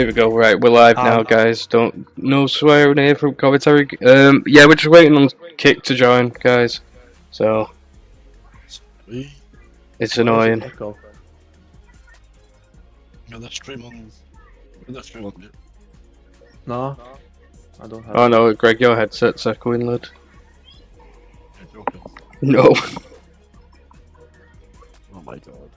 Here we go. Right, we're live now, guys. Don't no swearing here from commentary. Yeah, we're just waiting on Kick to join, guys. So it's annoying. No, I don't have. Oh no, Greg, your headset's echoing, lad. No. Oh my god.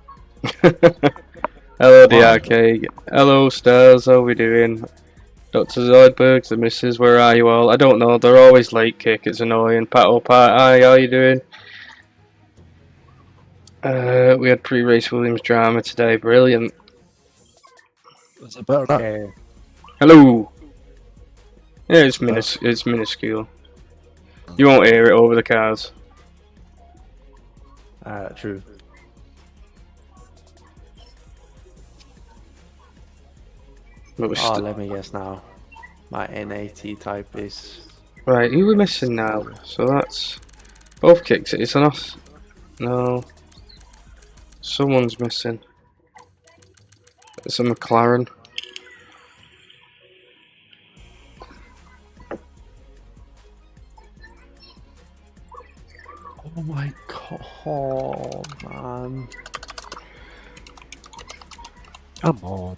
Hello, DRK. Hello, Stars. How we doing? Dr. Zoidberg, the missus, where are you all? I don't know. They're always late, Kick. It's annoying. Pat, hi. How you doing? We had pre-race Williams drama today. Brilliant. Is it better now? Hello. Yeah, it's minuscule. You won't hear it over the cars. True. Let me guess now. My NAT type is... Right, who are we missing now? So that's... Both Kicks. It's on us. No. Someone's missing. It's a McLaren. Oh my god, man. Come on.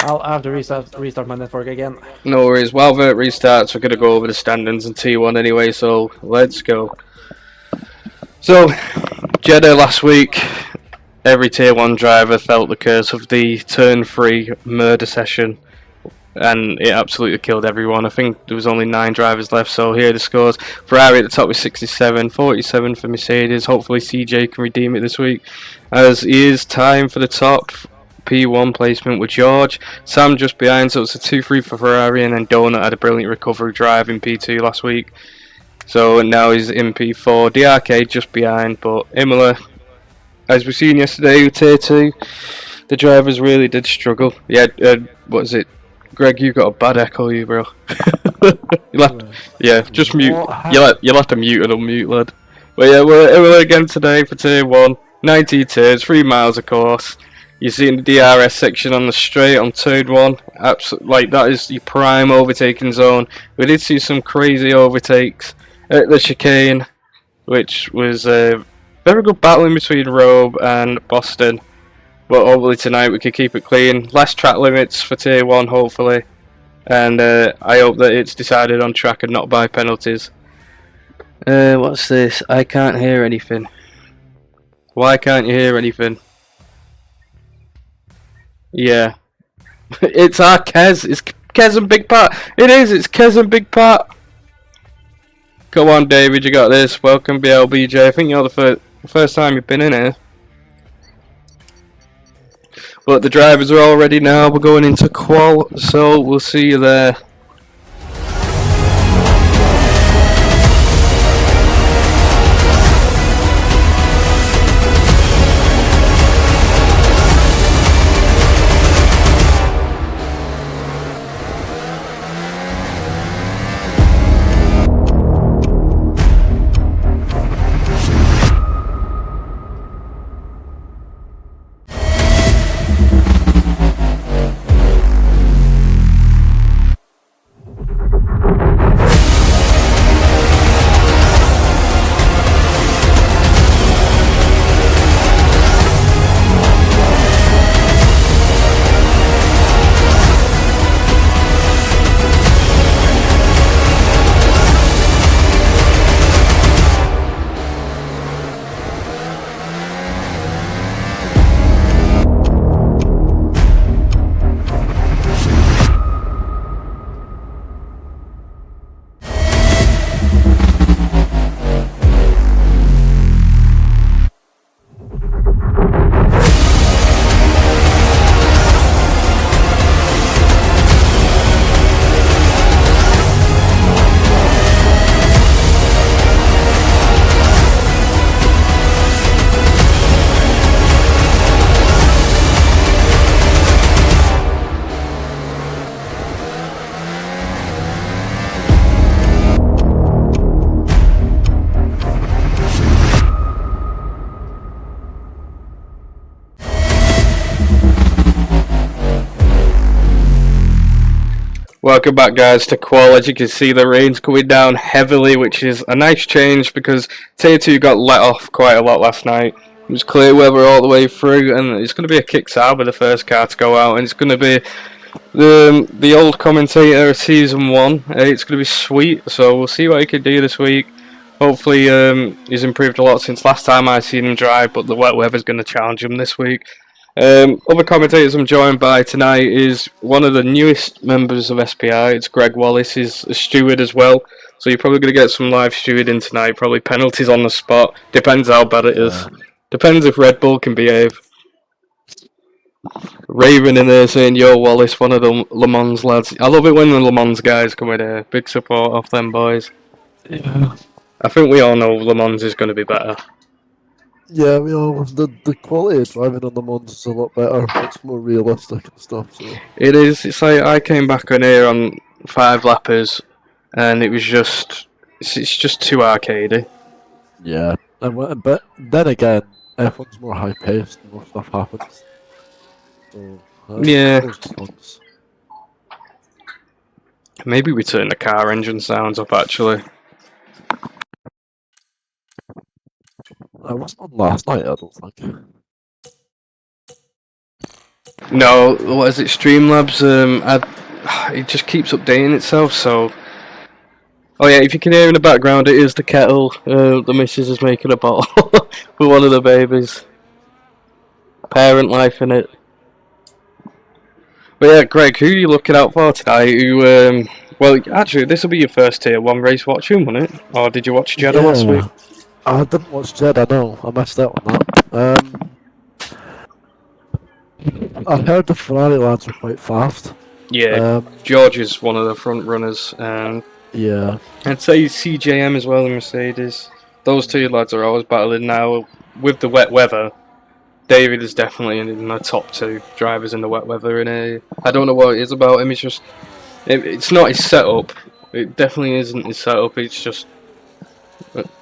I'll have to restart my network again. No worries. While Vert restarts, we're going to go over the standings in T1 anyway, so let's go. So, Jeddah last week, every Tier 1 driver felt the curse of the Turn 3 murder session, and it absolutely killed everyone. I think there was only 9 drivers left, so here are the scores. Ferrari at the top with 67, 47 for Mercedes. Hopefully CJ can redeem it this week, as he is time for the top P1 placement with George. Sam just behind, so it's a 2-3 for Ferrari, and then Donut had a brilliant recovery drive in P2 last week. So now he's in P4. DRK just behind, but Imola, as we've seen yesterday with Tier 2, the drivers really did struggle. Yeah, what is it? Greg, you got a bad echo, you bro. Yeah, just mute. You'll have to mute and unmute, lad. But yeah, we're Imola again today for Tier 1. 19 tiers, 3 miles of course. You see in the DRS section on the straight on turn 1, like that is your prime overtaking zone. We did see some crazy overtakes at the chicane, which was a very good battling between Robe and Boston. But hopefully tonight we can keep it clean. Less track limits for Tier 1 hopefully. And I hope that it's decided on track and not by penalties. What's this? I can't hear anything. Why can't you hear anything? Yeah. It's our Kez. It's Kez and Big Pat. It is. It's Kez and Big Pat. Come on, David. You got this. Welcome, BLBJ. I think you're the first time you've been in here. But the drivers are all ready now. We're going into qual, so we'll see you there. Welcome back, guys, to Qual. As you can see, the rain's coming down heavily, which is a nice change because Tier 2 got let off quite a lot last night. It was clear weather all the way through, and it's going to be a kick Sauber, the first car to go out, and it's going to be the old commentator of Season 1. It's going to be sweet, so we'll see what he can do this week. Hopefully, he's improved a lot since last time I seen him drive, but the wet weather's going to challenge him this week. Other commentators I'm joined by tonight is one of the newest members of SPI. It's Greg Wallace. He's a steward as well, so you're probably going to get some live stewarding tonight. Probably penalties on the spot. Depends how bad it is. Depends if Red Bull can behave. Raven in there saying, "Yo, Wallace, one of the Le Mans lads." I love it when the Le Mans guys come in here. Big support off them boys. Yeah. I think we all know Le Mans is going to be better. Yeah, we are. The quality of driving on the Mons is a lot better. It's more realistic and stuff. So It is. It's like I came back on here on 5 lappers, and it was just it's just too arcadey. yeah, but then again, F1's more high paced and more stuff happens. So Yeah. pros and cons. Maybe we turn the car engine sounds up actually. I wasn't on last night. I don't think. No, what is it? Streamlabs. It just keeps updating itself. So, oh yeah, if you can hear in the background, it is the kettle. The missus is making a bottle for one of the babies. Parent life in it. But yeah, Greg, who are you looking out for tonight? Well, actually, this will be your first Tier 1 race watching, won't it? Or did you watch Jeddah last week? I didn't watch Jeddah. No, I missed out on that. I heard the Ferrari lads are quite fast. Yeah, George is one of the front runners, and Yeah. I'd say CJM as well in Mercedes. Those two lads are always battling now. With the wet weather, David is definitely in the top 2 drivers in the wet weather. And I don't know what it is about him. It's not his setup. It definitely isn't his setup. It's just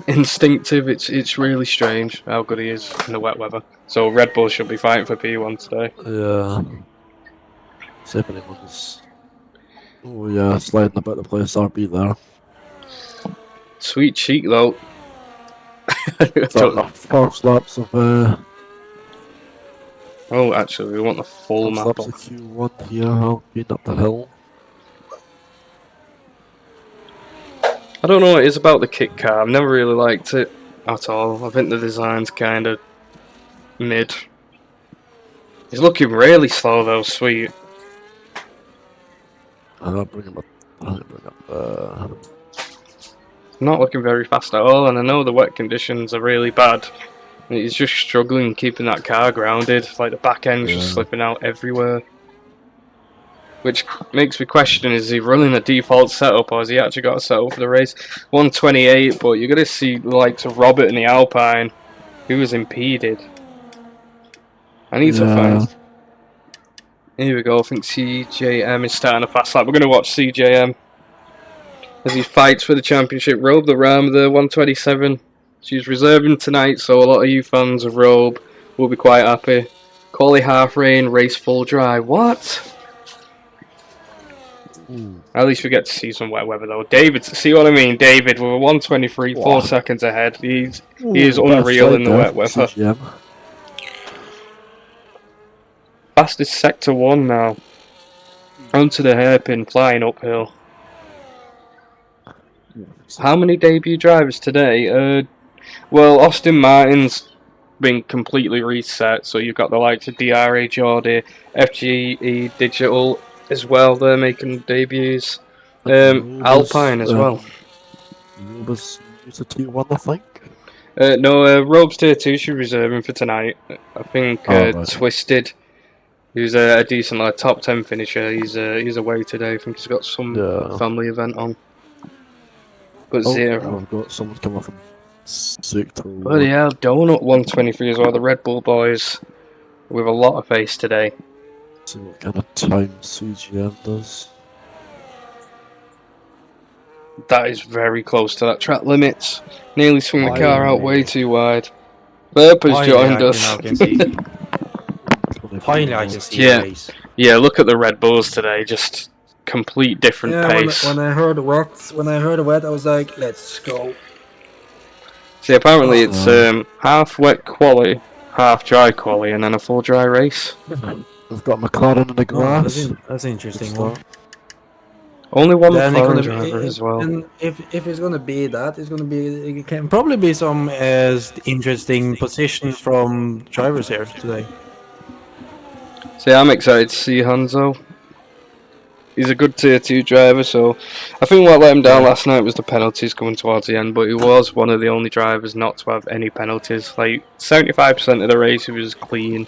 instinctive. It's really strange how good he is in the wet weather. So Red Bull should be fighting for P1 today. Yeah. See if anyone's. Oh yeah, sliding about the place. RB there. Sweet cheek though. So the first laps of Oh, actually, we want the full map. laps of Q1 here. I'll be up the hill. I don't know what it is about the kit car. I've never really liked it at all. I think the design's kind of mid. He's looking really slow though, sweet. I'll bring him up. Not looking very fast at all, and I know the wet conditions are really bad. He's just struggling keeping that car grounded. Like the back end's just slipping out everywhere. Which makes me question, is he running a default setup or has he actually got a setup for the race? 128, but you're going to see the likes of Robert in the Alpine, who was impeded. I need to find... Here we go, I think CJM is starting a fast lap. We're going to watch CJM as he fights for the championship. Robe the Ram, the 127. She's reserving tonight, so a lot of you fans of Robe will be quite happy. Corley half rain, race full dry. What? At least we get to see some wet weather though. David, see what I mean? David, we're 123, 4 seconds ahead. He is unreal in the wet weather. CGM. Fastest sector 1 now. Onto the hairpin, flying uphill. How many debut drivers today? Well, Austin Martin's been completely reset, so you've got the likes of DRA Geordie, FGE Digital as well, they're making debuts. Alpine as well. Was a T1, I think. No, Robe's Tier 2 should reserve him for tonight. I think Twisted, who's a decent like top 10 finisher, he's away today. I think he's got some family event on. But Zero. I've got someone coming from Sector. Bloody hell, Donut 123 as well, the Red Bull boys with a lot of pace today. See what kind of time CGM does. That is very close to that track limits. Nearly swung the car out way too wide. Burp has joined us. Finally, I can see the race. Yeah, look at the Red Bulls today, just complete different Yeah, pace. when I heard wet, I was like, let's go. See, apparently Oh. it's half wet quali, half dry quali, and then a full dry race. We've got McLaren in the Oh, grass. that's an interesting one. Only one Then it's McLaren gonna driver be, as well. and if it's gonna be that, it's gonna be it can probably be some interesting positions from drivers here today. So yeah, I'm excited to see Hanzo. He's a good tier 2 driver, so I think what let him down last night was the penalties coming towards the end, but he was one of the only drivers not to have any penalties. Like 75% of the race he was clean.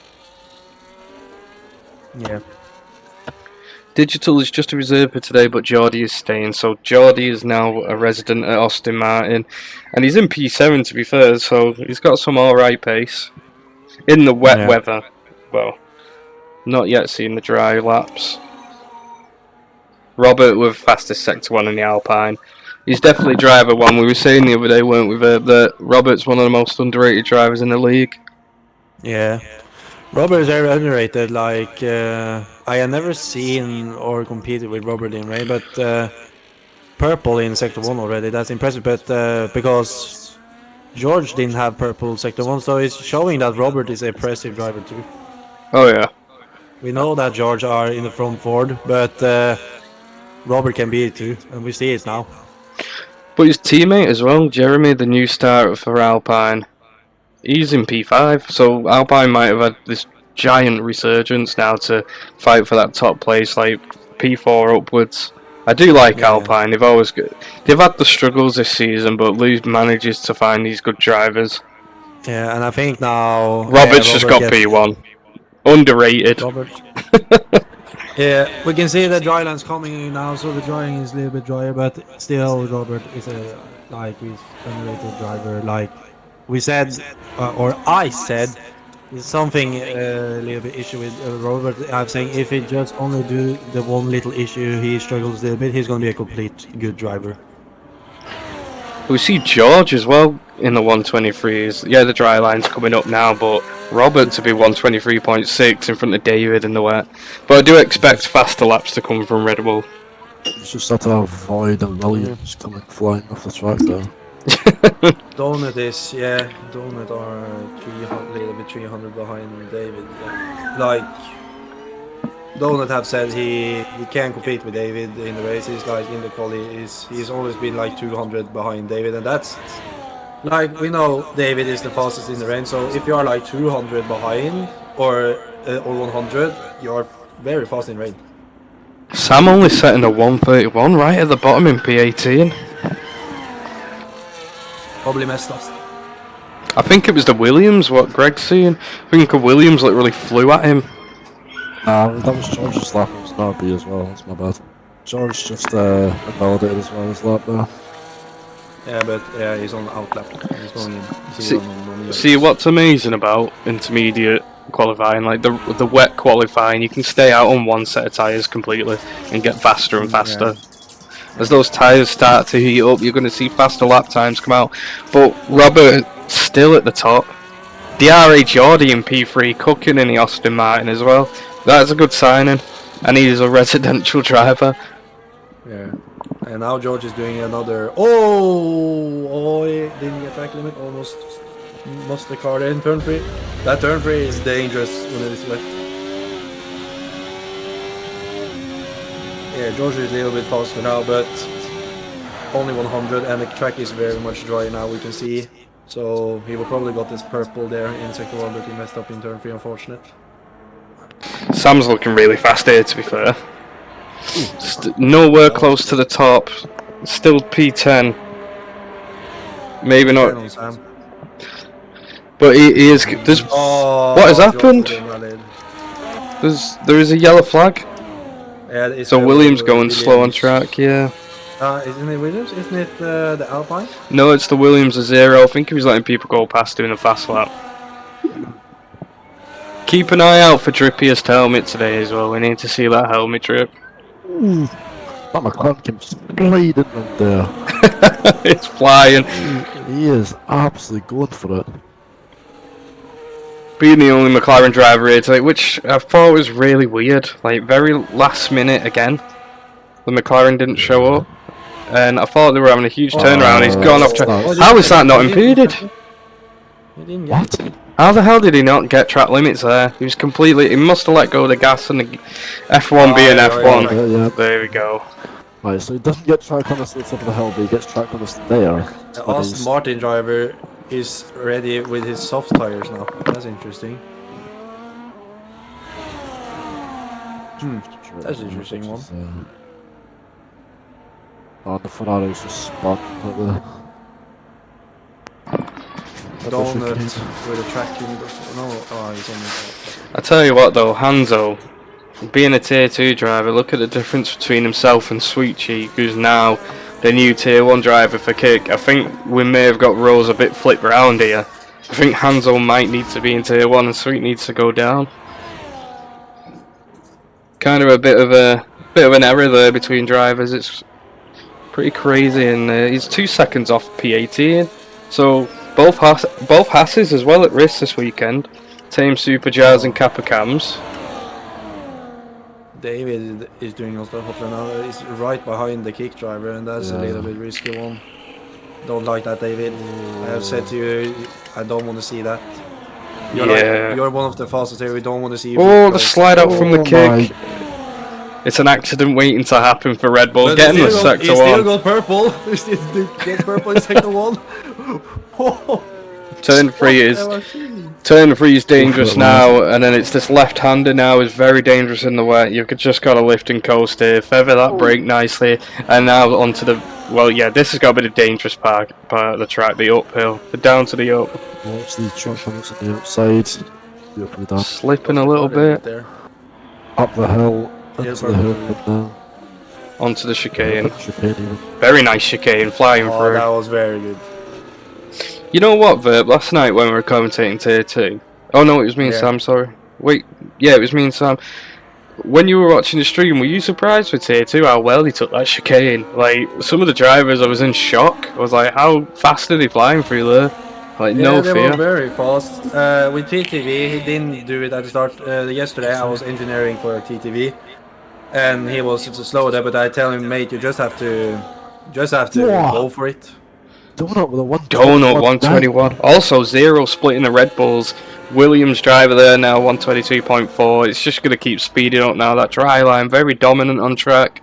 Yeah. Digital is just a reserve for today, but Geordie is staying. So Geordie is now a resident at Austin Martin, and he's in P7 to be fair, so he's got some alright pace. In the wet weather, well, not yet seen the dry laps. Robert with fastest sector 1 in the Alpine. He's definitely driver 1. We were saying the other day, weren't we, that Robert's one of the most underrated drivers in the league. Yeah. Robert is very underrated. Like I have never seen or competed with Robert in rain, but purple in Sector 1 already. That's impressive. But because George didn't have purple Sector 1, so it's showing that Robert is an impressive driver too. Oh yeah. We know that George are in the front Ford, but Robert can be it too, and we see it now. But his teammate as well, Jeremy, the new starter for Alpine, he's in P5, so Alpine might have had this giant resurgence now to fight for that top place, like P4 upwards. I do like Alpine. They've had the struggles this season, but Lou manages to find these good drivers. Yeah, and I think now Robert's just got P1. Underrated. Robert. Yeah, we can see the dry line's coming in now, so the drying is a little bit drier, but still Robert is a he's underrated driver. Like we said, or I said, there's something a little bit issue with Robert. I'm saying if he just only do the one little issue, he struggles a little bit. He's gonna be a complete good driver. We see George as well in the 123s. Yeah, the dry line's coming up now, but Robert to be 123.6 in front of David in the wet. But I do expect faster laps to come from Red Bull. It's just have to avoid and Williams coming flying off the track though. Donut is Donut are 300, little bit 300 behind David. Yeah. Like Donut have said he can compete with David in the races. Like in the quali, he's always been like 200 behind David, and that's like we know David is the fastest in the race. So if you are like 200 behind or 100, you're very fast in rain. Sam only setting a 131 right at the bottom in P18. Probably messed up. I think it was the Williams, what Greg's saying. I think a Williams literally flew at him. Nah, that was George's lap, it was not B as well, that's my bad. George just invalidated as well as lap there. Yeah, but yeah, he's on outlap. He's going in. See, what's amazing about intermediate qualifying, like the wet qualifying, you can stay out on one set of tyres completely and get faster and faster. As those tyres start to heat up, you're going to see faster lap times come out. But Robert still at the top. DRA Geordie in P3, cooking in the Austin Martin as well. That's a good signing, and he's a residential driver. Yeah, and now George is doing another. Oh, he didn't get track limit. Almost lost the car there in turn 3. That turn 3 is dangerous when it is wet. Yeah, George is a little bit faster now, but only 100, and the track is very much dry now. We can see, so he will probably got this purple there in sector 1, but he messed up in turn 3. Unfortunate. Sam's looking really fast here, to be fair. Nowhere close to the top. Still P10. Maybe not. But he is. There's. What has happened? There is a yellow flag. Yeah, so Williams going slow on track. Yeah. Isn't it Williams? Isn't it the Alpine? No, it's the Williams of 0. I think he was letting people go past doing a fast lap. Keep an eye out for Drippier's helmet today as well. We need to see that helmet drip. That McLaren came sliding in there. It's flying. He is absolutely going for it. Being the only McLaren driver here today, which I thought was really weird. Like, very last minute again. The McLaren didn't show up, and I thought they were having a huge turnaround. He's Oh, gone off track. that's- How is that not impeded? He didn't get What? How the hell did he not get track limits there? He was completely. He must have let go of the gas and the F1 being yeah, F1. Yeah. There we go. Right, so he doesn't get track on the top of the hill, but he gets track on the there. The Aston Martin driver is ready with his soft tires now. That's interesting. That's an interesting one. Oh, the Ferrari's just spun at the. Donut with a track unit. No, he's on the. I tell you what though, Hanzo, being a tier 2 driver, look at the difference between himself and Sweet Cheek, who's now the new tier 1 driver for Kick. I think we may have got roles a bit flipped round here. I think Hanzo might need to be in tier 1 and Sweet needs to go down. Kind of a bit of an error there between drivers. It's pretty crazy, and he's 2 seconds off P18. So both Hasses as well at risk this weekend. Team Superjars and Kappa Cams. David is doing also hot now. He's right behind the Kick driver, and that's a little bit risky one. Don't like that, David. I have said to you, I don't want to see that. You're one of the fastest here. We don't want to see you. Oh, the slide out from the Oh Kick. It's an accident waiting to happen for Red Bull. But Getting the he sector still 1. got purple. He still get purple in sector 1. Turn 3 is dangerous now, and then it's this left-hander now is very dangerous in the wet. You've just got to lift and coast here, feather that brake nicely, and now onto the. Well, yeah, this has got to be the dangerous part of the track, the uphill, the down to the up. Watch the truck on the outside. Slipping a little bit. There. Up the hill, into the hill, and now. Onto the chicane. Chicane even. Very nice chicane, flying Oh, through. that was very good. You know what, Verb? Last night when we were commentating tier 2. Oh no, it was me and Sam, sorry. Wait, yeah, it was me and Sam. When you were watching the stream, were you surprised with tier 2 how well he took that chicane? Like, some of the drivers, I was in shock. I was like, how fast are they flying through there? Like, Yeah, no they fear. were very fast. With TTV, he didn't do it at the start. Yesterday, I was engineering for TTV, and he was slow there. But I tell him, mate, you just have to go for it. Donut with a 121. 121. Also, 0 splitting the Red Bulls. Williams driver there now, 122.4. It's just going to keep speeding up now. That dry line, very dominant on track.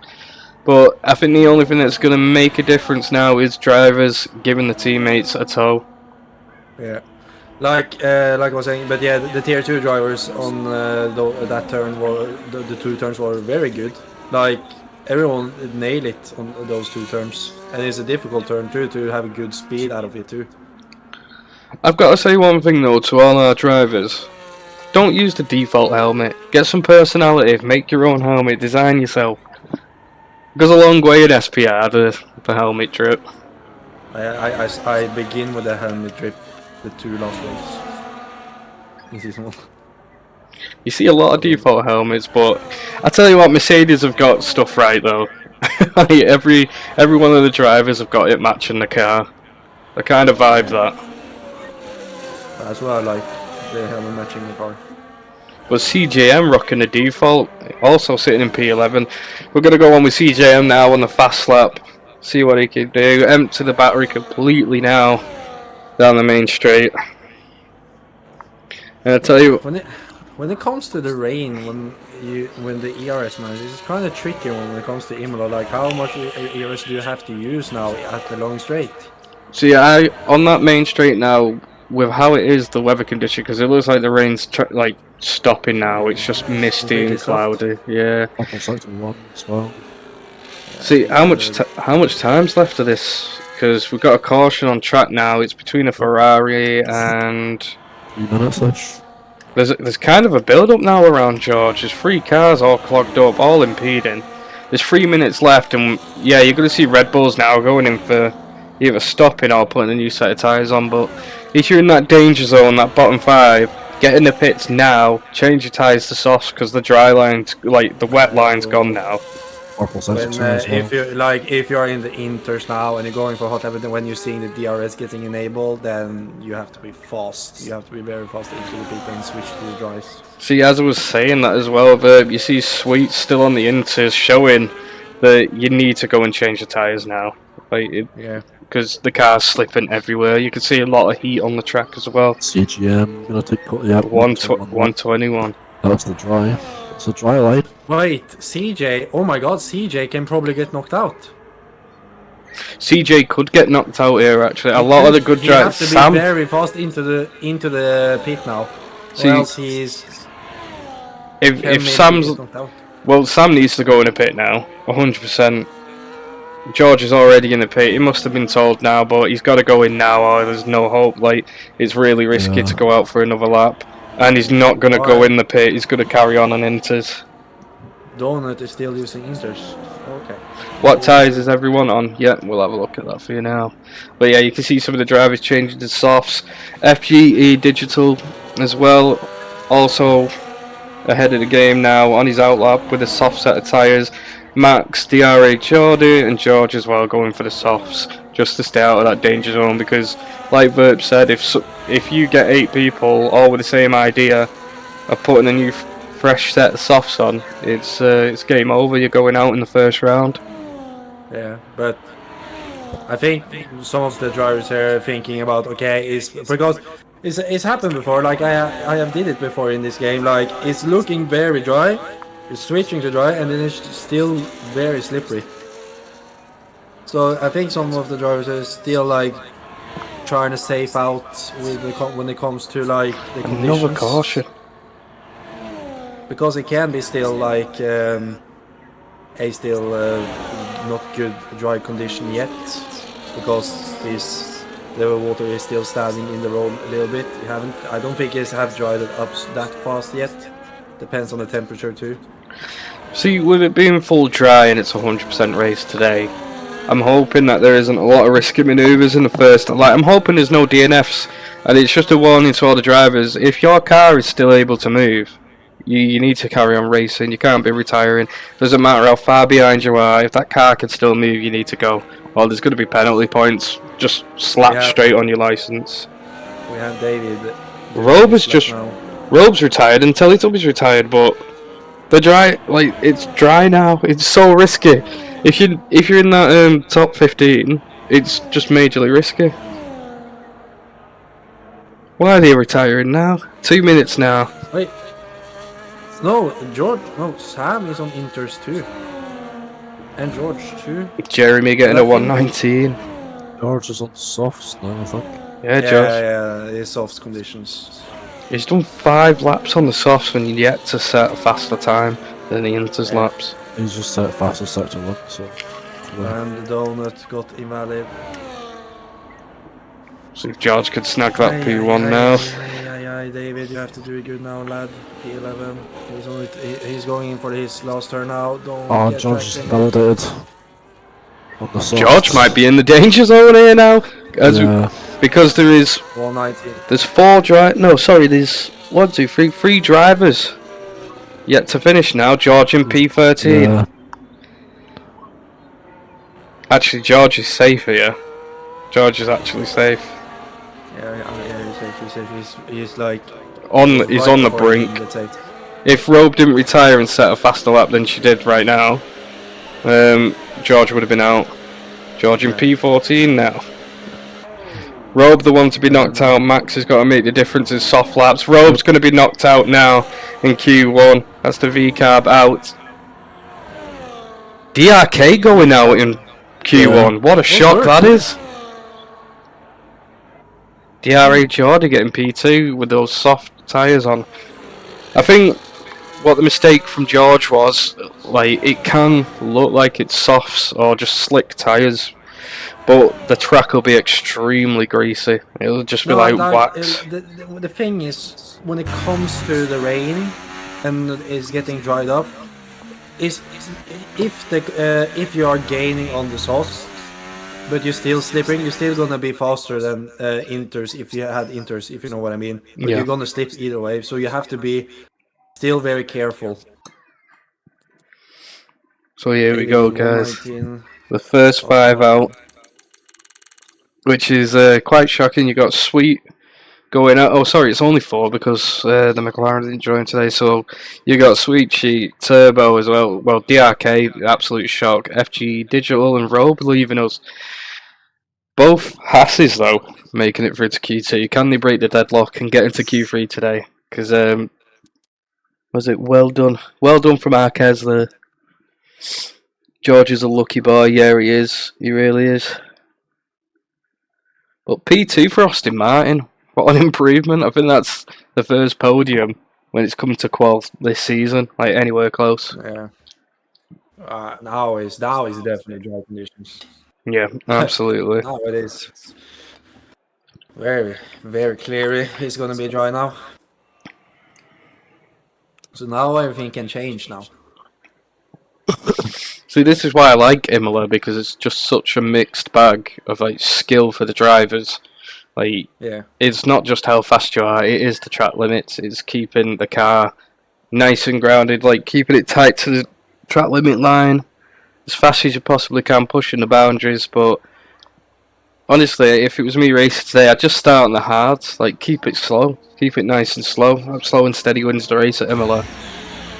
But I think the only thing that's going to make a difference now is drivers giving the teammates a tow. Yeah, like I was saying, but yeah, the tier 2 drivers on that turn were the 2 turns were very good. Like everyone nailed it on those 2 turns, and it's a difficult turn too to have a good speed out of it too. I've got to say one thing though to all our drivers. Don't use the default helmet. Get some personality. Make your own helmet. Design yourself. Goes a long way in SPR, the helmet drip. I begin with the helmet drip, the 2 last ones in season 1. You see a lot of default helmets, but I tell you what, Mercedes have got stuff right though. Like, every one of the drivers have got it matching the car. They kind of vibe that. That's what I like, the helmet matching the car. But CJM rocking the default, also sitting in P11. We're going to go on with CJM now on the fast lap. See what he can do. Empty the battery completely now down the main straight. And I tell you, when it comes to the rain, when the ERS manages, it's kind of tricky when it comes to Imola. Like, how much ERS do you have to use now at the long straight? see, on that main straight now, with how it is, the weather condition, because it looks like the rain's like stopping now. It's just misty and cloudy. Yeah. Up on sector 1 as well. See, how much time's left of this? Because we've got a caution on track now. It's between a Ferrari and 3 minutes-ish. there's kind of a build-up now around George. There's 3 cars all clogged up, all impeding. There's 3 minutes left, and yeah, you're going to see Red Bulls now going in for either stopping or putting a new set of tyres on. But if you're in that danger zone, that bottom 5, get in the pits now. Change your tyres to softs because the dry line's, like the wet line's gone now. If you're in the inters now and you're going for hot lap, when you're seeing the DRS getting enabled, then you have to be fast. You have to be very fast into the pit and switch to the dries. See, as I was saying that as well, you see Sweet still on the inters showing that you need to go and change the tyres now. Yeah. Because the car's slipping everywhere. You can see a lot of heat on the track as well. CGM gonna take yeah 121 lap. 121. That's the dry. It's a dry line. Wait, CJ. Oh my God, CJ can probably get knocked out. CJ could get knocked out here actually. A He lot of the could. good He has drivers. to be Sam, very fast into the pit now, See, or else he's if can maybe Sam's get knocked out. well, Sam needs to go in a pit now. 100%. George is already in the pit. He must have been told now, but he's got to go in now, or there's no hope. Like it's really risky to go out for another lap, and he's not going to go in the pit. He's going to carry on inters. Donut is still using inters. Okay. What tyres is everyone on? Yeah, we'll have a look at that for you now. But yeah, you can see some of the drivers changing to softs. FGE Digital as well, also ahead of the game now on his outlap with a soft set of tyres. Max, DRA, Jordy and George as well going for the softs just to stay out of that danger zone, because like Verb said, if you get 8 people all with the same idea of putting a new fresh set of softs on, it's game over. You're going out in the first round. Yeah, but I think some of the drivers here are thinking about because it's happened before. Like I have did it before in this game. Like it's looking very dry, it's switching to dry, and then it's still very slippery. So I think some of the drivers are still like trying to safe out with when it comes to like the conditions. Another caution. Because it can be still like a still not good dry condition yet, because the water is still standing in the road a little bit. I don't think it have dried it up that fast yet. Depends on the temperature too. See, with it being full dry and it's 100% race today, I'm hoping that there isn't a lot of risky manoeuvres in the first. Like, I'm hoping there's no DNFs, and it's just a warning to all the drivers. If your car is still able to move, you need to carry on racing. You can't be retiring. Doesn't matter how far behind you are. If that car can still move, you need to go. Or there's going to be penalty points just slapped straight on your license. We have David. Robe's retired and Teletubby's retired, but the dry, like, it's dry now. It's so risky. If you're in that top 15, it's just majorly risky. Why are they retiring now? 2 minutes now. Wait. No, Sam is on inters too. And George too. Jeremy getting a 119. George is on softs now, I think. Yeah, George. Yeah, it's soft conditions. He's done 5 laps on the softs when yet to set a faster time than the inters laps. He's just set faster sector 1, so... And the donut got invalid. So if George could snag that P1 now. David, you have to do it good now, lad. P11. He's going in for his last turn now. Don't get George is validated. On the softs. George might be in the danger zone here now. Because there's 4 there's 1, 2, 3, 3 drivers yet to finish now. George in P13. Yeah. Actually, George is safe here. George is actually safe. Yeah, he's safe. He's like he's on the brink. If Robe didn't retire and set a faster lap than she did right now, George would have been out. George in P14 now. Robe the one to be knocked out. Max has got to make the difference in soft laps. Robe's going to be knocked out now in Q1. That's the V-carb out. DRK going out in Q1. What a shock that is. DRA Jordy getting P2 with those soft tyres on. I think what the mistake from George was, like, it can look like it's softs or just slick tyres, but the track will be extremely greasy. It'll just be like wax. The thing is, when it comes to the rain and it's getting dried up, if you are gaining on the softs, but you're still slipping, you're still gonna be faster than inters if you had inters, if you know what I mean. But you're gonna slip either way, so you have to be still very careful. So here we go, guys. The first 5 out, which is quite shocking. You got Sweet going out. Oh, sorry, it's only 4 because the McLaren didn't join today. So you got Sweet Sheet, Turbo as well. Well, DRK, absolute shock. FG Digital and Robe leaving us. Both Hasses though making it through to Q2. Can they break the deadlock and get into Q3 today? Because was it well done? Well done from Arquez there. George is a lucky boy. Yeah, he is. He really is. But P2 for Austin Martin. What an improvement. I think that's the first podium when it's come to qual this season. Like anywhere close. Yeah. Now is definitely dry conditions. Yeah, absolutely. Now it is very, very clearly it's gonna be dry now. So now everything can change now. See, this is why I like Imola, because it's just such a mixed bag of like skill for the drivers. Like, Yeah. it's not just how fast you are; it is the track limits. It's keeping the car nice and grounded, like keeping it tight to the track limit line as fast as you possibly can, pushing the boundaries. But honestly, if it was me racing today, I'd just start on the hards. Like, keep it slow, keep it nice and slow. Slow and steady wins the race at Imola.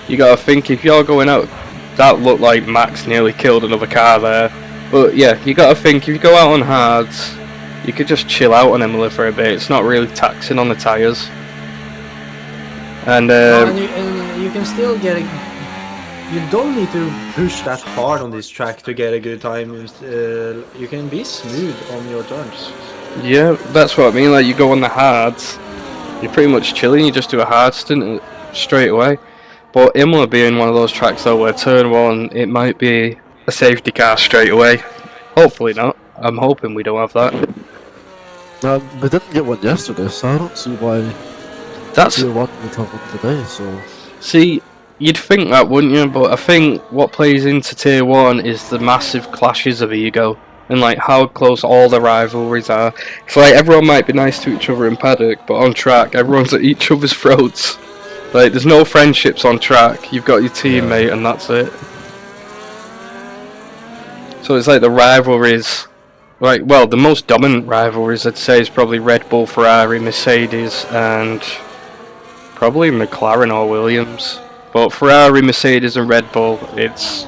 You gotta think, if you're going out, that looked like Max nearly killed another car there. But yeah, you gotta think, if you go out on hards, you could just chill out on Imola for a bit. It's not really taxing on the tyres. And And you can still get a. You don't need to push that hard on this track to get a good time. You can be smooth on your turns. yeah, that's what I mean. Like, you go on the hards, you're pretty much chilling. You just do a hard stint straight away. But Imola being one of those tracks though, where turn 1 it might be a safety car straight away. Hopefully not. I'm hoping we don't have that. We didn't get one yesterday, so I don't see why That's Tier 1 would have one today, so... See, you'd think that, wouldn't you? But I think what plays into Tier 1 is the massive clashes of ego and like how close all the rivalries are. It's like everyone might be nice to each other in paddock, but on track everyone's at each other's throats. Like, there's no friendships on track. You've got your teammate and that's it. So it's like the rivalries. Like, well, the most dominant rivalries I'd say is probably Red Bull, Ferrari, Mercedes, and probably McLaren or Williams. But Ferrari, Mercedes, and Red Bull, it's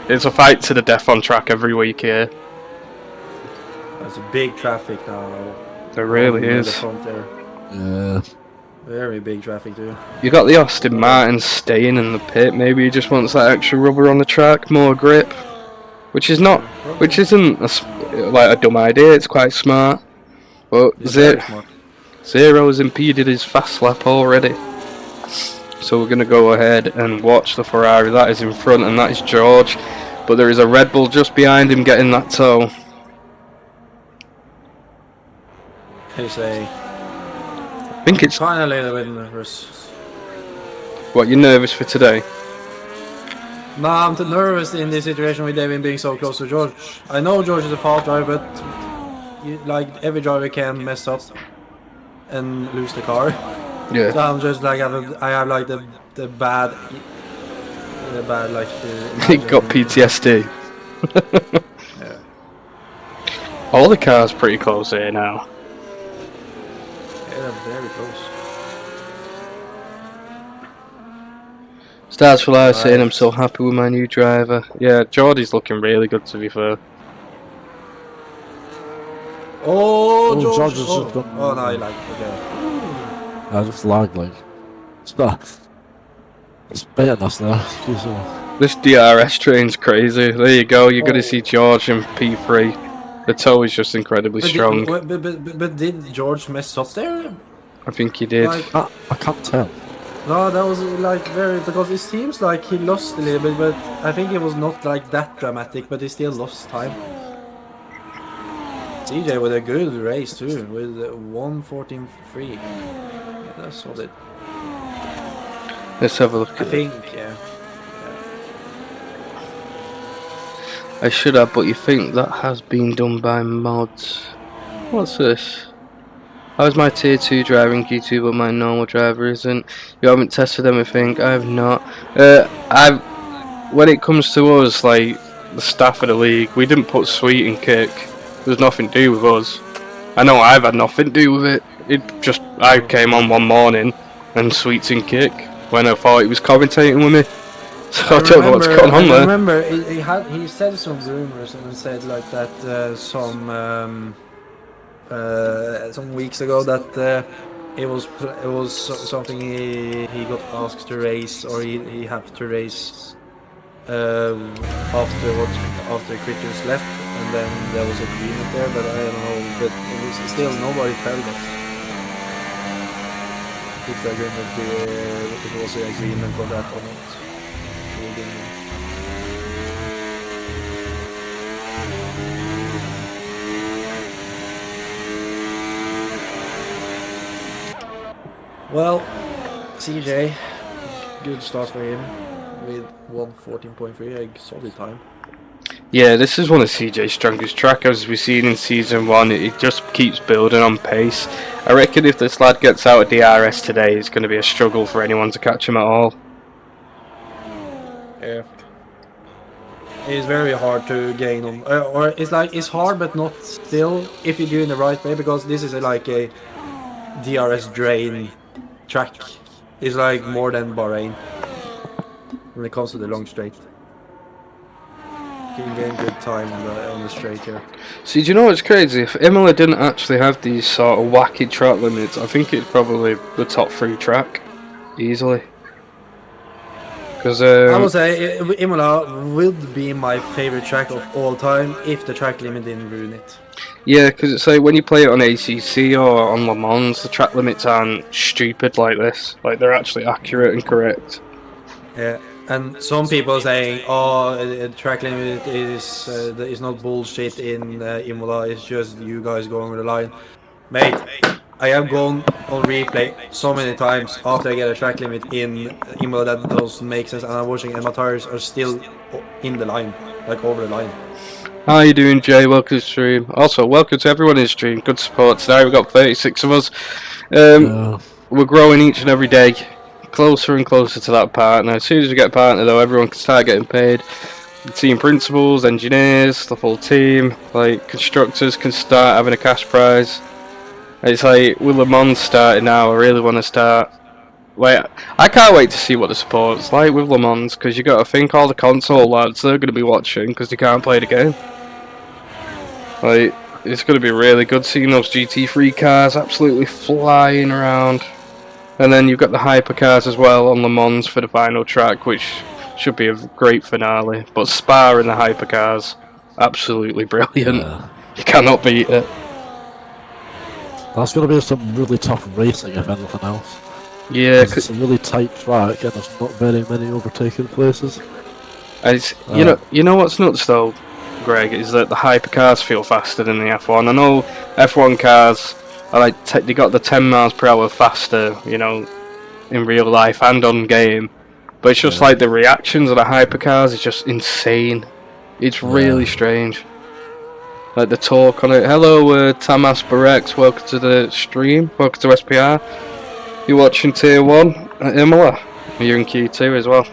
a fight to the death on track every week here. There's a big traffic now. There really on is. The front there. Yeah. Very big traffic too. You got the Austin Martin staying in the pit. Maybe he just wants that extra rubber on the track, more grip, which isn't like a dumb idea. It's quite smart. But Zero has impeded his fast lap already. So we're going to go ahead and watch the Ferrari. That is in front, and that is George. But there is a Red Bull just behind him getting that tow. I think it's... kind of a little bit nervous. What, you're nervous for today? No, I'm too nervous in this situation with David being so close to George. I know George is a fast driver, but like every driver can mess up and lose the car. Yeah. So I'm just like I have like the bad like. He got PTSD. Yeah. All the cars pretty close here now. Yeah, they're very close. Stars for life saying I'm so happy with my new driver. Yeah, Geordie's looking really good to be fair. Oh, George! George is Oh, just gone. oh no, like okay. I just lagged like... It's beating us now. This DRS train's crazy. There you go, you're gonna see George in P3. The tow is just incredibly strong. But did George mess up there? I think he did. Like, I can't tell. no, that was like very, because it seems like he lost a little bit, but I think it was not like that dramatic, but he still lost time. CJ with a good race too, with 1:14.3. Yeah, that's solid. Let's have a look I at it. think, yeah. I should have, but you think that has been done by mods. What's this? How's my tier 2 driving Q2 but my normal driver isn't? You haven't tested anything? I have not. When it comes to us, like the staff of the league, we didn't put Sweet in kick. There's nothing to do with us. I know I've had nothing to do with it. I came on one morning and Sweets in kick when I thought he was commentating with me. So I don't know what's going on I there. remember he said some rumors and said like that some weeks ago that it was something he got asked to race, or he had to race after Critters left, and then there was agreement there, but I don't know. But it was still nobody told us if the agreement if it was an agreement on that or not. We didn't know. Well, CJ, good start for him with 1:14.3, a solid time. Yeah, this is one of CJ's strongest tracks, as we've seen in Season 1. It just keeps building on pace. I reckon if this lad gets out of DRS today, it's going to be a struggle for anyone to catch him at all. Yeah. It's very hard to gain on, or it's hard, but not still if you do it in the right way, because this is like a DRS drain track. It's like more than Bahrain when it comes to the long straight. You can gain good time on the straight here. See, do you know what's crazy? If Imola didn't actually have these sort of wacky track limits, I think it's probably the top 3 track, easily. Because I would say Imola would be my favorite track of all time if the track limit didn't ruin it. yeah, because it's like when you play it on ACC or on Le Mans, the track limits aren't stupid like this. Like, they're actually accurate and correct. Yeah, and some people are saying, "Oh, the track limit is not bullshit in Imola. It's just you guys going over the line." Mate, I have gone on replay so many times after I get a track limit in Imola that doesn't make sense, and I'm watching, and my tires are still in the line, like over the line. How you doing, Jay? Welcome to the stream. Also, welcome to everyone in the stream. Good support today. We've got 36 of us. We're growing each and every day, closer and closer to that partner. As soon as we get a partner, though, everyone can start getting paid. The team principals, engineers, the full team, like constructors, can start having a cash prize. It's like with Le Mans starting now, I really want to start. Like, I can't wait to see what the support's like with Le Mans, because you got to think all the console lads, they're going to be watching because they can't play the game. Like, it's going to be really good seeing those GT3 cars absolutely flying around. And then you've got the hypercars as well on Le Mans for the final track, which should be a great finale. But Spa and the hypercars, absolutely brilliant. Yeah. You cannot beat it. That's going to be some really tough racing, if anything else. Yeah, 'Cause it's a really tight track and there's not very many overtaking places. and it's, you know what's nuts though, Greg, is that the hypercars feel faster than the F1. I know F1 cars are like they got the 10 miles per hour faster, you know, in real life and on game, but it's just like the reactions of the hypercars is just insane. It's really strange. Like the torque on it. Hello, Tamas Barex, welcome to the stream. Welcome to SPR. You're watching Tier 1 at Imola. You're in Q2 as well.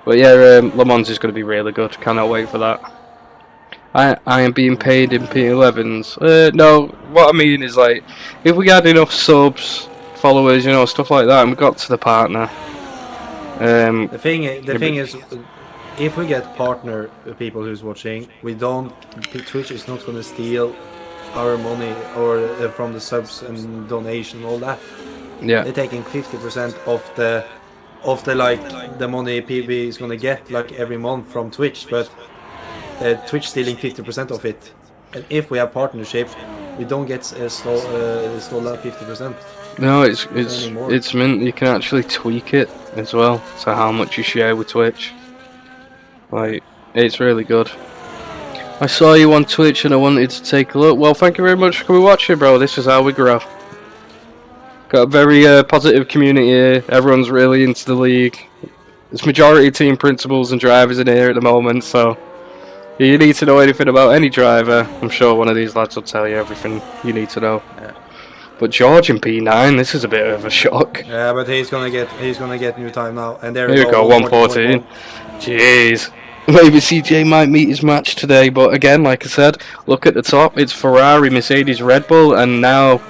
But yeah, Le Mans is going to be really good. Cannot wait for that. I am being paid in P11s. No, what I mean is, like, if we had enough subs, followers, you know, stuff like that, and we got to the partner. The thing is, if we get partner people who's watching, Twitch is not going to steal our money or from the subs and donation and all that. Yeah. They're taking 50% of the like the money PB is gonna get like every month from Twitch, but Twitch stealing 50% of it. And if we have partnership, we don't get stole that 50%. No, it's meant you can actually tweak it as well to how much you share with Twitch. Like, it's really good. I saw you on Twitch and I wanted to take a look. Well, thank you very much for coming watching, bro. This is how we grow. Got a very positive community here. Everyone's really into the league. There's majority team principals and drivers in here at the moment, so if you need to know anything about any driver, I'm sure one of these lads will tell you everything you need to know. Yeah. But George in P9, this is a bit of a shock. Yeah, but he's gonna get new time now, and there you go, 114. Jeez. Maybe CJ might meet his match today, but again, like I said, look at the top. It's Ferrari, Mercedes, Red Bull, and now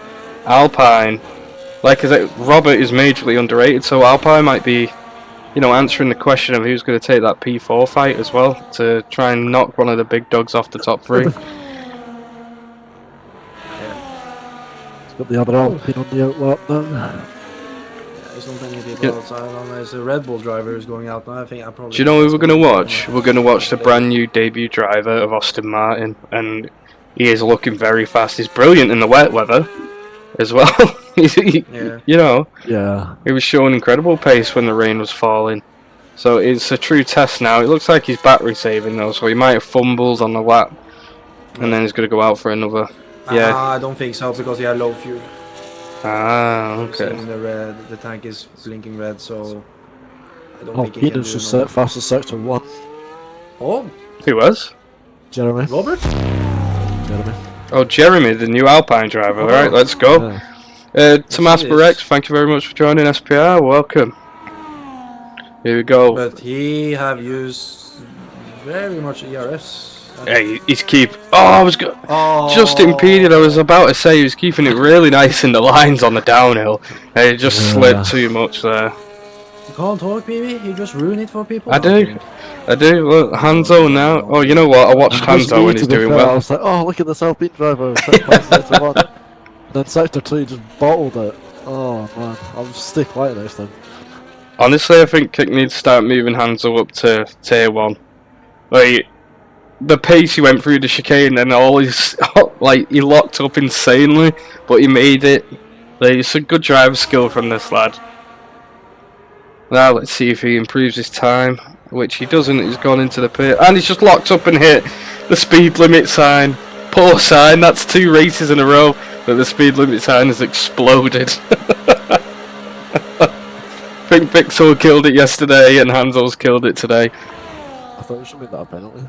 Alpine, like I said, Robert is majorly underrated, so Alpine might be, answering the question of who's going to take that P4 fight as well to try and knock one of the big dogs off the top three. It's got the other Alpine on the outlap now. There's not many people outside. There's a Red Bull driver who's going out now. I think I probably. Do you know who we're going to watch? We're going to watch the brand new debut driver of Austin Martin, and he is looking very fast. He's brilliant in the wet weather as well. Yeah. Yeah. He was showing incredible pace when the rain was falling. So it's a true test now. It looks like he's battery saving though, so he might have fumbles on the lap, and then he's going to go out for another. Yeah. I don't think so because he had low fuel. Ah, I've okay. seen the red. The tank is blinking red, so I don't think he can Alpine's do just another. set fastest sector 1. Oh, Who was? Jeremy. Robert. Jeremy. Oh, Jeremy, the new Alpine driver. All right, let's go. Yeah. Tomas see Barex, this. thank you very much for joining SPR. Welcome. Here we go. But he have used very much ERS. Hey, he's keep. Oh, I was Oh, just impeded. I was about to say he was keeping it really nice in the lines on the downhill, and it just slipped too much there. You can't talk, baby. You just ruin it for people. I do. Look, Hanzo now. Oh, you know what? I watched Just Hanzo me, and he's to be doing fair, I well. was like, oh, look at this Alpine driver. Set past sector 1. Then sector 2 just bottled it. Oh man, I'll just stay quiet next time. Honestly, I think Kick needs to start moving Hanzo up to tier 1. Like, the pace he went through the chicane and all his, like, he locked up insanely, but he made it. Like, it's a good driver skill from this lad. Now let's see if he improves his time, which he doesn't. He's gone into the pit and he's just locked up and hit the speed limit sign. Poor sign. That's 2 races in a row that the speed limit sign has exploded. I think Pixel killed it yesterday and Hanzo's killed it today. I thought it should be that a penalty.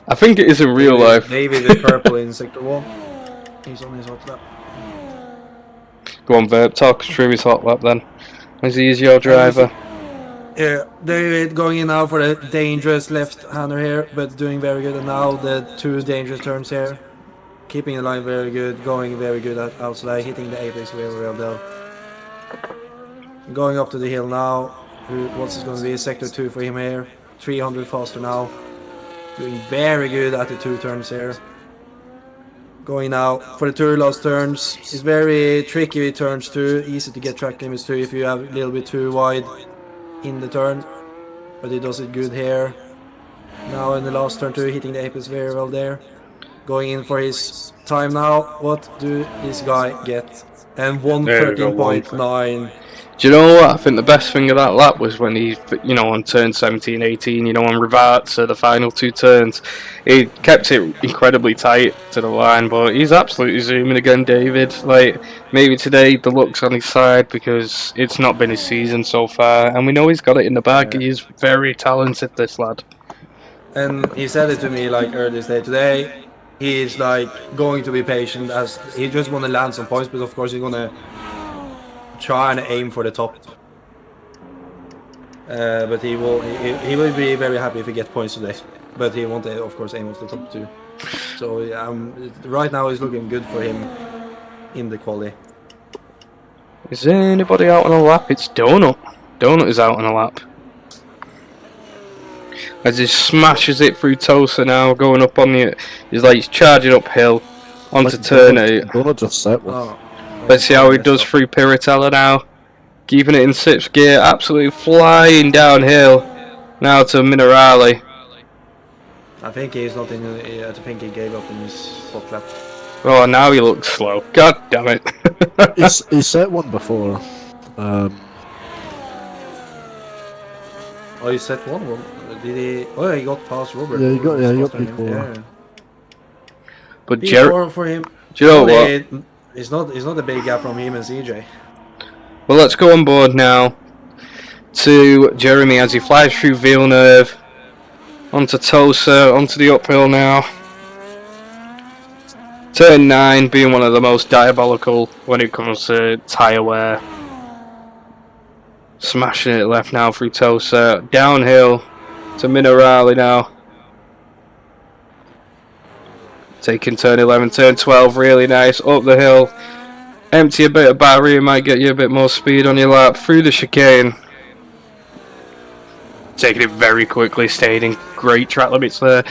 I think it is in real life. David is purple in sector 1. He's on his hot lap. Go on, Verb. Talk us through his hot lap then. As he is your driver. Yeah, David going in now for the dangerous left-hander here, but doing very good. And now the 2 dangerous turns here. Keeping the line very good, going very good at outside, hitting the apex very well though. Going up to the hill now. What's it going to be? Sector 2 for him here. 300 faster now. Doing very good at the 2 turns here. Going now for the 2 last turns. It's very tricky with turns too. Easy to get track limits too if you have a little bit too wide in the turn. But he does it good here. Now in the last turn too, hitting the apex very well there. Going in for his time now. What do this guy get? And 113.9. Do you know what? I think the best thing of that lap was when he, on turn 17, 18, on reverts, the final 2 turns, he kept it incredibly tight to the line, but he's absolutely zooming again, David. Like, maybe today the luck's on his side because it's not been his season so far, and we know he's got it in the bag. Yeah. He's very talented, this lad. And he said it to me like earlier today. He's like going to be patient as he just want to land some points, but of course he's gonna try and aim for the top. But he will be very happy if he gets points today. But he won't, of course, aim for the top too. So right now it's looking good for him in the quali. Is anybody out on a lap? It's Donut. Donut is out on a lap. As he smashes it through Tosa now, going up on the... He's charging uphill onto turn 8. Donut just set one. Oh. Let's see how he does through Piratella now. Keeping it in 6th gear, absolutely flying downhill. Now to Minerali. I think he's not in. I think he gave up in his hot lap. Oh, now he looks slow. God damn it. He set one before. Oh, he set one. Did he? Oh, he got past Robert. Yeah, he got Faster than him. P4. Yeah. But Jerry, For him. do you know what? It's not a big gap from him and CJ. Well, let's go on board now to Jeremy as he flies through Villeneuve, onto Tosa, onto the uphill now. Turn 9 being one of the most diabolical when it comes to tyre wear. Smashing it left now through Tosa, downhill to Minerali now. Taking turn 11, turn 12, really nice, up the hill. Empty a bit of battery, it might get you a bit more speed on your lap. Through the chicane. Taking it very quickly, staying in great track limits there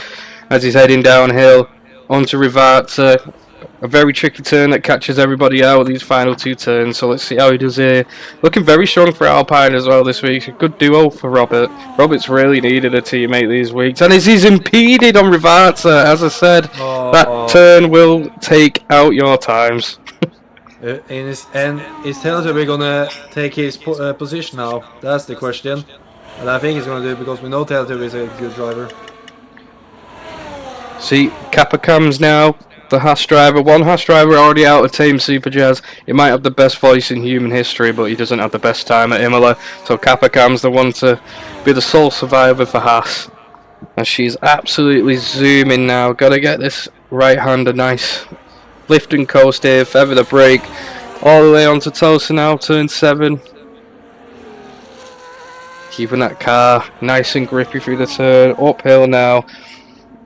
as he's heading downhill onto Rivarta. A very tricky turn that catches everybody out these final 2 turns, so let's see how he does here. Looking very strong for Alpine as well this week. A good duo for Robert. Robert's really needed a teammate these weeks. And as he's impeded on Rivarta, as I said, that turn will take out your times. And is Taylor gonna take his position now? That's the question. And I think he's gonna do it because we know Taylor is a good driver. See, Kappa comes now. The Haas driver. One Haas driver already out of Team Super Jazz. He might have the best voice in human history, but he doesn't have the best time at Imola. So Kappa Cam's the one to be the sole survivor for Haas. And she's absolutely zooming now. Gotta get this right hand a nice lift and coast here. Feather the brake. All the way onto Tulsa now, turn 7. Keeping that car nice and grippy through the turn. Uphill now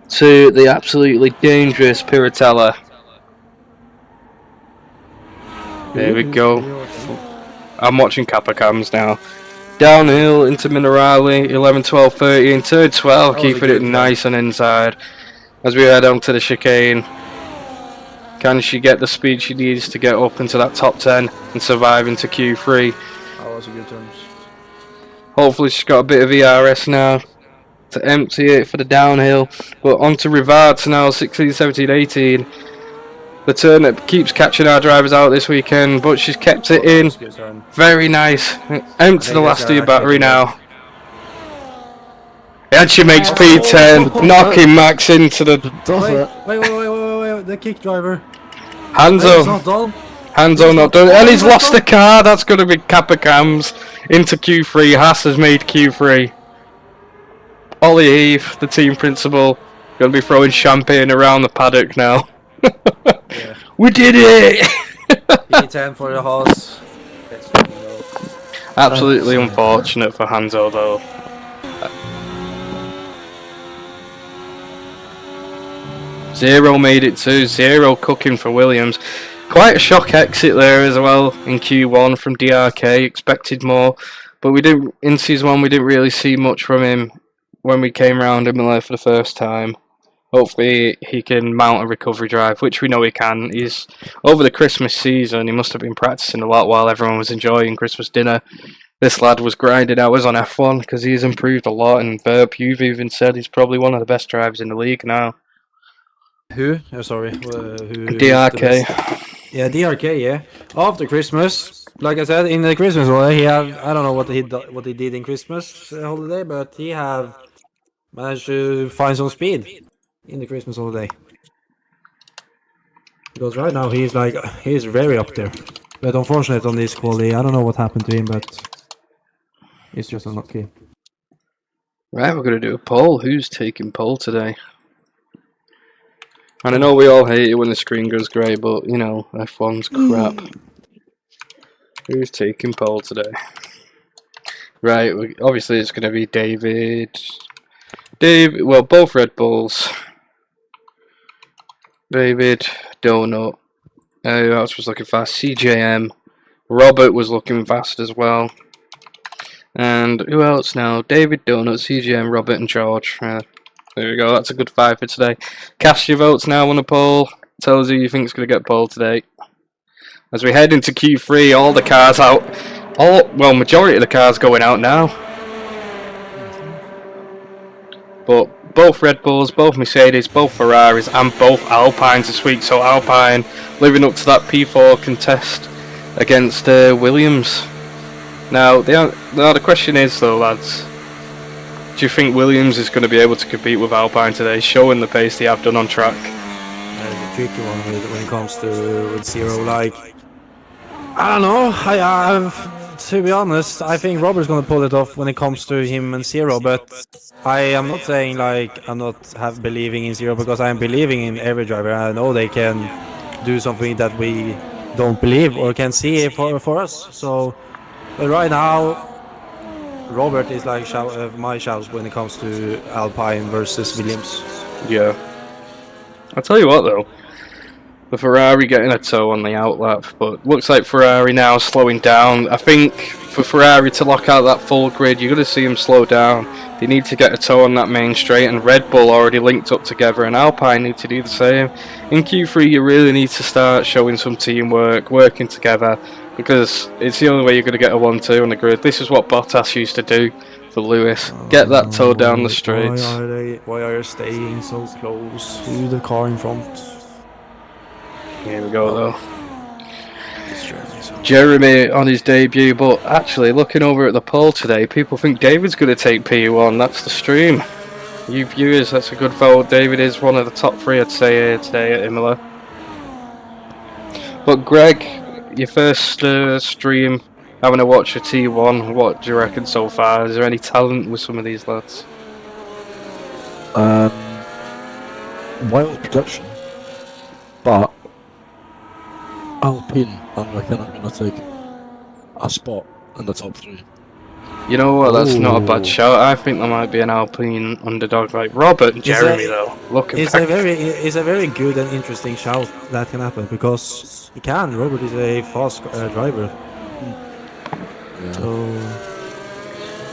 to the absolutely dangerous Piratella. There we go. I'm watching Kappa Cams now. Downhill into Minerali, 11, 12, 13, turn 12, keeping it nice and inside. As we head on to the chicane. Can she get the speed she needs to get up into that top 10 and survive into Q3? That was a good turn. Hopefully she's got a bit of ERS now to empty it for the downhill. But onto Rivards now, 16, 17, 18. The turn that keeps catching our drivers out this weekend, but she's kept it in. Very nice. Empty the last of your battery now. And she makes P10, knocking Max into the... Wait, the kick driver. Hanzo. Hanzo not done. And he's lost the car. That's going to be Kappa Cams into Q3. Haas has made Q3. Ollie Heath, the team principal, going to be throwing champagne around the paddock now. Yeah. We did it! P10 for the Haas. Absolutely unfortunate for Hanzo though. Zero made it too. Zero cooking for Williams. Quite a shock exit there as well in Q1 from DRK. Expected more, but we didn't in season 1. We didn't really see much from him when we came round him there for the first time. Hopefully he can mount a recovery drive, which we know he can. He's over the Christmas season. He must have been practicing a lot while everyone was enjoying Christmas dinner. This lad was grinding hours on F1 because he's improved a lot. And Verp, you've even said he's probably one of the best drivers in the league now. Who? Oh, sorry. Who DRK. Yeah, DRK. Yeah. After Christmas, like I said, in the Christmas holiday, he have I don't know what he did in Christmas holiday, but he have managed to find some speed in the Christmas holiday. Because right now he's very up there. But unfortunately on this quality, I don't know what happened to him, but it's just unlucky. Right, we're going to do a poll. Who's taking pole today? And I know we all hate it when the screen goes grey, but, you know, F1's crap. Who's taking pole today? Right, obviously it's going to be David. Well, both Red Bulls. David, Donut. Who else was looking fast? CJM. Robert was looking fast as well. And who else now? David, Donut, CJM, Robert and George. There we go, that's a good 5 for today. Cast your votes now on the poll. Tell us who you think is going to get pole today. As we head into Q3, all the cars out. Majority of the cars going out now. But both Red Bulls, both Mercedes, both Ferraris and both Alpines this week. So Alpine living up to that P4 contest against Williams. Now the question is though, lads, do you think Williams is going to be able to compete with Alpine today, showing the pace they have done on track? That is a tricky one when it comes to zero. Like, I don't know. To be honest, I think Robert's going to pull it off when it comes to him and zero. But I am not saying like I'm not believing in zero, because I am believing in every driver. I know they can do something that we don't believe or can see for us. So, but right now, Robert is like my shout when it comes to Alpine versus Williams. Yeah. I'll tell you what though, The Ferrari getting a toe on the outlap, but looks like Ferrari now slowing down. I think for Ferrari to lock out that full grid, you're going to see them slow down. They need to get a toe on that main straight, and Red Bull already linked up together, and Alpine need to do the same. In Q3, you really need to start showing some teamwork, working together, because it's the only way you're going to get a 1-2 on the grid. This is what Bottas used to do for Lewis. Get that toe down the straights. Why are they staying so close to the car in front? Here we go though. Jeremy on his debut, but actually looking over at the poll today, people think David's going to take P1. That's the stream. You viewers, that's a good vote. David is one of the top 3, I'd say, here today at Imola. But Greg, your first stream, having a watch of T1, what do you reckon so far? Is there any talent with some of these lads? Wild prediction, but Alpine, I reckon I'm going to take a spot in the top 3. You know what, that's not a bad Ooh. shout. I think there might be an Alpine underdog like Robert and Jeremy though. Looking It's back. it's a very good and interesting shout that can happen because he can. Robert is a fast driver. Yeah. So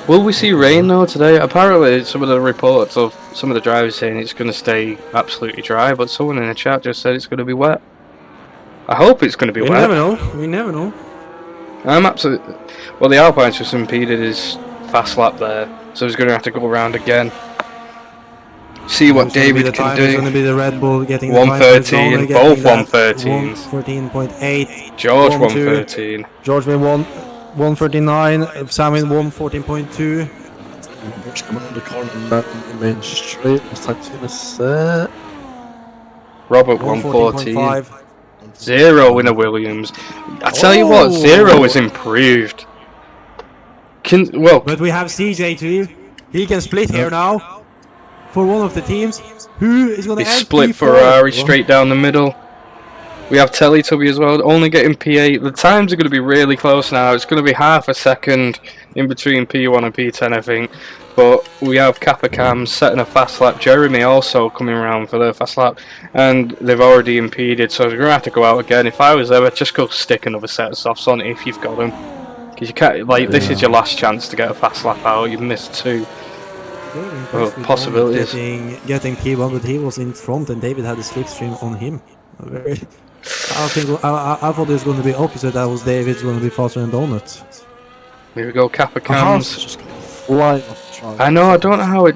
Will we see rain though today? Apparently some of the reports of some of the drivers saying it's going to stay absolutely dry, but someone in the chat just said it's going to be wet. I hope it's going to be we wet. never know. We never know. I'm absolutely... Well, the Alpine's just impeded his fast lap there, so he's going to have to go around again. See what David can It's going to do. be the Red Bull getting 113, both 113s. 114.8. George 1, 2. 113. George win 139. Sam win 114.2. Robert's coming on the corner and that main straight. What's time to set? Robert 114. 114.5. Zero in a Williams. I tell you what, Zero is improved. But we have CJ too. He can split here now for one of the teams. Who is going to They end split P4? Ferrari straight down the middle. We have Teletubby as well, only getting P8. The times are going to be really close now. It's going to be half a second in between P1 and P10, I think. But we have Capacam setting a fast lap. Jeremy also coming around for their fast lap. And they've already impeded, so they're going to have to go out again. If I was there, I'd just go stick another set of softs on if you've got them. Because you can't, like, this is your last chance to get a fast lap out. You've missed 2. Well, possibilities. Getting P1, but he was in front and David had a slipstream on him. I thought it was going to be opposite. That was David's going to be faster than Donut. Here we go, Capacams. Just flying off the track. I know, I don't know how it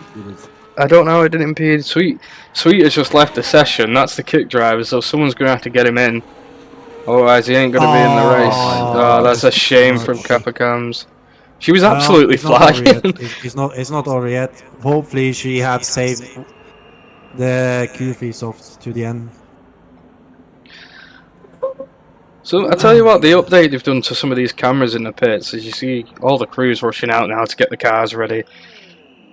didn't impede. Sweet has just left the session. That's the kick driver, so someone's going to have to get him in. Otherwise, he ain't going to be in the race. Oh, that's a shame from Capacams. She was absolutely flying. It's not over yet. Hopefully, she have saved the Q3 soft to the end. So I tell you what, the update they've done to some of these cameras in the pits, as you see all the crews rushing out now to get the cars ready,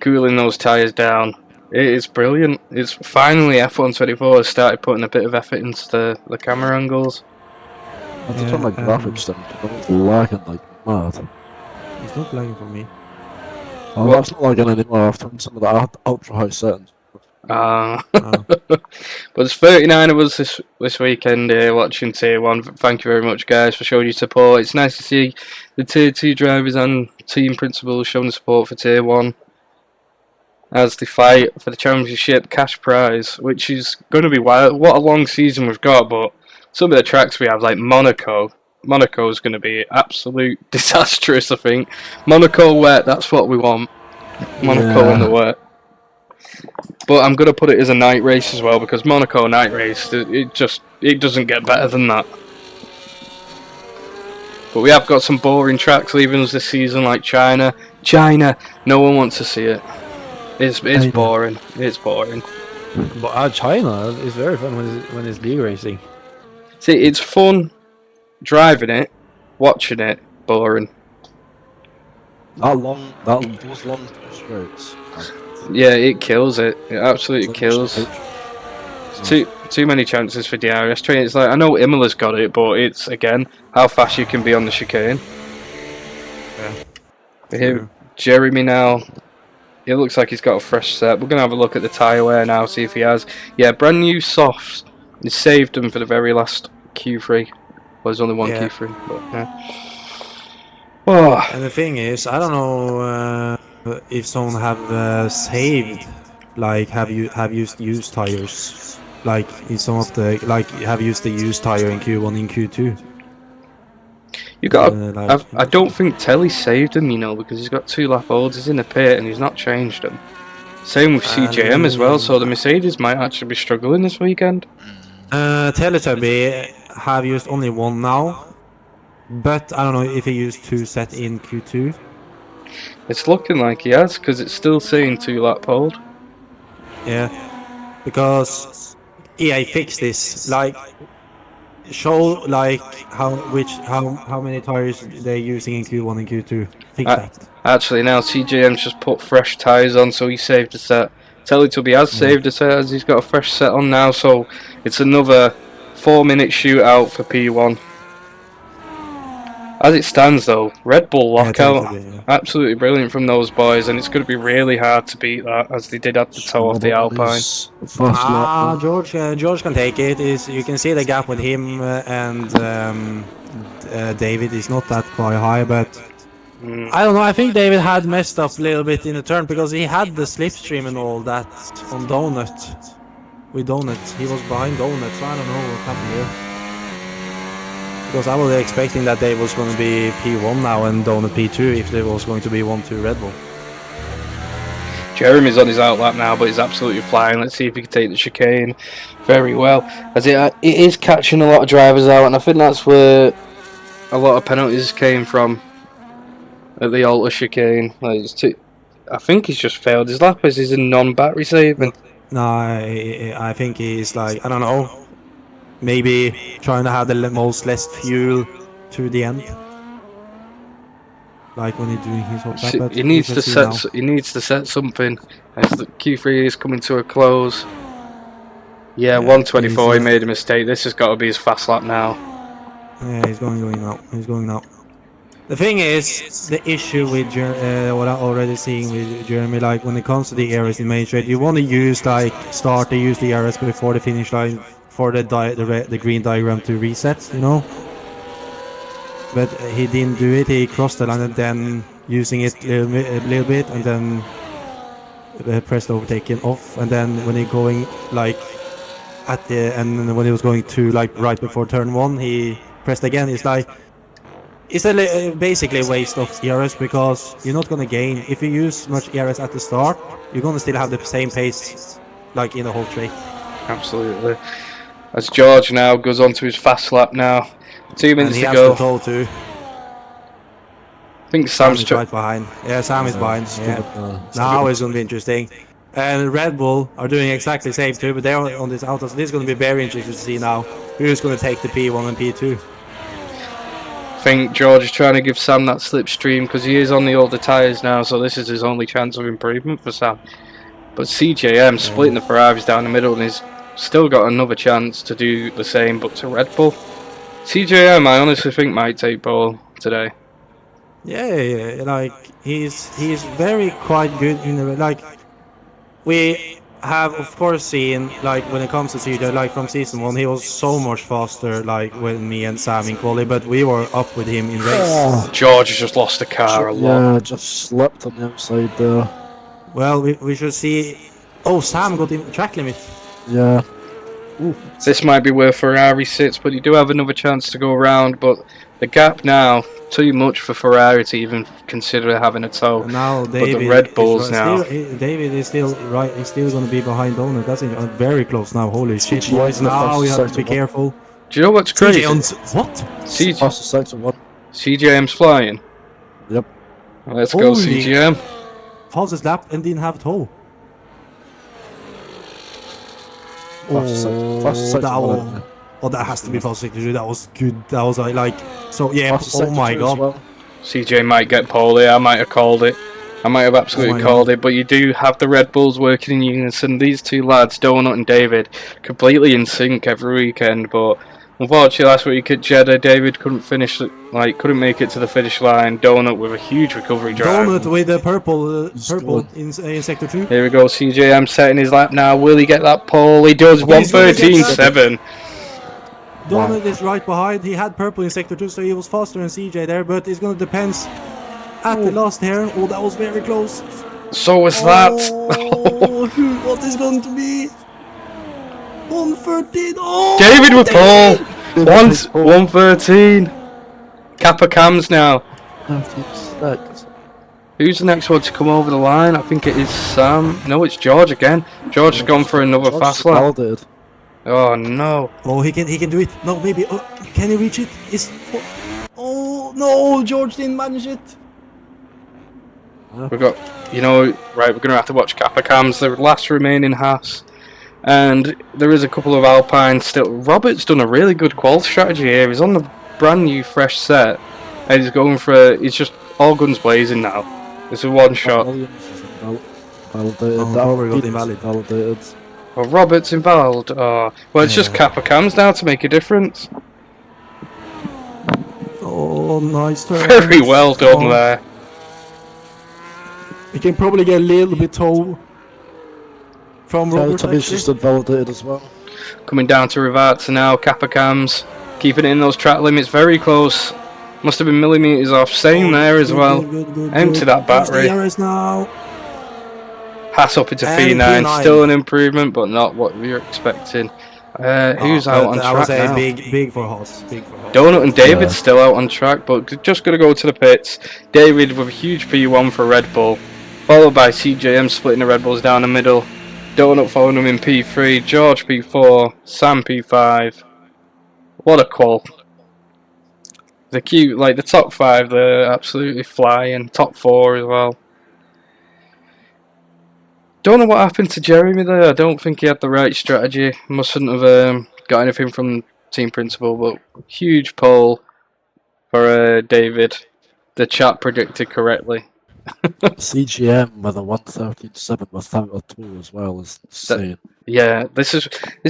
cooling those tyres down. It is brilliant. It's finally F124 has started putting a bit of effort into the camera angles. I just turn my graphics down, but it's lagging like mad. It's not lagging for me. Oh, that's not lagging anymore. I've turned some of the ultra high settings. But there's 39 of us this weekend here watching Tier 1. Thank you very much, guys, for showing your support. It's nice to see the Tier 2 drivers and team principals showing support for Tier 1 as they fight for the championship cash prize, which is going to be wild. What a long season we've got, but some of the tracks we have, like Monaco is going to be absolute disastrous, I think. Monaco wet, that's what we want. Monaco in the wet. But I'm going to put it as a night race as well, because Monaco night race, it doesn't get better than that. But we have got some boring tracks leaving us this season, like China. No one wants to see it. It's boring. It's boring. But China is very fun when it's league racing. See, it's fun driving it, watching it, boring. Those long straights. Yeah, it kills it. It absolutely kills. Too many chances for DRS training. It's like, I know Imola's got it, but it's, again, how fast you can be on the chicane. Yeah. Here, Jeremy now. It looks like he's got a fresh set. We're going to have a look at the tyre wear now, see if he has. Yeah, brand new softs He saved them for the very last Q3. Well, there's only one Yeah. Q3, but yeah. Oh, And the thing is, I don't know if someone have saved, like have used used tires, like in some of the have used the used tire in Q1 in Q2. you got. Like I don't think Telly saved him, you know, because he's got 2 lap olds. He's in the pit and he's not changed them. Same with CJM as well. So the Mercedes might actually be struggling this weekend. Teletubby have used only one now, but I don't know if he used 2 set in Q2. It's looking like he has, because it's still saying 2 lap old. Yeah, because EA fixed this. Like, show like how many tires they're using in Q1 and Q2. Fix that. Actually, now CJM's just put fresh tyres on, so he saved a set. Teletubby has saved a set as he's got a fresh set on now, so it's another 4-minute shootout for P1. As it stands, though, Red Bull lockout, Teletubby, yeah. absolutely brilliant from those boys, and it's going to be really hard to beat that, as they did have to toe off the Alpine. George can take it. You can see the gap with him and David is not that quite high, but I don't know. I think David had messed up a little bit in the turn because he had the slipstream and all that on Donut. With Donut, he was behind Donut, so I don't know what happened here. Because I was expecting that they was going to be P1 now and Donut P2 if there was going to be 1-2 Red Bull. Jeremy's on his outlap now, but he's absolutely flying. Let's see if he can take the chicane very well. As it is catching a lot of drivers out, and I think that's where a lot of penalties came from at the Alta chicane. Like I think he's just failed his lap as he's in non-battery saving. No, I think he's like, I don't know, maybe trying to have the most less fuel to the end. Like when he's doing his hot lap. But He needs to set. He needs to set something. As the Q3 is coming to a close. Yeah, 124. He made a mistake. This has got to be his fast lap now. Yeah, he's going now. He's going now. The thing is, the issue with what I'm already seeing with Jeremy, like when it comes to the areas in main straight, you want to use start to use the areas before the finish line for the green diagram to reset, you know. But he didn't do it. He crossed the line and then using it a little bit, and then pressed overtaking off, and then when he going like at the and when he was going to like right before turn 1, he pressed again. It's like it's basically a waste of ERS because you're not gonna gain if you use much ERS at the start. You're gonna still have the same pace like in the whole straight. Absolutely. As George now goes on to his fast lap now. 2 minutes to go. Has to tow too. I think Sam's right behind. Yeah, Sam is behind. Yeah. Now it's gonna be interesting. And Red Bull are doing exactly the same too, but they're on this auto, so this is gonna be very interesting to see now who's gonna take the P1 and P2. I think George is trying to give Sam that slipstream because he is on the older tyres now, so this is his only chance of improvement for Sam. But CJM splitting the Ferraris down the middle and he's still got another chance to do the same, but to Red Bull. CJM, I honestly think might take pole today. Yeah, like he's very quite good in the like. We have of course seen like when it comes to CJ, like from season 1, he was so much faster like with me and Sam in quali, but we were up with him in race. George has just lost the car a lot. Yeah, just slipped on the outside there. Well, we should see. Oh, Sam got in track limit. Yeah. Ooh. This might be where Ferrari sits, but you do have another chance to go around. But the gap now, too much for Ferrari to even consider having a tow. And now David, but the Red Bulls now. David is still right. He's still going to be behind Donut. That's very close now. Holy shit, boys! Now you have to be careful. Do you know what's crazy? What? CJM's flying. Yep. Let's go, CJM. Fastest lap and didn't have tow. That has to be fast 62. That was good. That was like so. Yeah. Oh my god. Well. CJ might get pole. I might have called it. I might have absolutely called it. But you do have the Red Bulls working in unison. These two lads, Donut and David, completely in sync every weekend. But Unfortunately, last week at Jeddah, David couldn't finish, couldn't make it to the finish line. Donut with a huge recovery drive. Donut with the purple in sector 2. Here we go, CJM setting his lap now. Will he get that pole? He does. He's gonna get 1:13.7. Donut is right behind. He had purple in sector 2, so he was faster than CJ there, but it's gonna depend at the last here. Oh, that was very close. So was that. Oh, what is going to be? 113. Oh, David with pole. David with 1:13. Kappa Cams now. 36. Who's the next one to come over the line? I think it is Sam. No, it's George again. George has gone for another George fast lap. validated. Oh no. Oh, he can do it. No, maybe. Oh, can he reach it? Oh no, George didn't manage it. We've got, right, we're going to have to watch Kappa Cams, the last remaining Haas. And there is a couple of Alpines still. Robert's done a really good qual strategy here. He's on the brand new fresh set. And he's going for he's just all guns blazing now. It's a one shot. Validated. Oh, That Robert got Alpine invalid. Validated. Well, Robert's invalid. Oh. Well, it's just Kappa Cams now to make a difference. Oh, nice turn. Very well done there. He can probably get a little bit tall from Robert. Tommy's just invalidated as well. Coming down to Rivarta now, Kappa Cams. Keeping it in those track limits, very close. Must have been millimetres off. Same there as well. Empty that battery. DRS now. Pass up into And P9. P9. Still an improvement, but not what we were expecting. Who's out on I would track say now? big for Haas. Big for Haas. Donut and David still out on track, but just going to go to the pits. David with a huge P1 for Red Bull, followed by CJM splitting the Red Bulls down the middle. Donut following him in P3, George P4, Sam P5. What a qual. The the top 5, they're absolutely flying. Top 4 as well. Don't know what happened to Jeremy there. I don't think he had the right strategy. Mustn't have got anything from team principal, but huge pole for David. The chat predicted correctly. CGM with a 113.7 without a 2 as well is insane. Yeah, this is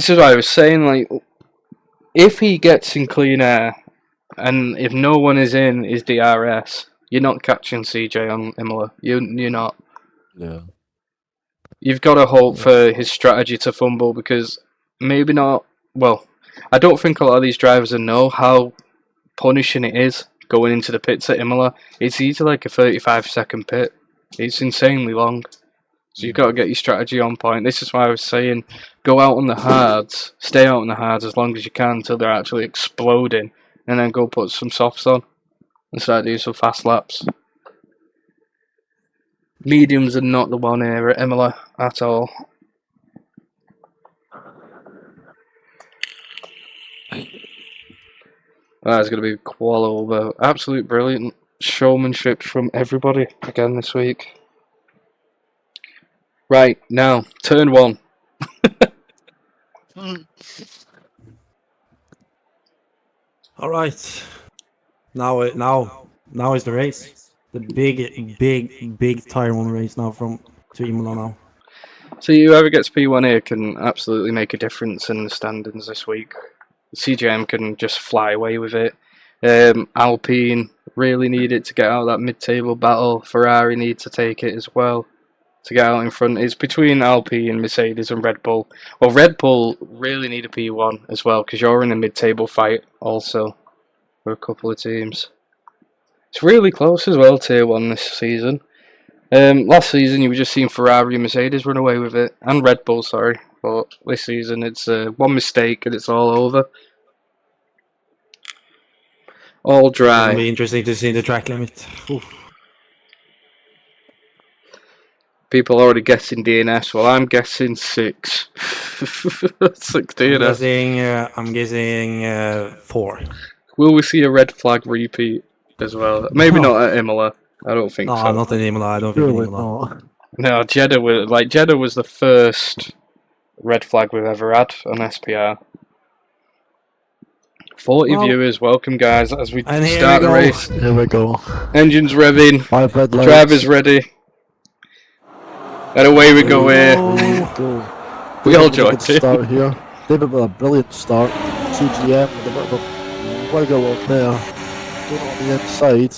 what I was saying. Like, if he gets in clean air, and if no one is in his DRS, you're not catching CJ on Imola. You're not. Yeah. You've got to hope for his strategy to fumble, because maybe not. Well, I don't think a lot of these drivers know how punishing it is going into the pits at Imola. It's easily like a 35-second pit. It's insanely long. So you've got to get your strategy on point. This is why I was saying, go out on the hards, stay out on the hards as long as you can until they're actually exploding, and then go put some softs on and start doing some fast laps. Mediums are not the one here at Imola at all. That's going to be qual over. Absolute brilliant showmanship from everybody again this week. Right, now, turn 1. All right. Now is the race. The big tire one race now to Imola now. So whoever gets P1 here can absolutely make a difference in the standings this week. CJM can just fly away with it. Alpine really need it to get out of that mid-table battle. Ferrari need to take it as well to get out in front. It's between Alpine, Mercedes and Red Bull. Well, Red Bull really need a P1 as well, because you're in a mid-table fight also for a couple of teams. It's really close as well, Tier 1 this season. Last season you were just seeing Ferrari and Mercedes run away with it, and Red Bull, sorry. But this season it's one mistake and it's all over. All dry. It'll be interesting to see the track limit. Oof. People already guessing DNS. Well, I'm guessing 6. 6 DNS. I'm guessing 4. Will we see a red flag repeat as well? Maybe not at Imola. I don't think No, so. not in Imola. I don't think in Surely Imola. not. No, Jeddah was the first red flag we've ever had on SPR. 40 viewers, welcome guys as we And here start we the go. race. Here we go. Engines revving, 5 red lights. drivers ready. And away we go here. There we go. We all David with a joined good in. start here. David with a brilliant start. CGM with a bit of a wiggle on there. Doing it on the inside.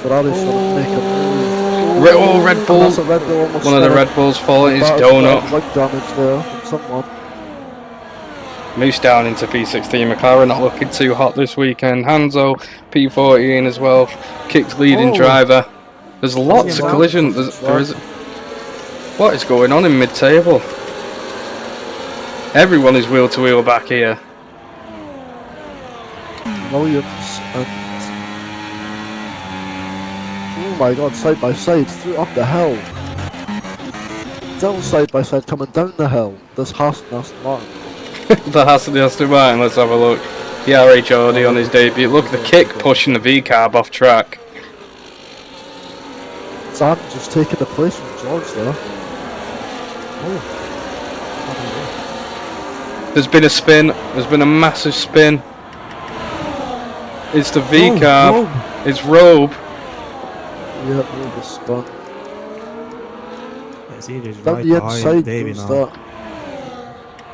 Ferrari's trying to make a move. Red Bull. That's a Red Bull almost One of the spinning. Red Bulls falling. His That's donut. leg damage there from someone. Moose down into P16. McLaren not looking too hot this weekend. Hanzo P14 as well. Kicks leading Oh. driver. There's lots of Yeah, collision. There is. What is going on in mid-table? Everyone is wheel to wheel back here. Williams and oh my god, side by side through up the hill. Still side by side coming down the hill. This Haas and Aston Martin. The Aston Martin. Let's have a look. RH Audi on his debut. Look at the kick pushing the V-carb off track. Sam just taking the place from George there. There's been a spin. There's been a massive spin. It's the V-carb. It's Robe. Yeah, all the spun. CJ's Down right the behind inside Davey goes now. that.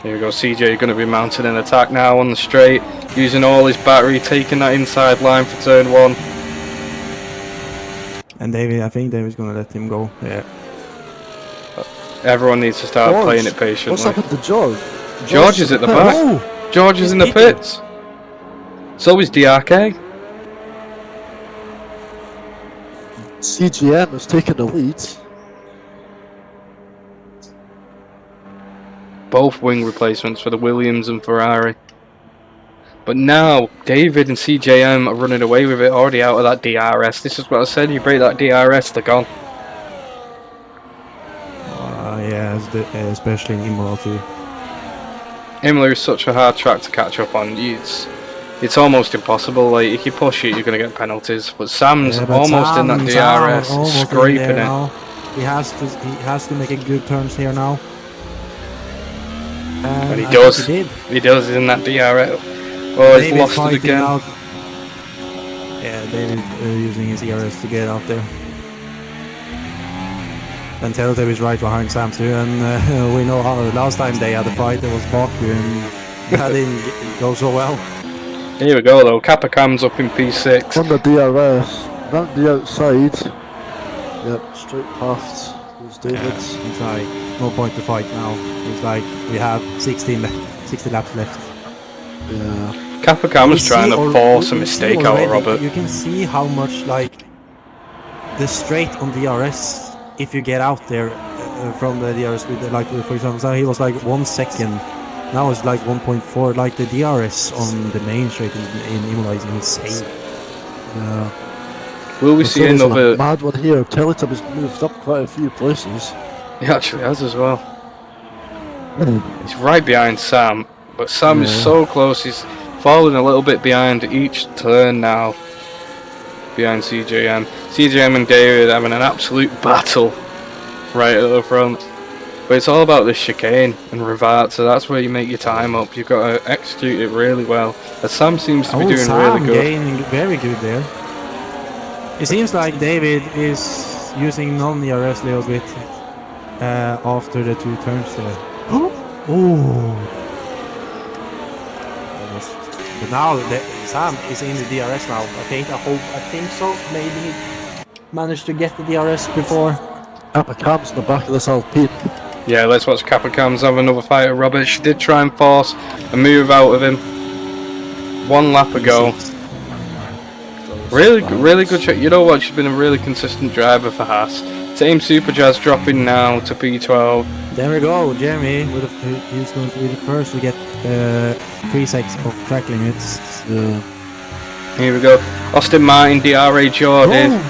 Here we go. CJ going to be mounting an attack now on the straight, using all his battery, taking that inside line for turn 1. And Davey, I think Davey's gonna let him go. Yeah. Everyone needs to start George, playing it patiently. what's happened to George? George is at the back. Oh! George is in the He's eating. pits. So is DRK. CGM has taken the lead. Both wing replacements for the Williams and Ferrari. But now David and CJM are running away with it, already out of that DRS. This is what I said, you break that DRS, they're gone. Yeah, especially in Imola too. Imola is such a hard track to catch up on. It's almost impossible. Like if you push it, you're going to get penalties. But Sam's Yeah, but almost in that DRS, almost in scraping there it. now. He has to make a good turns here now. And he I does. think He does. He's in that DRS. Oh, he's David's lost it fighting again. out. Yeah, David using his ERS to get out there. And Telltale is right behind Sam too, and we know how last time they had a fight, there was Baku, and that didn't go so well. Here we go though, Capacam's up in P6. On the DRS, round the outside. Yep, straight past. There's David. It's like, no point to fight now. It's like, we have 60 laps left. Yeah. Capacam is You trying see to al- force a you see mistake out of already- Robert. You can see how much, like, the straight on DRS, if you get out there from the DRS, with the, like, for example, so he was like 1 second. Now it's like 1.4. Like, the DRS on the main straight in Imola is insane. Yeah. Will we see Mercedes on a another... mad one here. Teletubbies moved up quite a few places. He actually has as well. He's right behind Sam, but Sam is so close, he's falling a little bit behind each turn now. Behind CJM. CJM and David having an absolute battle right at the front. But it's all about this chicane and revert, so that's where you make your time up. You've got to execute it really well. As Sam seems to be doing Sam really good. gaining very good there. It seems like David is using non-DRS a little bit after the 2 turns there. Oh! Almost. But now Sam is in the DRS now. I think so. Maybe he managed to get the DRS before. Capacam's in the back of this Alpine. Yeah, let's watch Capacams have another fight at Robert. She did try and force a move out of him. 1 lap ago. Really good shot. You know what? She's been a really consistent driver for Haas. Team Super Jazz dropping now to P12. There we go, Jeremy. He's going to be the first to get 3 seconds of track limits. Yeah. Here we go. Austin Martin, DRA Jordan.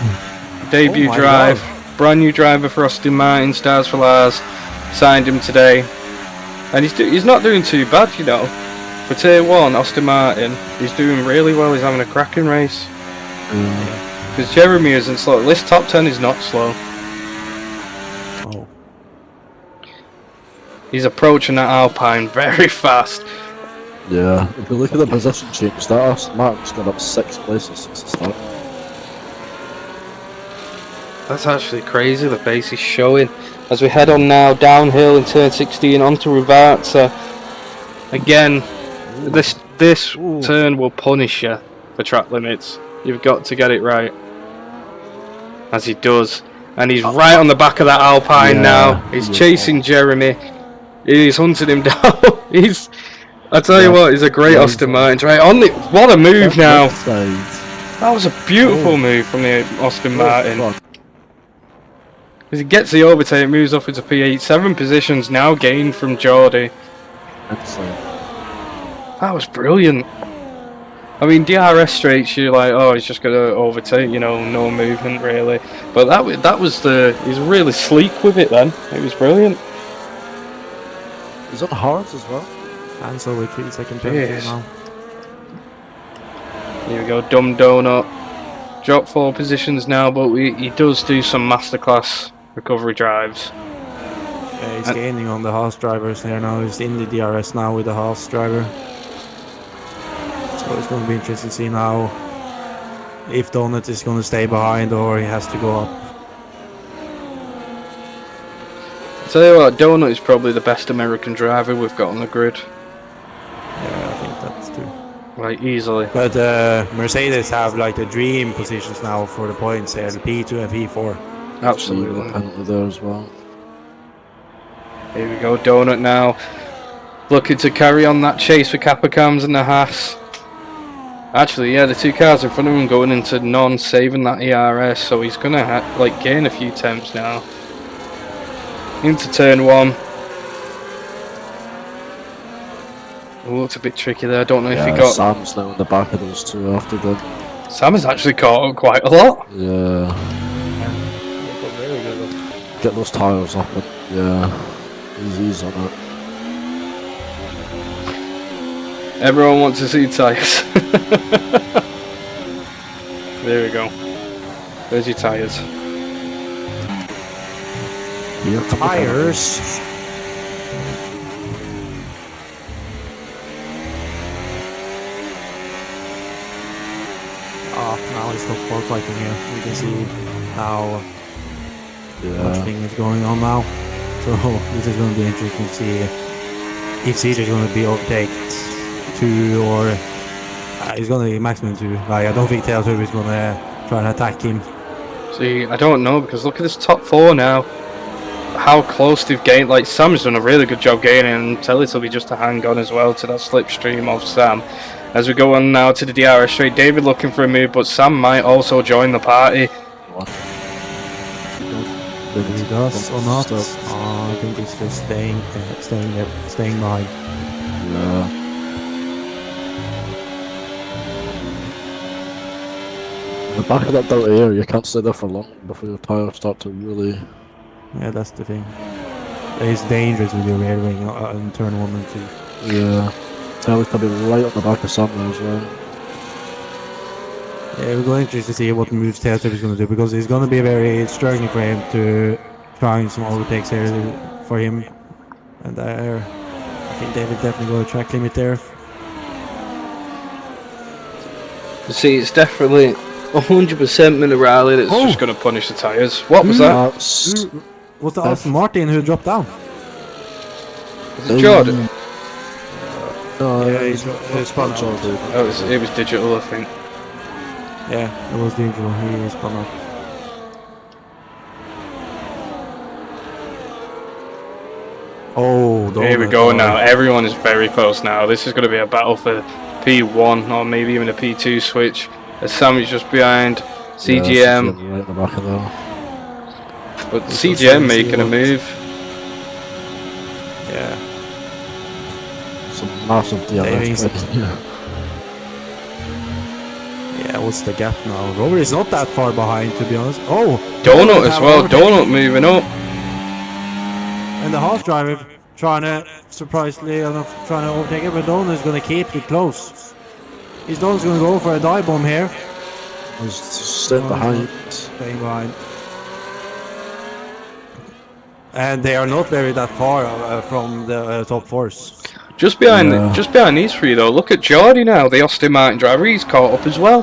Debut Oh my drive. Brand new driver for Austin Martin. Stars for Lars. Signed him today. And he's not doing too bad, you know. For Tier 1, Austin Martin, he's doing really well. He's having a cracking race. Because Jeremy isn't slow. This top 10 is not slow. Oh. He's approaching that Alpine very fast. Yeah. If you look at the position change, that Aston Martin's gone up 6 places since the start. That's actually crazy, the pace he's showing. As we head on now downhill in turn 16 onto Rivarza. Again, this Ooh. turn will punish you for track limits. You've got to get it right. As he does. And he's right on the back of that Alpine Yeah, now. He's he is. chasing Jeremy. He's hunting him down. I tell you Yeah. what, he's a great Yeah, Austin he's Martin. Right on the, what a move now. Left side. That was a beautiful Oh. move from the Austin Martin. Fuck. As he gets the overtake, moves up into P8. 7 positions now gained from Geordie. Excellent. That was brilliant. I mean, DRS straights, you're like, oh, he's just going to overtake, you know, no movement really. But that was he's really sleek with it then. It was brilliant. He's on hards as well. And so with 3 second Jeez. penalty now. Here we go, Dumb Donut. Drop 4 positions now, but he does do some masterclass recovery drives. Yeah, he's gaining on the Haas drivers there now. He's in the DRS now with the Haas driver. So it's going to be interesting to see now if Donut is going to stay behind or he has to go up. Tell you what, Donut is probably the best American driver we've got on the grid. Yeah, I think that's true. Like, easily. But Mercedes have like the dream positions now for the points there, the P2 and P4. Absolutely. Penalty there as well. Here we go, Donut now. Looking to carry on that chase for Capacams and the Haas. Actually, yeah, the 2 cars in front of him going into non-saving that ERS, so he's going to like gain a few temps now. Into turn 1. It looked a bit tricky there. I don't know if he got. Sam's now in the back of those 2 after them. Sam has actually caught up quite a lot. Yeah. Very good. Get those tyres up and yeah. He's on it. Everyone wants to see tyres. There we go. There's your tyres. Here come the Tires. Now it's top 4 fighting here. You can see how penalty. much Yeah. thing is going on now. So this is going to be interesting to see if CJ is going to be overtaken 2 or he's going to be maximum 2. Like, I don't think Tail Turbo is going to try and attack him. See, I don't know because look at this top 4 now. How close they've gained. Like, Sam's done a really good job gaining, and Tellits will be just to hang on as well to that slipstream of Sam. As we go on now to the DRS straight, David looking for a move, but Sam might also join the party. Whether he does or not, I think he's just staying behind. Yeah. The back of that Delta Air, you can't stay there for long before your tyres start to really. Yeah, that's the thing. It's dangerous with your rear wing in turn 1 and 2. Yeah. Tails can be right on the back of Sam there as well. Yeah, we're going to see what moves Tailtip is going to do because it's going to be very struggling for him to try some overtakes here for him. And there, I think David definitely got a track limit there. See, it's definitely 100% Minerali that's just going to punish the tyres. What was that? That's Was the Aston Martin who dropped down? Was it Jordan? no, Yeah, it's spun out. Jordan. Oh, it was digital, I think. Yeah, it was digital. He spun out. Oh, Here we go now. Everyone is very close now. This is going to be a battle for P1 or maybe even a P2 switch. As Sam is just behind CGM. Yeah, right in the back of there. But CGM making a move. Yeah. Some massive Savings. DRS. Yeah. Yeah, what's the gap now? Robert is not that far behind, to be honest. Oh! Donut as have well. overtaken. Donut moving up. And the Haas driver trying to, surprisingly enough, trying to overtake it, but Donut is going to keep it close. He's Donut's going to go for a dive bomb here. He's staying behind. Staying behind. And they are not very that far from the top fours. Just behind, Yeah. just behind these 3 though. Look at Geordie now, the Austin Martin driver. He's caught up as well.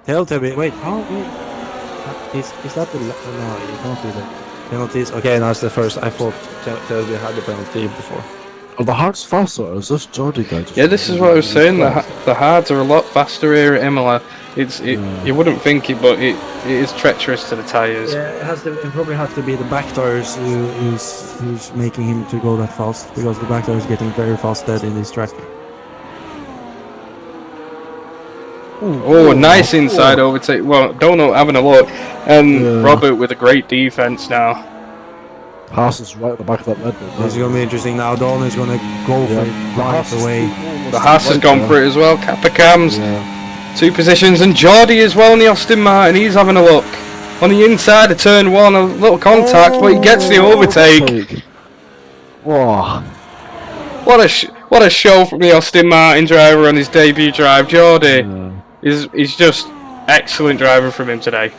Telltale, wait, oh wait. Is that the... No, you can't do that. Penalties, okay. Okay, now it's the first. I thought Telby had the penalty before. Are the hards faster, or is this Geordie guy just... Yeah, this is what I was saying. fast? The hards are a lot faster here at Imola. You wouldn't think it, but it is treacherous to the tyres. Yeah, it probably has to be the back tires who's making him to go that fast, because the back tire is getting very fast dead in this track. Oh, nice inside overtake. Well, Donut having a look, and Yeah. Robert with a great defense now. Haas is right at the back of that Red Bull. This is gonna be interesting now. Don is gonna go for it right away. The Haas has gone for it as well. Kappa Cams, Yeah. 2 positions, and Geordie as well in the Aston Martin. He's having a look on the inside of turn 1. A little contact, but he gets the overtake. Wow. What a show from the Aston Martin driver on his debut drive. Geordie Yeah. is just excellent driving from him today.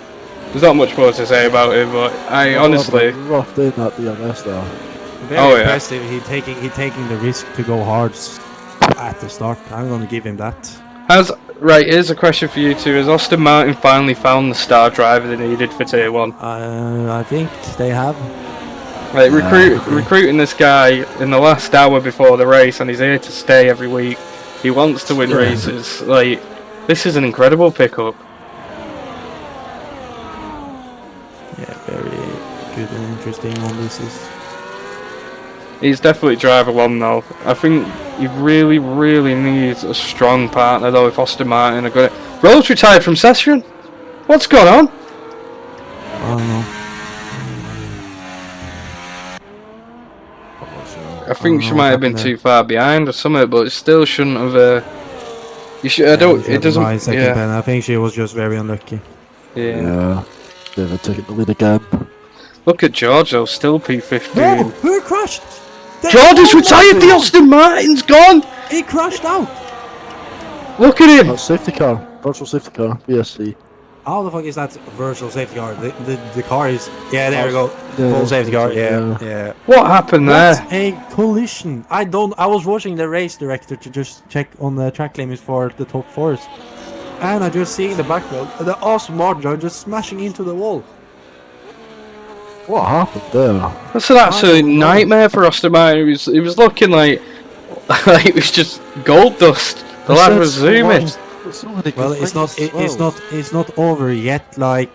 There's not much more to say about him, but I honestly. Rough day at the DRS there. Very Oh, yeah. impressive. He taking the risk to go hard at the start. I'm gonna give him that. Right, here's a question for you two. Has Aston Martin finally found the star driver they needed for Tier 1? I think they have. Like, recruiting this guy in the last hour before the race, and he's here to stay every week. He wants to win races. Like, this is an incredible pickup. Yeah, very good and interesting one. This is. He's definitely driver 1 though. I think he really, really needs a strong partner though if Aston Martin are good. Rose retired from session? What's going on? I don't know. I think don't she know might what have been happened too far behind or something, but it still shouldn't have. You should. I don't. It doesn't. My second Yeah. pen. I think she was just very unlucky. Yeah. Yeah. David taking the lead again. Look at George though, still P15. Who crashed? George has retired. The Aston Martin's gone. He crashed out. Look at him. That's safety car. Virtual safety car. VSC. How the fuck is that virtual safety car? The car is. Yeah, there we go. Yeah, Full safety car. yeah. Yeah. What happened That's there? a collision. I was watching the race director to just check on the track limits for the top 4s. And I just seeing the background, the Aston Martin just smashing into the wall. What happened there? That's an absolute nightmare for Aston Martin. It was looking like it was just gold dust. The lad was zooming. Well, it's not over yet. Like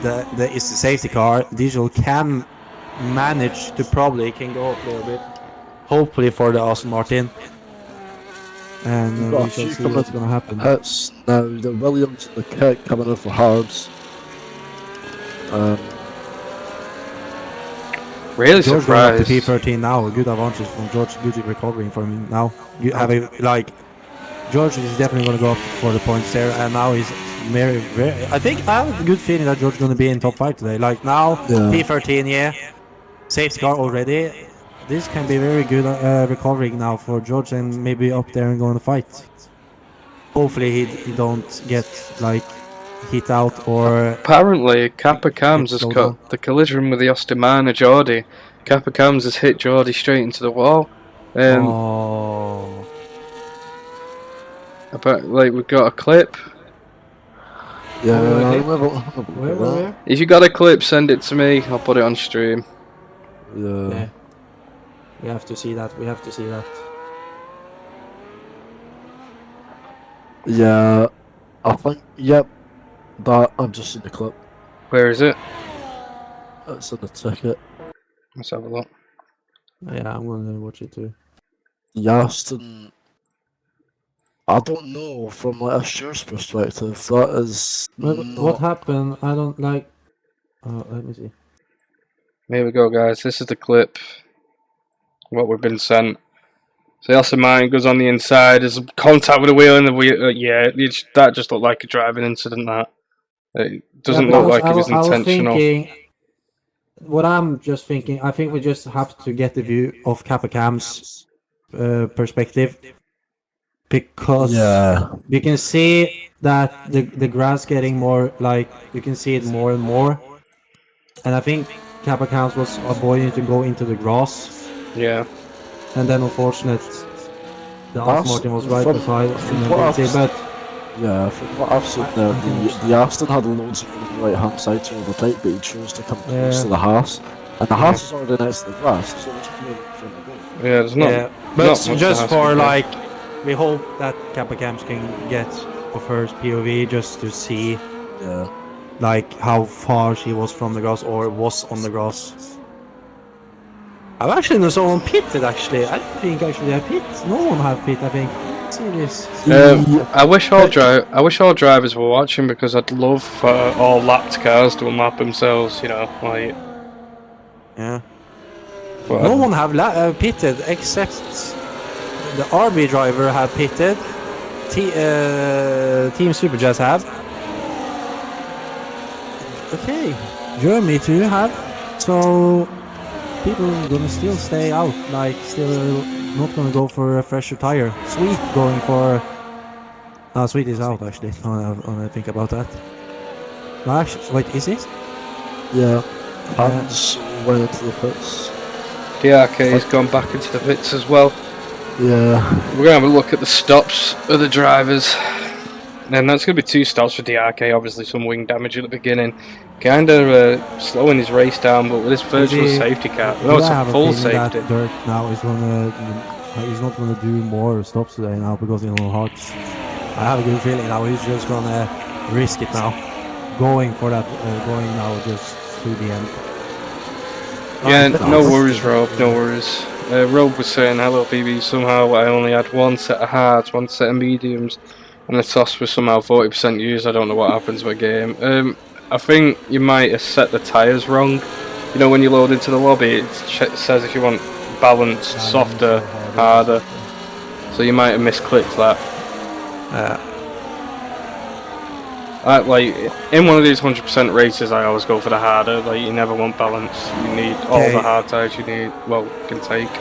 it's the safety car. Digital can manage to probably can go up a little bit. Hopefully for the Aston Martin. And we shall see what's gonna happen. Hits now. The Williams and the Kick coming in for hards. Really George going up to surprised. P13 now. A good advantage from George. Good recovering from him now. You have a George is definitely going to go up for the points there, and now he's very. I think I have a good feeling that George is going to be in top 5 today. Like now, P13, yeah, safety car already. This can be very good recovering now for George, and maybe up there and going to fight. Hopefully he don't get like hit out or. Apparently, Kappa Cams has slowed got the collision with the Aston Martin Geordie. Kappa Cams has hit Geordie straight into the wall. Oh. About like we've got a clip. Yeah, Where? If you got a clip, send it to me. I'll put it on stream. Yeah. We have to see that. We have to see that. Yeah. I think. Yep. That I've just seen the clip. Where is it? It's in the ticket. Let's have a look. Yeah, I'm going to watch it too. The Aston. I don't know from like a Shure's perspective. That is. What happened? I don't like. Let me see. Here we go, guys. This is the clip. What we've been sent. So Aston Martin goes on the inside. There's contact with the wheel, and the wheel. That just looked like a driving incident. That it doesn't look like it was intentional. What I'm just thinking, I think we just have to get the view of Kappa Cam's perspective, because we can see that the grass getting more like you can see it more and more, and I think Kappa Cams was avoiding to go into the grass. Yeah. And then, unfortunate, the Aston Martin was right beside. But yeah, from what I've seen there, the Aston had loads of room on the right hand side to overtake, but he chose to come close to the Haas. And the house is already next to the grass, so it's really from the goal. Yeah, there's not. Yeah, not but much just that has for to be done. like, we hope that Kappa Camps can get of her POV just to see Yeah. like how far she was from the grass or was on the grass. I've actually known someone pitted actually. I don't think actually I pit. No one have pit. I think. Let's see this. I wish all drivers were watching because I'd love for all lapped cars to unlap themselves. You know, like. Yeah. But No one have pitted except the RB driver have pitted. Team Superjazz have. Okay, Jeremy too have. So people gonna still stay out, like still not gonna go for a fresher tire. Sweet going for. Sweet is out actually. When I think about that. No, actually, wait, is it? Yeah. Hans went into the pits. the arcade's gone back into the pits as well. Yeah. We're gonna have a look at the stops of the drivers. And that's going to be 2 stops for DRK, obviously some wing damage at the beginning. Kind of slowing his race down, but with this virtual safety car. No, it's a full safety. That Dirk now is gonna, he's not gonna do more stops today now because he knows Hearts. I have a good feeling now he's just gonna risk it now. Going for that, going now just to the end. Yeah, no worries, Rob, no worries. Rob was saying, hello BB, somehow I only had 1 set of hards, 1 set of mediums. And the toss was somehow 40% used. I don't know what happens with a game. I think you might have set the tyres wrong. You know, when you load into the lobby, it says if you want balanced, softer, harder. So you might have misclicked that. Like in one of these 100% races, I always go for the harder. Like you never want balance. You need all the hard tyres you need. Well, can take.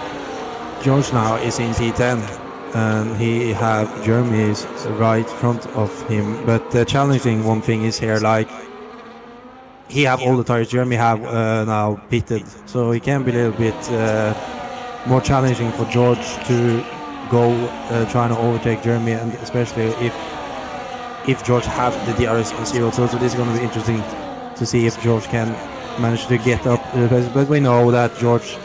George now is in P10. And he have Jeremy's right front of him, but the challenging one thing is here, like he have all the tires Jeremy have now pitted, so it can be a little bit more challenging for George to go trying to overtake Jeremy, and especially if George have the DRS on 0. So this is going to be interesting to see if George can manage to get up to the best, but we know that George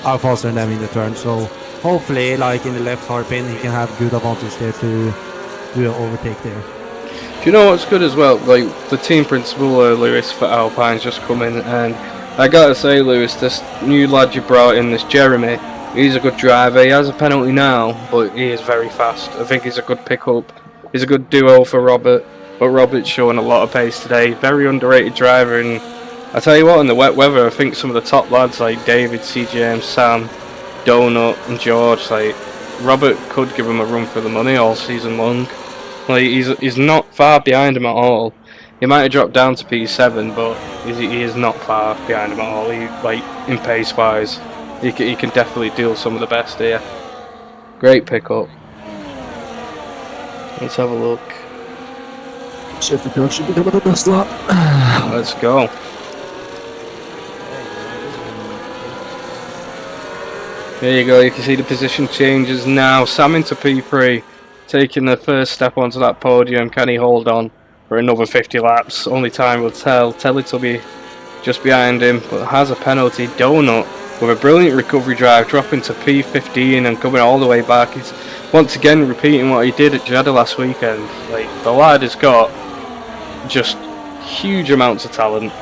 are faster than them in the turn, so hopefully, like in the left hairpin, he can have good advantage there to do an overtake there. Do you know what's good as well? Like the team principal Lewis for Alpine's just come in, and I gotta say, Lewis, this new lad you brought in, this Jeremy, he's a good driver. He has a penalty now, but he is very fast. I think he's a good pickup. He's a good duo for Robert, but Robert's showing a lot of pace today. Very underrated driver, and I tell you what, in the wet weather, I think some of the top lads like David, CJ, Sam, Donut and George, like Robert could give him a run for the money all season long. Like he's not far behind him at all. He might have dropped down to P7, but he is not far behind him at all. He, like in pace wise, he can definitely deal some of the best here. Great pickup. Let's have a look. Safety car should be coming in this lap. Let's go. There you go, you can see the position changes now. Sam into P3, taking the first step onto that podium. Can he hold on for another 50 laps? Only time will tell. Tellit will be just behind him, but has a penalty. Donut with a brilliant recovery drive, dropping to P15 and coming all the way back. He's once again repeating what he did at Jeddah last weekend. Like the lad has got just huge amounts of talent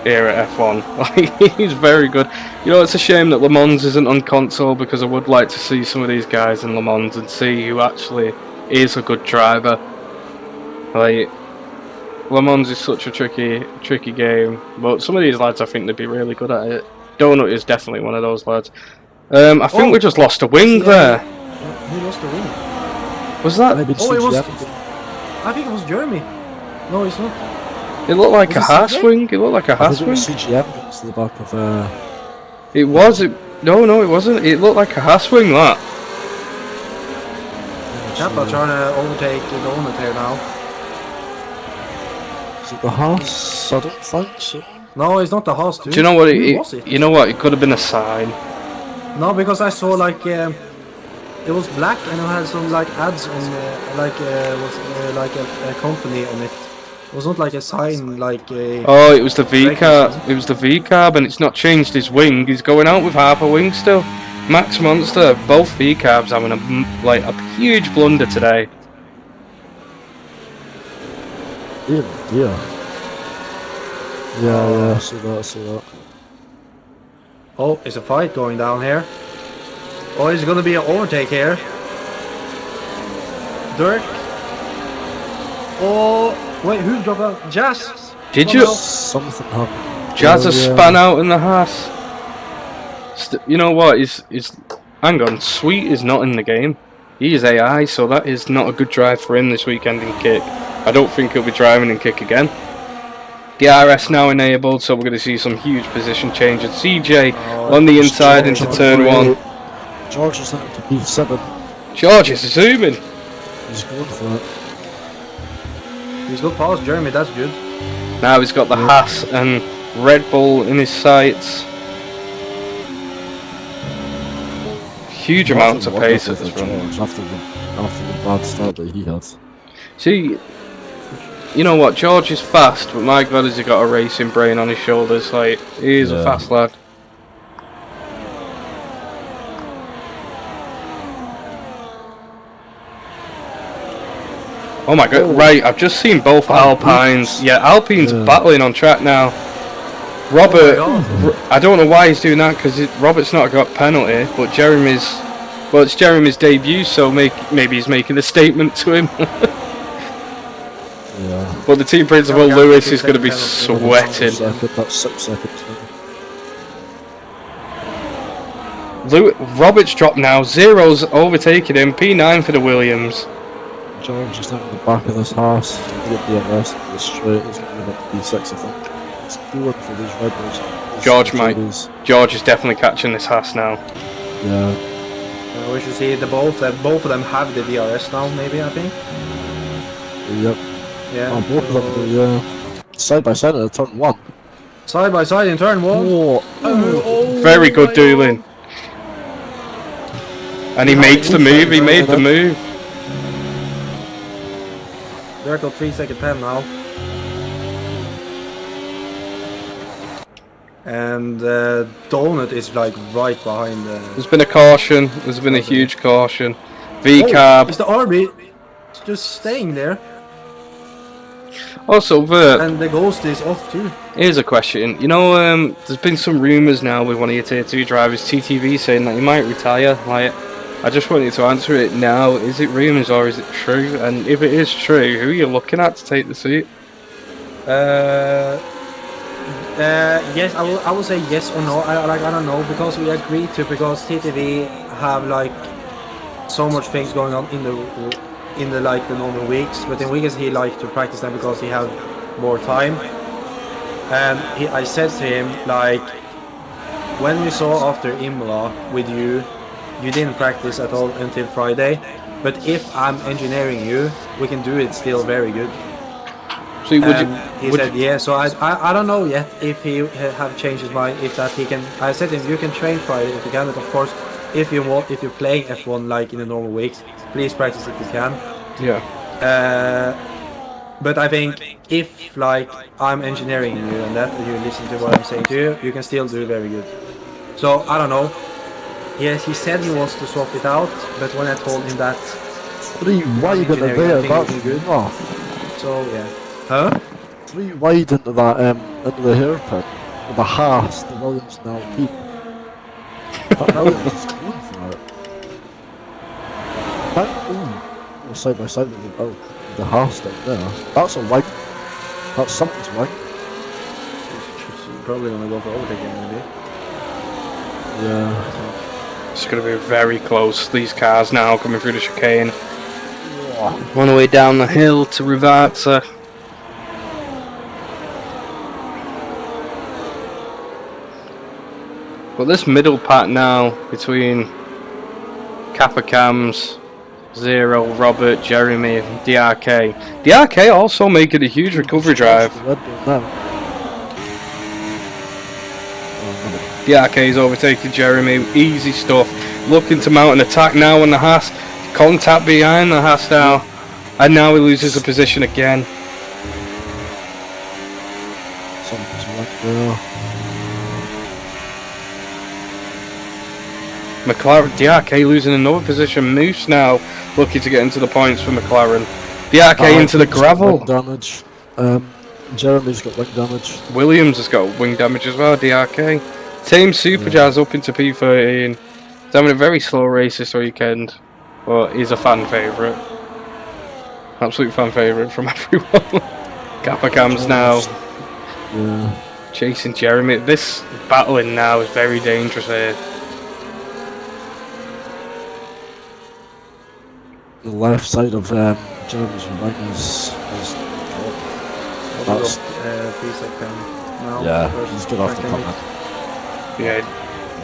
here at F1. Like he's very good. You know, it's a shame that Le Mans isn't on console because I would like to see some of these guys in Le Mans and see who actually is a good driver. Like Le Mans is such a tricky game, but some of these lads I think they'd be really good at it. Donut is definitely one of those lads. I think we just lost a wing there. He lost the wing. Was that? Maybe It was. CGM. I think it was Jeremy. No, it's not. It looked like Was a it Haas CJ? wing. It looked like a I Haas think it wing. was CGM to the back of It was. No, it wasn't. It looked like a Haas wing. That. Kappa trying to overtake the Donut here now. Is it the Haas? I don't think so. No, it's not the Haas, dude. Do you know what? Who was it? You know what? It could have been a sign. No, because I saw like it was black and it had some like ads on like was like a company on it. It was not like a sign, like a. Oh, it was the V braking carb. system. It was the V carb, and it's not changed his wing. He's going out with half a wing still. Max Monster, both V carbs having a huge blunder today. Dear, dear. Yeah, I see that, I see that. Oh, is a fight going down here? Oh, it's gonna be an overtake here. Dirk. Oh, wait, who dropped out? Jazz. Did Oh, you? no. Something happened. Jazz Oh, has yeah. span out in the Haas. You know what? Hang on. Sweet is not in the game. He is AI, so that is not a good drive for him this weekend in kick. I don't think he'll be driving in kick again. The RS now enabled, so we're going to see some huge position changes. CJ on the inside into turn 1. George is out to P7. George is zooming. He's going for it. He's got past Jeremy, that's good. Now he's got the Haas and Red Bull in his sights. Huge amounts of pace at this run. George after the bad start that he had. See, you know what? George is fast, but my God, has he got a racing brain on his shoulders? Like, he is a fast lad. Oh my God! Right, I've just seen both Alpines. Yeah, Alpines battling on track now. Robert, I don't know why he's doing that because Robert's not got penalty, but Jeremy's. Well, it's Jeremy's debut, so maybe he's making a statement to him. Yeah. But the team principal Lewis is going to be sweating. That's 6 seconds. Robert's dropped now. Zero's overtaking him. P9 for the Williams. George is down at the back of this house. He's going to be arrested for the straight. He's going to be 6, I think. It's good for these Red Bulls. George is definitely catching this Haas now. Yeah. We should see both of them have the DRS now, maybe, I think. Yep. Yeah. Oh, both of them do, yeah. Side by side at turn 1. Side by side in turn 1. Oh. Very good dueling. And he makes the move. He made the move. They're got 3-second pen now. And Donut is like right behind the... There's been a caution. There's been a huge caution. V-carb. Is the RB just staying there? Also, Vert, And the ghost is off too. here's a question. You know, there's been some rumours now with one of your tier 2 drivers, TTV, saying that he might retire. Like, I just want you to answer it now. Is it rumours or is it true? And if it is true, who are you looking at to take the seat? Yes, I will say yes or no. I don't know because we agreed to because TTV have like so much things going on in the like the normal weeks, but in weekends he like to practice them because he have more time. And I said to him like, when we saw after Imola with you didn't practice at all until Friday. But if I'm engineering you, we can do it still very good. So He said yeah, so I don't know yet if he have changed his mind, if that he can. I said to him, you can train Friday if you can, but of course, if you're playing F1 like in the normal weeks, please practice if you can. Yeah. But I think if like I'm engineering you and that you listen to what I'm saying to you, you can still do very good. So I don't know. Yes, he said he wants to swap it out, but when I told him that 3 wide into there, that's good. Oh. So yeah. Huh? 3 wide into that into the hairpin. With the Haas, the Williams now keep. That Williams is going for it. Ooh, side by side with the Haas down there. That's a wide. That's something's wide. She's probably gonna go for overtake again, maybe. Yeah. It's going to be very close. These cars now coming through the chicane. On the way down the hill to Rivarza. But this middle part now between Capacams, Zero, Robert, Jeremy, DRK. DRK also making a huge recovery drive. DRK's overtaking Jeremy, easy stuff. Looking to mount an attack now on the Haas. Contact behind the Haas now. And now he loses the position again. Yeah. McLaren, DRK losing another position. Moose now looking to get into the points for McLaren. DRK into the He's got wing gravel. damage. Jeremy's got wing damage. Williams has got wing damage as well, DRK. Team Superjazz up into P13. He's having a very slow race this weekend, but he's a fan favourite. Absolute fan favourite from everyone. Kappa Cam's now Yeah. chasing Jeremy. This battling now is very dangerous here. The left side of Jeremy's wing is that's, now. yeah, First he's good off the second. comment. Yeah,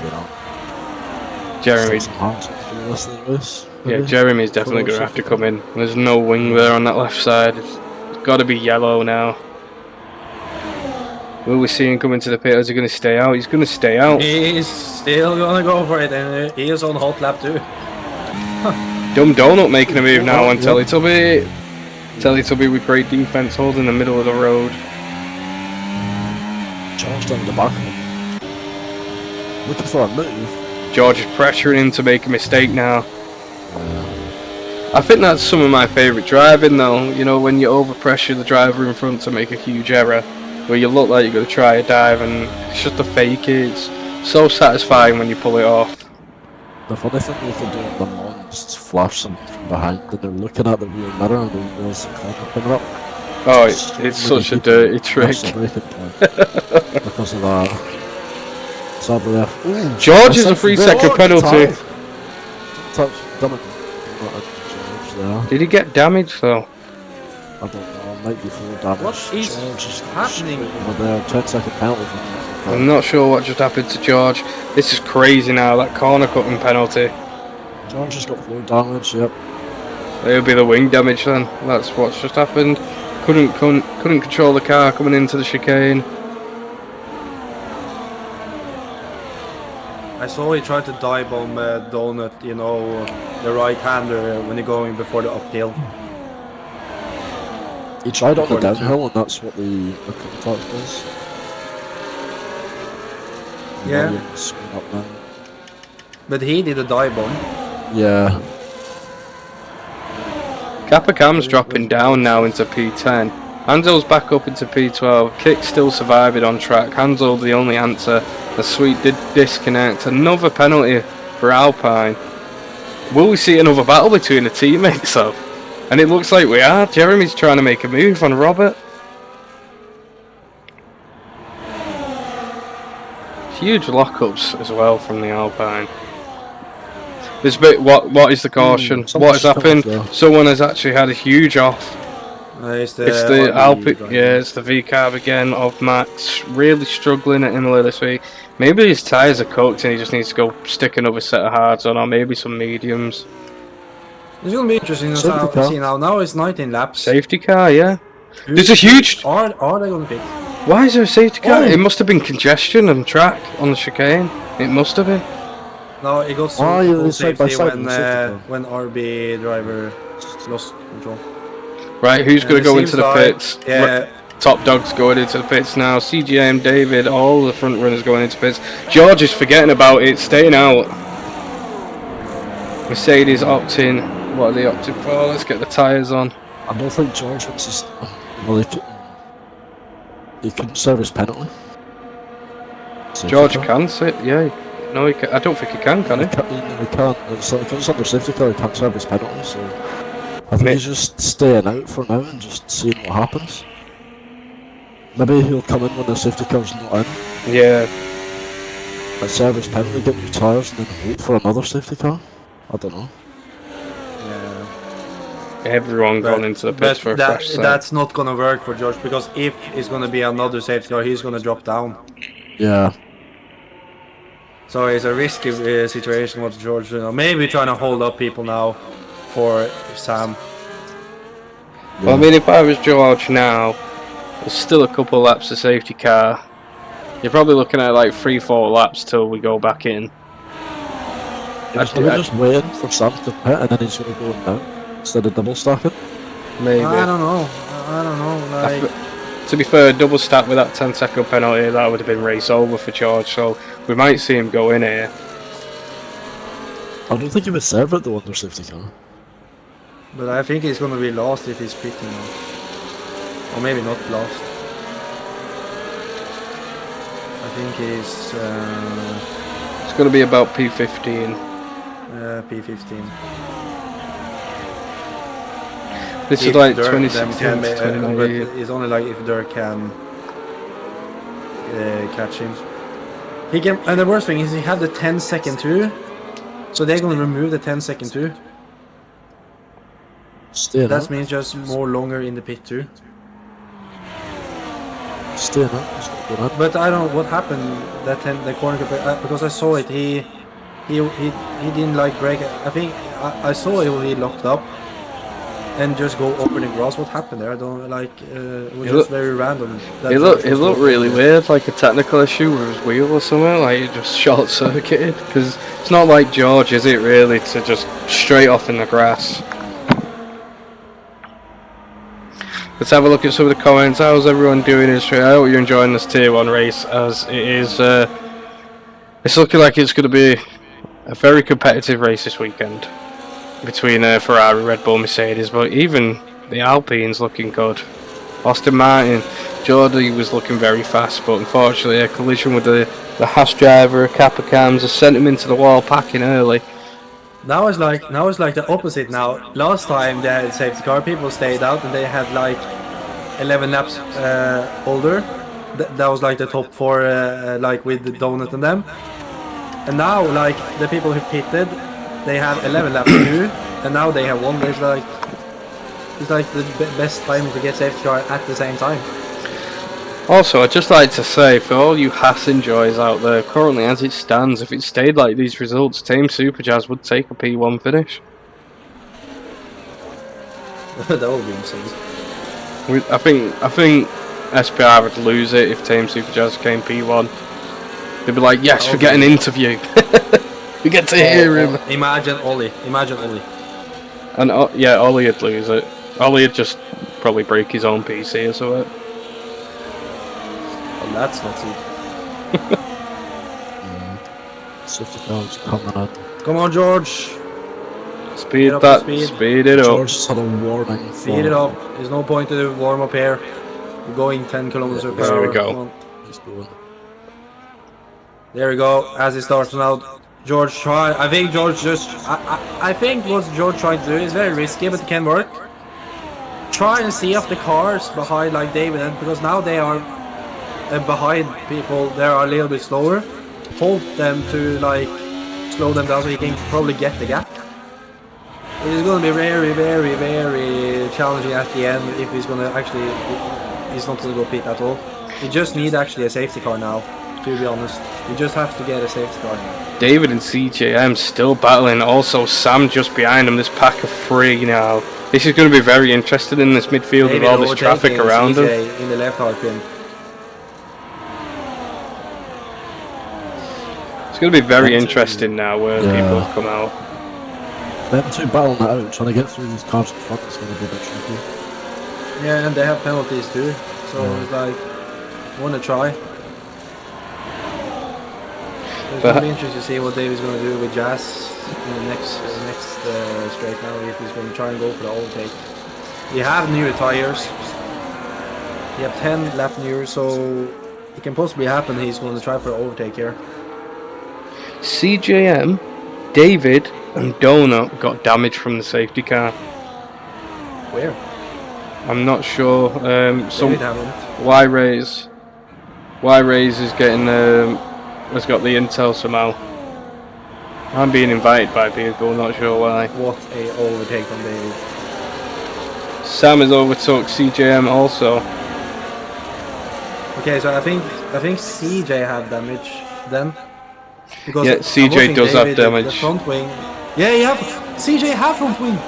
You know, Jeremy. some hands up for the rest of the race. Yeah, maybe. Jeremy's definitely going to have to come in. There's no wing there on that left side. It's got to be yellow now. Will we see him come into the pit? Or is he going to stay out? He's going to stay out. He's still gonna go for it, and he is on hot lap too. Dumb Donut making a move now on Teletubby. Teletubby with great defense holding the middle of the road. Charged down the back. Looking for a move. George is pressuring him to make a mistake now. I think that's some of my favourite driving though. You know, when you overpressure the driver in front to make a huge error, where you look like you're going to try a dive and it's just a fake. It's so satisfying when you pull it off. The funny thing you can do in the mod is flash them from behind and they're looking at the rear mirror and they realise the car coming up. Oh, it's such a dirty trick. That's the breaking point. Because of that. Sadly, George is a 3-second penalty. Touch, damn it. George there. Did he get damaged though? I don't know, might be full damage. What is George is happening? over there, 10-second penalty for I'm not sure what just happened to George. This is crazy now, that corner cutting penalty. George has got fluid damage, yep. It'll be the wing damage then. That's what's just happened. Couldn't control the car coming into the chicane. I saw he tried to dive bomb Donut, you know, the right hander when you're going before the uphill. He tried on the 42. downhill and that's what the contact was. Yeah. Williams went up then. But he did a dive bomb. Yeah. Kappa Cam's dropping down now into P10. Hansel's back up into P12. Kick's still surviving on track. Hansel the only answer. A sweet disconnect. Another penalty for Alpine. Will we see another battle between the teammates though? And it looks like we are. Jeremy's trying to make a move on Robert. Huge lockups as well from the Alpine. This bit, what is the caution? What has happened? Someone has actually had a huge off. It's It's the Alpine, yeah, it's the V-carb again of Max. Really struggling at Imola this week. Maybe his tyres are cooked and he just needs to go stick another set of hards on, or maybe some mediums. It's gonna be interesting to see now. Now it's 19 laps. Safety car, yeah. There's a huge. Are they gonna pick? Why is there a safety car? Oh. It must have been congestion on track on the chicane. It must have been. No, it got Oh, full yeah, side by safety side with the safety car. when RB driver lost control. Right, who's going to And go it into the seems pits? like, yeah, Top Dog's going into the pits now. CGM, David, all the front runners going into pits. George is forgetting about it, staying out. Mercedes opting. What are they opting for? Let's get the tyres on. I don't think George wants to. Well, he couldn't serve his penalty. Safety George car. can sit, yeah. No, he can, I don't think he can he? He can't. Because it's under safety car, he can't serve his penalty. So I think he's just staying out for now and just seeing what happens. Maybe he'll come in when the safety car's not in. Yeah. And serve his penalty, get new tyres, and then wait for another safety car. I don't know. Everyone gone into the pits for a fresh set. That's not gonna work for George, because if it's gonna be another safety car, he's gonna drop down. Yeah. So it's a risky situation with George. You know, maybe trying to hold up people now for Sam. Well, I mean, if I was George now, there's still a couple of laps of safety car. You're probably looking at like 3-4 laps till we go back in. He's probably just waiting for Sam to pit and then he's going to go in now instead of double stacking. Maybe. I don't know. Like to be fair, double stack with that 10-second penalty, that would have been race over for George. So we might see him go in here. I don't think he would serve it though under safety car. But I think he's gonna be lost if he's pitting now. Or maybe not lost. I think he's It's going to be about P15. P15. This If is like Dirk 2016 can to but 2019. it's only like if Dirk can catch him. He can, and the worst thing is he had the 10-second too. So they're gonna remove the 10-second too. Staying That out. means just more longer in the pit too. Staying out. He's not going out. But I don't know what happened that the corner because I saw it. He didn't like break it. I think I saw it when he locked up and just go over the grass. What happened there? I don't like. It was just very random. It looked really weird, like a technical issue with his wheel or something. Like it just short circuited. Because it's not like George, is it really, to just straight off in the grass. Let's have a look at some of the comments. How's everyone doing in Australia? I hope you're enjoying this Tier 1 race, as it is. It's looking like it's going to be a very competitive race this weekend between Ferrari, Red Bull, Mercedes, but even the Alpine's looking good. Aston Martin, Geordie was looking very fast, but unfortunately a collision with the Haas driver, Kappa Cams, has sent him into the wall, packing early. Now it's like the opposite. Now last time they had safety car, people stayed out and they had like 11 laps older. That was like the top 4, like with the donut and them. And now like the people who pitted, they have 11 laps too, and now they have one. It's like the best time to get safety car at the same time. Also, I'd just like to say, for all you Haas enjoyers out there, currently as it stands, if it stayed like these results, Team Superjazz would take a P1 finish. That would be insane. I think SPR would lose it if Team Superjazz came P1. They'd be like, yes, we get an interview. We get to hear him. Imagine Ollie. And yeah, Ollie would lose it. Ollie would just probably break his own PC or something. Well, that's not easy. Safety car's coming in. Come on, George. Speed Get up that, to speed. speed it up. George just had a warning. Speed it up. There's no point to warm up here. We're going 10 kilometers per There hour. we go. Come on. He's going. There we go. As it starts now, George try. I think George just. I think what George trying to do is very risky, but it can work. Try and see if the cars behind like David, and because now they are behind people, they are a little bit slower. Hold them to like slow them down so he can probably get the gap. It's going to be very, very, very challenging at the end if he's going to actually. He's not going to go pit at all. He just need actually a safety car now. To be honest, you just have to get a safety car now. David and CJM still battling. Also, Sam just behind him. This pack of 3 now. This is going to be very interesting in this midfield with all this traffic around him. In the left hard pin. It's going to be very interesting now where people come out. Them two battling it out, trying to get through these cars in front is going to be a bit tricky. Yeah, and they have penalties too. So it's like, want to try. It's going to be interesting to see what David's going to do with Jazz in the next straight now, if he's going to try and go for the overtake. We have new tires. We have 10 lap newer, so it can possibly happen he's going to try for the overtake here. CJM, David, and Donut got damage from the safety car. Where? I'm not sure. Some David haven't. Y-Rays is getting has got the intel somehow. I'm being invited by people, not sure why. What a overtake from David. Sam has overtook CJM also. Okay, so I think CJ had damage then. Because Yeah, I'm CJ watching does have David, damage. The front wing. Yeah, you have CJ have front wing.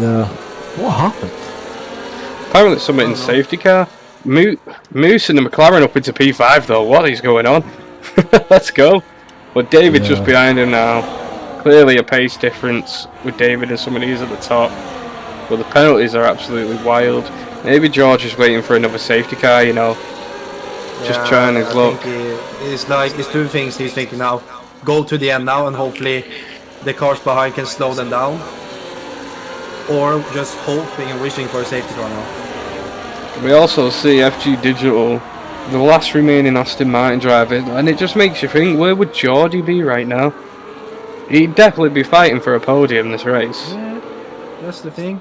Yeah. What happened? Apparently it's something in the safety car. Moose and the McLaren up into P5 though. What is going on? Let's go. But David just behind him now. Clearly a pace difference with David and some of these at the top. but the penalties are absolutely wild. Maybe George is waiting for another safety car, you know, just trying his luck. It's like it's two things he's thinking now: go to the end now, and hopefully the cars behind can slow them down, or just hoping and wishing for a safety car now. We also see FG Digital, the last remaining Aston Martin driver, and it just makes you think, where would Geordie be right now? He'd definitely be fighting for a podium this race. Yeah, that's the thing.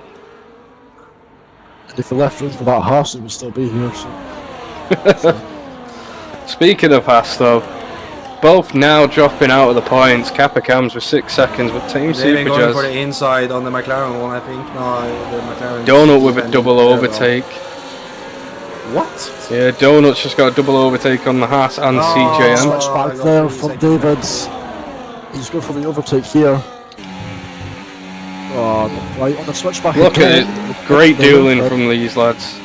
And if he left room for that Haas, he would still be here. So. Speaking of Haas though, both now dropping out of the points. Kappa Cams with 6 seconds, but Team They've been going for Superjazz. the inside on the McLaren one, I think. No, the McLaren. Donut with a double overtake. What? Yeah, Donut's just got a double overtake on the Haas and CJM. Switch back there from Davids. He's going for the overtake here. Oh, not right on the switchback. Look at it, great dueling from these lads.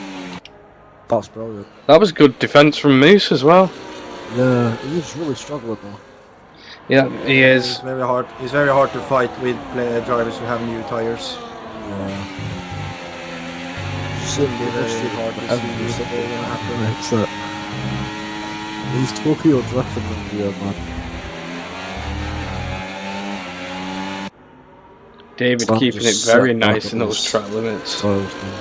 That's brilliant. That was good defence from Moose as well. Yeah, he's really struggling though. Yeah, he is. It's very hard. It's very hard to fight with drivers who have new tires. Yeah. Very hard to see what's going to happen. He's Tokyo drifting them here, man. David Sam keeping it just very sat back nice in on those his track limits. tires now.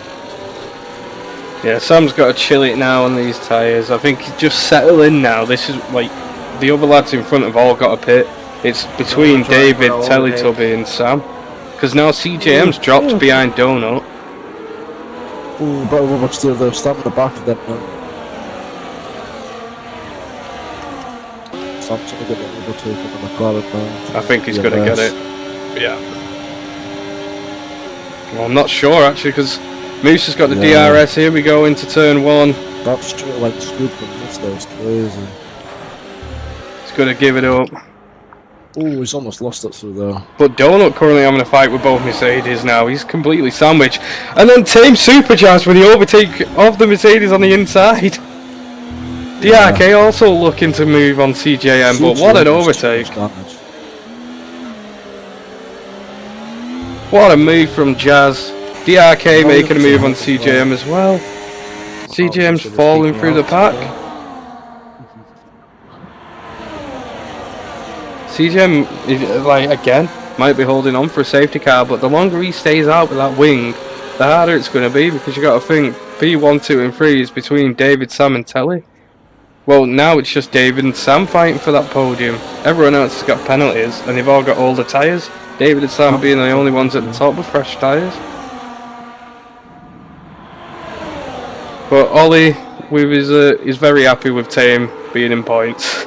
Yeah, Sam's got to chill it now on these tyres. I think he's just settle in now. This is like the other lads in front have all got a pit. It's between David, Teletubby and Sam. Because now CJM's dropped behind Donut. Ooh, better oversteer there. Sam in the back of them now. Sam's going to get the overtake on the McLaren now. I think he's going to get it. Yeah. Well, I'm not sure actually because Moose has got the DRS. Here we go into turn 1. That straight line's good from this though, it's crazy. He's going to give it up. Oh, he's almost lost it through there. But Donut currently having a fight with both Mercedes now. He's completely sandwiched. And then Team Superjazz with the overtake of the Mercedes on the inside. DRK also looking to move on CJM, but what an overtake. What a move from Jazz. DRK making a move on CJM as well. CJM's falling through the pack. CJM, like again, might be holding on for a safety car, but the longer he stays out with that wing, the harder it's going to be, because you got to think P1, 2 and 3 is between David, Sam and Telly. Well, now it's just David and Sam fighting for that podium. Everyone else has got penalties, and they've all got older tyres. David and Sam being the only ones at the top with fresh tyres. But Ollie, is very happy with Tame being in points.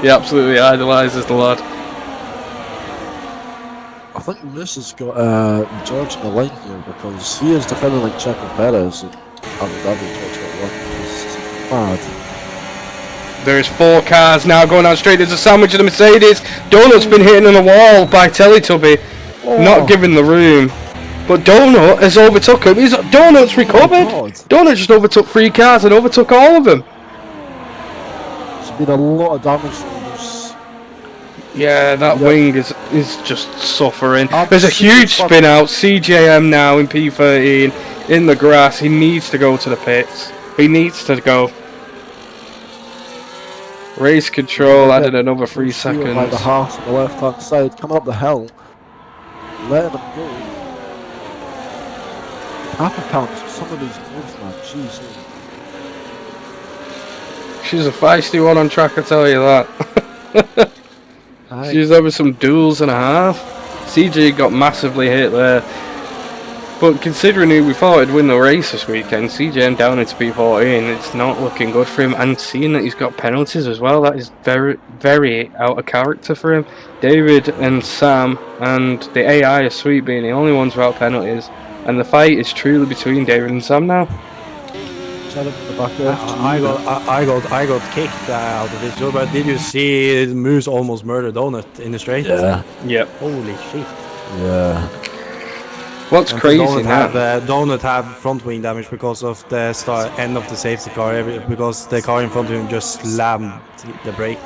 He absolutely idolises the lad. I think Moose has got George in the line here because he is defending like Checo Perez and Abu Dhabi 2021. It's mad. There's 4 cars now going out straight. There's a sandwich of the Mercedes. Donut's been hitting on the wall by Teletubby, not giving the room. But Donut has overtook him. Donut's recovered. Donut just overtook 3 cars and overtook all of them. There's been a lot of damage from this. Yeah, that wing is just suffering. There's a huge spin out. CJM now in P13 in the grass. He needs to go to the pits. He needs to go. Race control added another 3 seconds. By the Haas on the left hand side, coming up the hill, letting them go. Kappa counts some of these moves, man. Jeez. She's a feisty one on track, I tell you that. She's over some duels and a half. CJ got massively hit there. But considering who we thought would win the race this weekend, CJ down into P14, it's not looking good for him. And seeing that he's got penalties as well, that is very, very out of character for him. David and Sam and the AI are sweet being the only ones without penalties. And the fight is truly between David and Sam now. I got kicked out of this job, but did you see Moose almost murdered Donut in the straight? Yeah. Yep. Holy shit. Yeah. What's crazy now? Donut have front wing damage because of the end of the safety car, because the car in front of him just slammed the brake.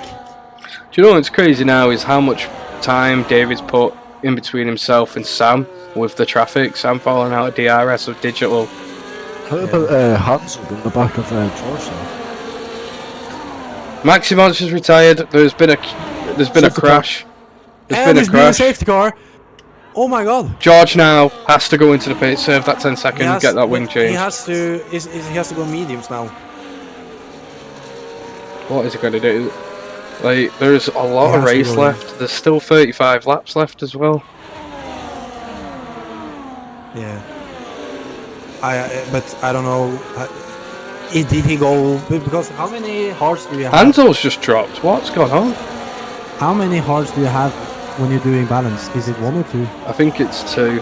Do you know what's crazy now is how much time David's put in between himself and Sam with the traffic. Sam falling out of DRS of digital. How about Hansel in the back of George now? Maximons is retired. There's been a crash. There's been a safety car. Oh my god. George now has to go into the pit, serve that 10 seconds, get that wing change. He has to go mediums now. What is he going to do? Like, there's a lot of race left. There's still 35 laps left as well. Yeah. But I don't know. Did he go? Because how many hearts do you have? Hansel's just dropped. What's going on? How many hearts do you have when you're doing balance? Is it 1 or 2? I think it's 2.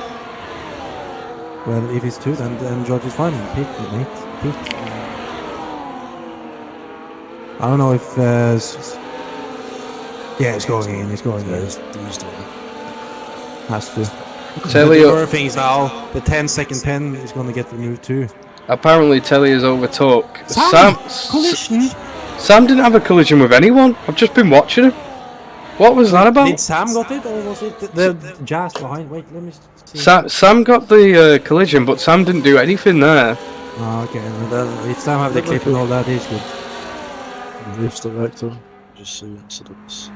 Well, if it's 2, then George is fine. Pit, mate. Pit. I don't know if. Yeah, it's going in. It's going in. He's doing it. Has to. Telly, The other things now, the 10-second pen is going to get removed too. apparently Telly is overtook. Collision? Sam didn't have a collision with anyone. I've just been watching him. What was that about? Did Sam got it, or was it the Jazz behind? Wait, let me see. Sam got the collision, but Sam didn't do anything there. Oh, okay. Well, then, if Sam have the clip and all that, is good. Reverse director. Just see incidents.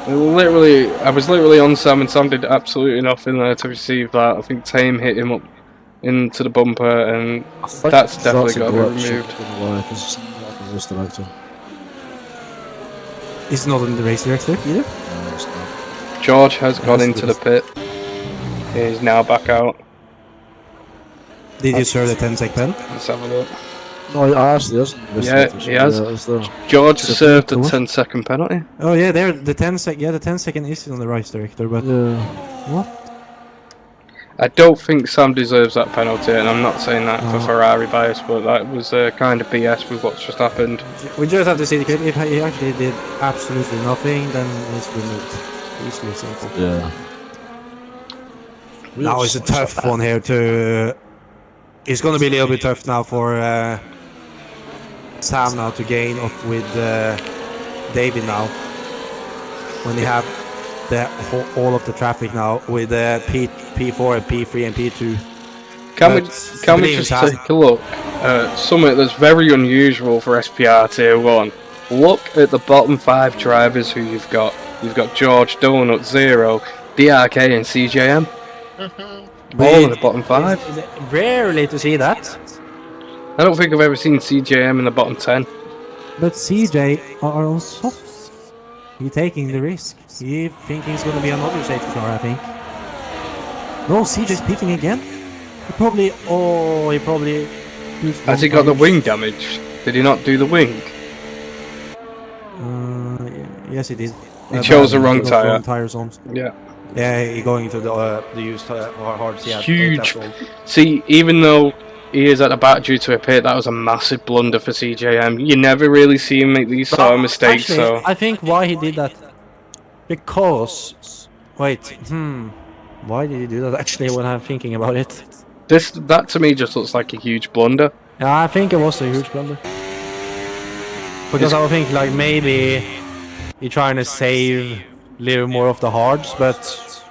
I was literally on Sam, and Sam did absolutely nothing there to receive that. I think Tame hit him up into the bumper, and that's definitely got to be removed. It's not in the race director either? No, it's not. George has gone into the pit. He's now back out. Did you serve the 10-sec pen? Let's have a look. No, he actually hasn't. Yeah, he has. George served a 10-second penalty. Oh yeah, there the 10-sec. Yeah, the 10-second is on the race director, but what? I don't think Sam deserves that penalty, and I'm not saying that for Ferrari bias, but that was kind of BS with what's just happened. We just have to see the clip. If he actually did absolutely nothing, then it's removed. Easily simple. Yeah. Now it's a tough one here to. It's going to be a little bit tough now for Sam now to gain up with David now. When they have all of the traffic now with P4 and P3 and P2. Can we just take a look at something that's very unusual for SPR Tier 1? Look at the bottom 5 drivers who you've got. You've got George, Donut, Zero, DRK and CJM. All in the bottom 5. Rarely to see that. I don't think I've ever seen CJM in the bottom 10. But CJ are on softs. He's taking the risk. He thinking it's going to be another safety car, I think. No, CJ's pitting again. He probably. Has he got the wing damage? Did he not do the wing? Yes, he did. He chose the wrong tyre. Tires on. Yeah. Yeah, he going into the used hard. Yeah, huge. See, even though he is at the back due to a pit, that was a massive blunder for CJM. You never really see him make these sort of mistakes. Actually, I think why he did that, because why did he do that? Actually, when I'm thinking about it, that to me just looks like a huge blunder. Yeah, I think it was a huge blunder. Because I would think like maybe you're trying to save a little more of the hards, but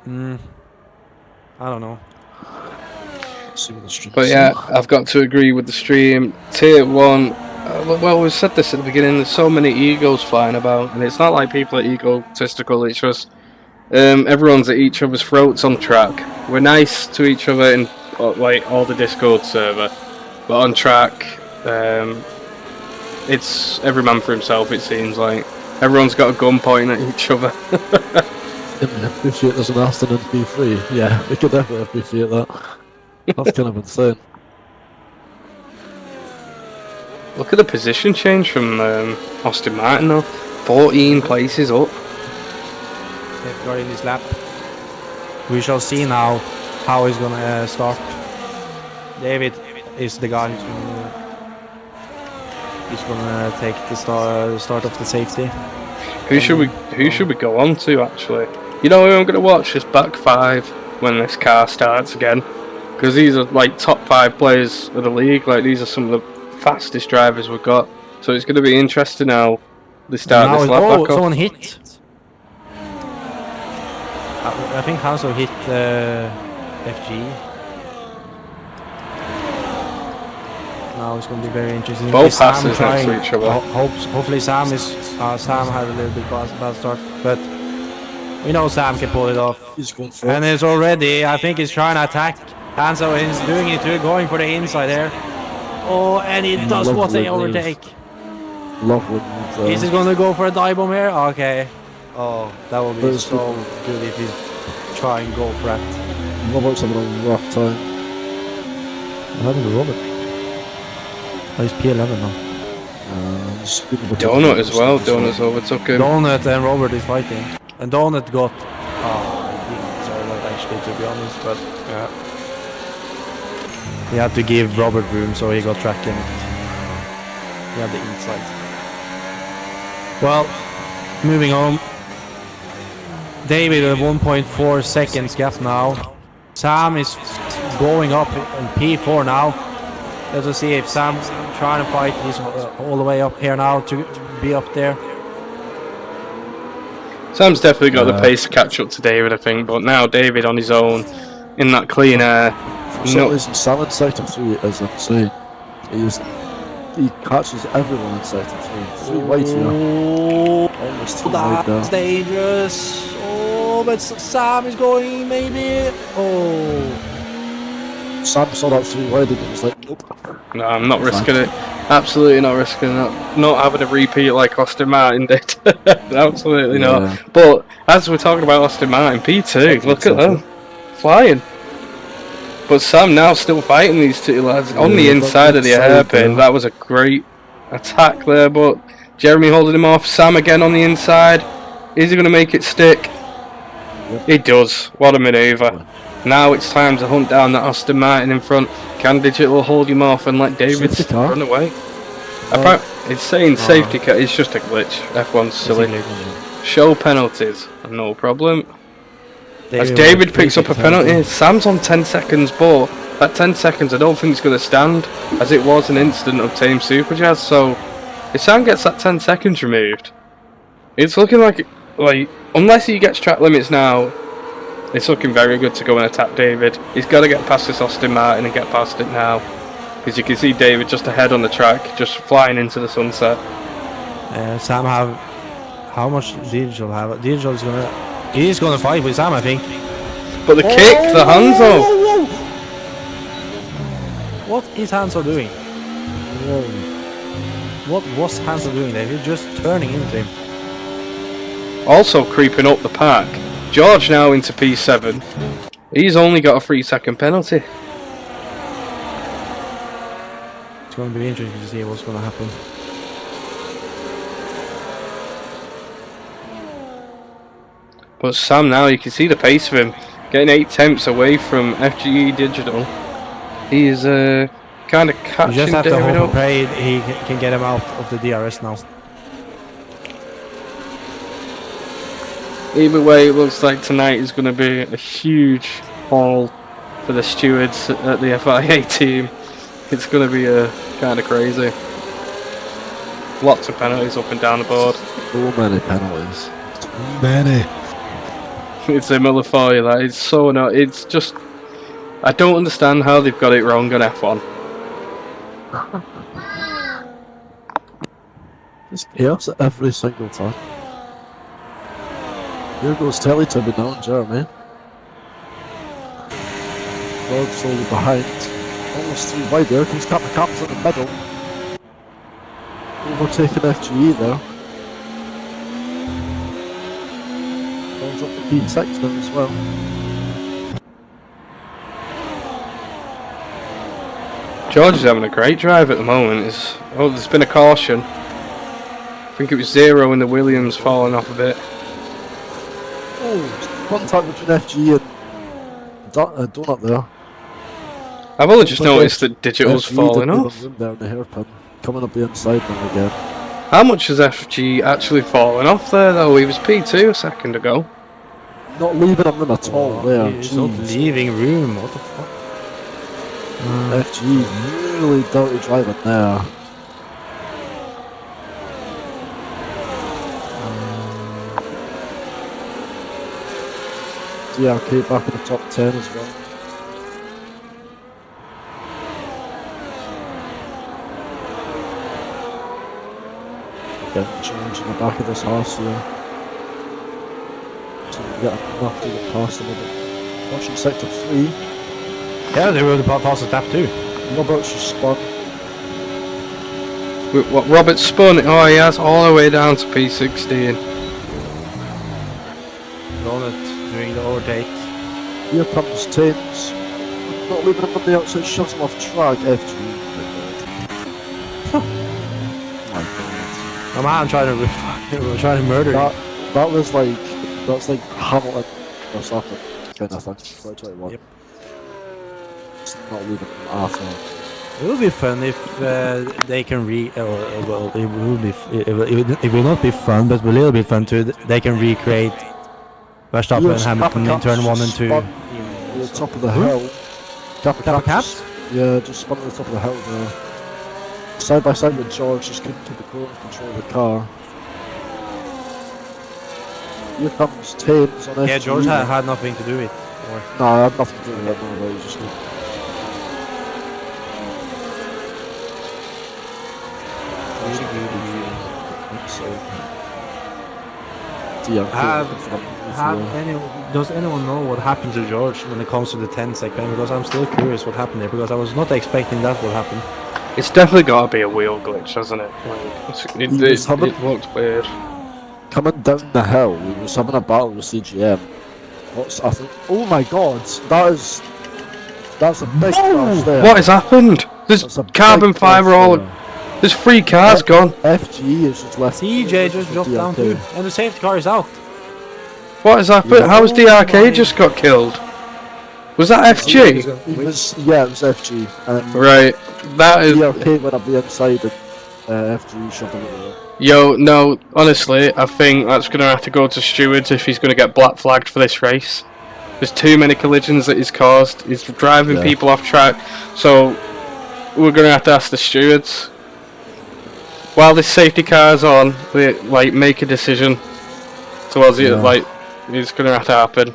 I don't know. But yeah, I've got to agree with the stream. Tier 1, well, we said this at the beginning, there's so many egos flying about, and it's not like people are egotistical, it's just everyone's at each other's throats on track. We're nice to each other in like all the Discord server, but on track, it's every man for himself, it seems like. Everyone's got a gun pointing at each other. Appreciate there's an Aston and P3. Yeah, we could definitely appreciate that. That's kind of insane. Look at the position change from Austin Martin though. 14 places up. They've got in his lap. We shall see now how he's gonna start. David is the guy who's gonna take the start of the safety. Who should we go on to actually? You know who I'm gonna watch? This back 5 when this car starts again. Because these are like top 5 players of the league. Like these are some of the fastest drivers we've got. So it's going to be interesting how they start this lap back up. Someone hit. I think Hanso hit FG. Now it's going to be very interesting. Both Sam passes next trying- to each other. Hopefully Sam had a little bit bad start, but we know Sam can pull it off. He's going for And it. it's already, I think he's trying to attack. Hanso is doing it too, going for the inside there. Oh, and he does what they Lovely move. overtake. Lovely move there. Is he going to go for a dive bomb here? Okay. Oh, that would be There's so good if he try and go for that. Robert's having a rough time. What happened to Robert? Oh, he's P11 now. He's been able to- Donut as well. Donut's overtook him. Donut and Robert is fighting. And Donut got... Oh, he didn't deserve that actually, to be honest, but... Yeah. He had to give Robert room, so he got tracking. He had the inside. Well, moving on. David at 1.4 seconds gap now. Sam is going up in P4 now. Let's see if Sam's trying to fight. He's all the way up here now to be up there. Sam's definitely got the pace to catch up to David, I think, but now David on his own in that clean air. For some reason, Sam in sector 3 is insane. He catches everyone in sector 3. 3 wide here. Oh, Almost 2 wide that's there. dangerous. Oh, but Sam is going maybe. Oh. Sam saw that 3 wide and he was like, nope. No, I'm not risking it. Absolutely not risking it. Not having a repeat like Austin Martin did. Absolutely Yeah. not. But as we're talking about Austin Martin, P2, look at them. Flying. But Sam now still fighting these two lads on the Yeah, inside of the inside hairpin. there. That was a great attack there, but Jeremy holding him off. Sam again on the inside. Is he going to make it stick? Yep. He does. What a manoeuvre. Now it's time to hunt down that Austin Martin in front. Can Digital hold him off and let David Safety car? run away? No. It's saying safety car. It's just a glitch. F1's silly. Show penalties. No problem. As David picks up a penalty, Sam's on 10 seconds, but that 10 seconds I don't think it's going to stand, as it was an incident of Team Superjazz. So if Sam gets that 10 seconds removed, it's looking like unless he gets track limits now, it's looking very good to go and attack David. He's got to get past this Austin Martin and get past it now, because you can see David just ahead on the track, just flying into the sunset. Sam have... How much Digital have? Digital is gonna... He's gonna fight with Sam, I think. But the kick, the hands up. What is Hanso doing? What was Hanso doing there? He's just turning into him. Also creeping up the pack. George now into P7. He's only got a 3-second penalty. It's gonna be interesting to see what's gonna happen. But Sam now, you can see the pace of him. Getting 8 tenths away from FGE Digital. He is kind of You catching just have to David hope and up. pray he can get him out of the DRS now. Either way, it looks like tonight is going to be a huge haul for the stewards at the FIA team. It's going to be kind of crazy. Lots of penalties up and down the board. So many penalties. Too many. It's Imola for you, that is so not. It's just, I don't understand how they've got it wrong on F1. It's chaos at every single time. Here goes Teletubby now and Jeremy. Rod slowly behind. Almost 3 wide there. Comes Cap's in the middle. Overtaking FGE there. Runs up to P6 now as well. George is having a great drive at the moment. There's been a caution. I think it was 0 in the Williams falling off a bit. Oh, contact between FGE and Donut there. I've only just noticed that Digital's FGE falling didn't off. even room there in the hairpin. Coming up the inside now again. How much has FG actually fallen off there though? He was P2 a second ago. Not leaving him room at all there. He's not Jeez. leaving room. What the fuck? FG really dirty driving there. DRK back in the top 10 as well. Getting George in the back of this horse here. So we get enough to get past him a bit. Watching sector 3. Yeah, they were the past tap too. Roberts just spun. What Robert spun? Oh, he has all the way down to P16. Donut doing the overtake. Here comes Tames. Not leaving him on the outside, shoves him off track. FG. My god. My man trying to murder him. That was like Hamilton Verstappen kind of thing. 2021. Yep. It's not leaving him at all. It will be fun if they can well, it will be. It will not be fun, but will it'll be fun too. They can recreate Verstappen and Hamilton in turn 1 and 2. At the top of the hill. Kappa Caps? Yeah, just spun at the top of the hill there. Side by side with George, just couldn't keep the corner and control the car. Here comes Tames on FG. Yeah, George had nothing to do with it. No, I had nothing to do with that, no, but he's just good. Does anyone know what happened to George when it comes to the 10 segment? Because I'm still curious what happened there, because I was not expecting that would happen. It's definitely got to be a wheel glitch, hasn't it? Like, it looked weird. Coming down the hill, he was having a battle with CGM. I think, oh my god, that's a big crash there. What has happened? There's That's a carbon big fibre crash all. there. There's 3 cars gone. FG is just left. CJ just dropped down too, and the safety car is out. What has happened? Yeah. How has DRK just got killed? Was that FG? It was FG. Right. That is. DRK went up the inside and FG shoved him over. Yo, no, honestly, I think that's going to have to go to stewards if he's going to get black flagged for this race. There's too many collisions that he's caused. He's driving people off track. So, we're going to have to ask the stewards. While this safety car's on, they, like, make a decision towards it, like, it's going to have to happen.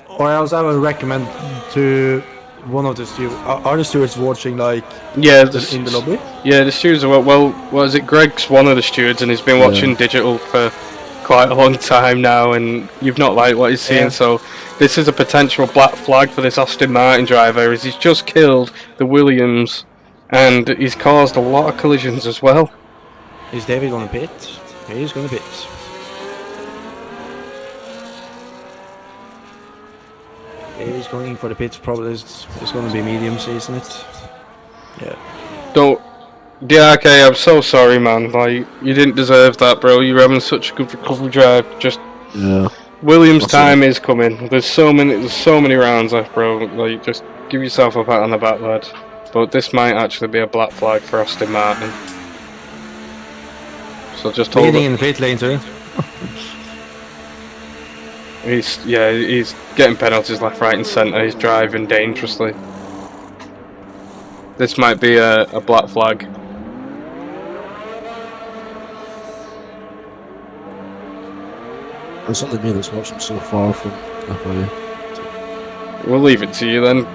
Or else I would recommend to one of the stewards. Are the stewards watching, like, Yeah, in the lobby? Yeah, the stewards are, well, what is it? Greg's one of the stewards and he's been watching digital for quite a long time now, and you've not liked what he's seen, so this is a potential black flag for this Aston Martin driver, as he's just killed the Williams, and he's caused a lot of collisions as well. Is David going to pit? He's going to pit. He's going for the pits, probably it's going to be mediums, isn't it? Yeah. Don't... DRK, I'm so sorry, man. Like, you didn't deserve that, bro. You're having such a good recovery drive. Just... Yeah. Williams' time is coming. There's so many rounds left, bro. Like, just give yourself a pat on the back, lad. But this might actually be a black flag for Aston Martin. So just hold Leading it. in the pit lane too. He's getting penalties left, right and centre. He's driving dangerously. This might be a black flag. It's only me that's watching so far from FIA. We'll leave it to you then.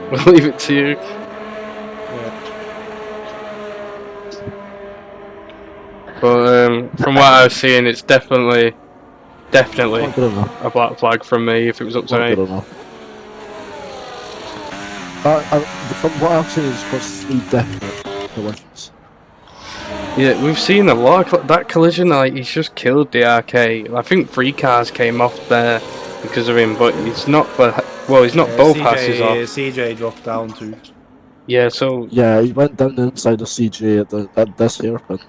We'll leave it to you. But from what I've seen, it's definitely Not good enough. a black flag from me if it was up to Not me. good enough. From what I've seen, it's got 3 definite collisions. Yeah, we've seen a lot of that collision. Like, he's just killed DRK. I think 3 cars came off there because of him, but he's not. Well, he's not both passes off. CJ dropped down too. Yeah, so Yeah, he went down the inside of CJ at this hairpin.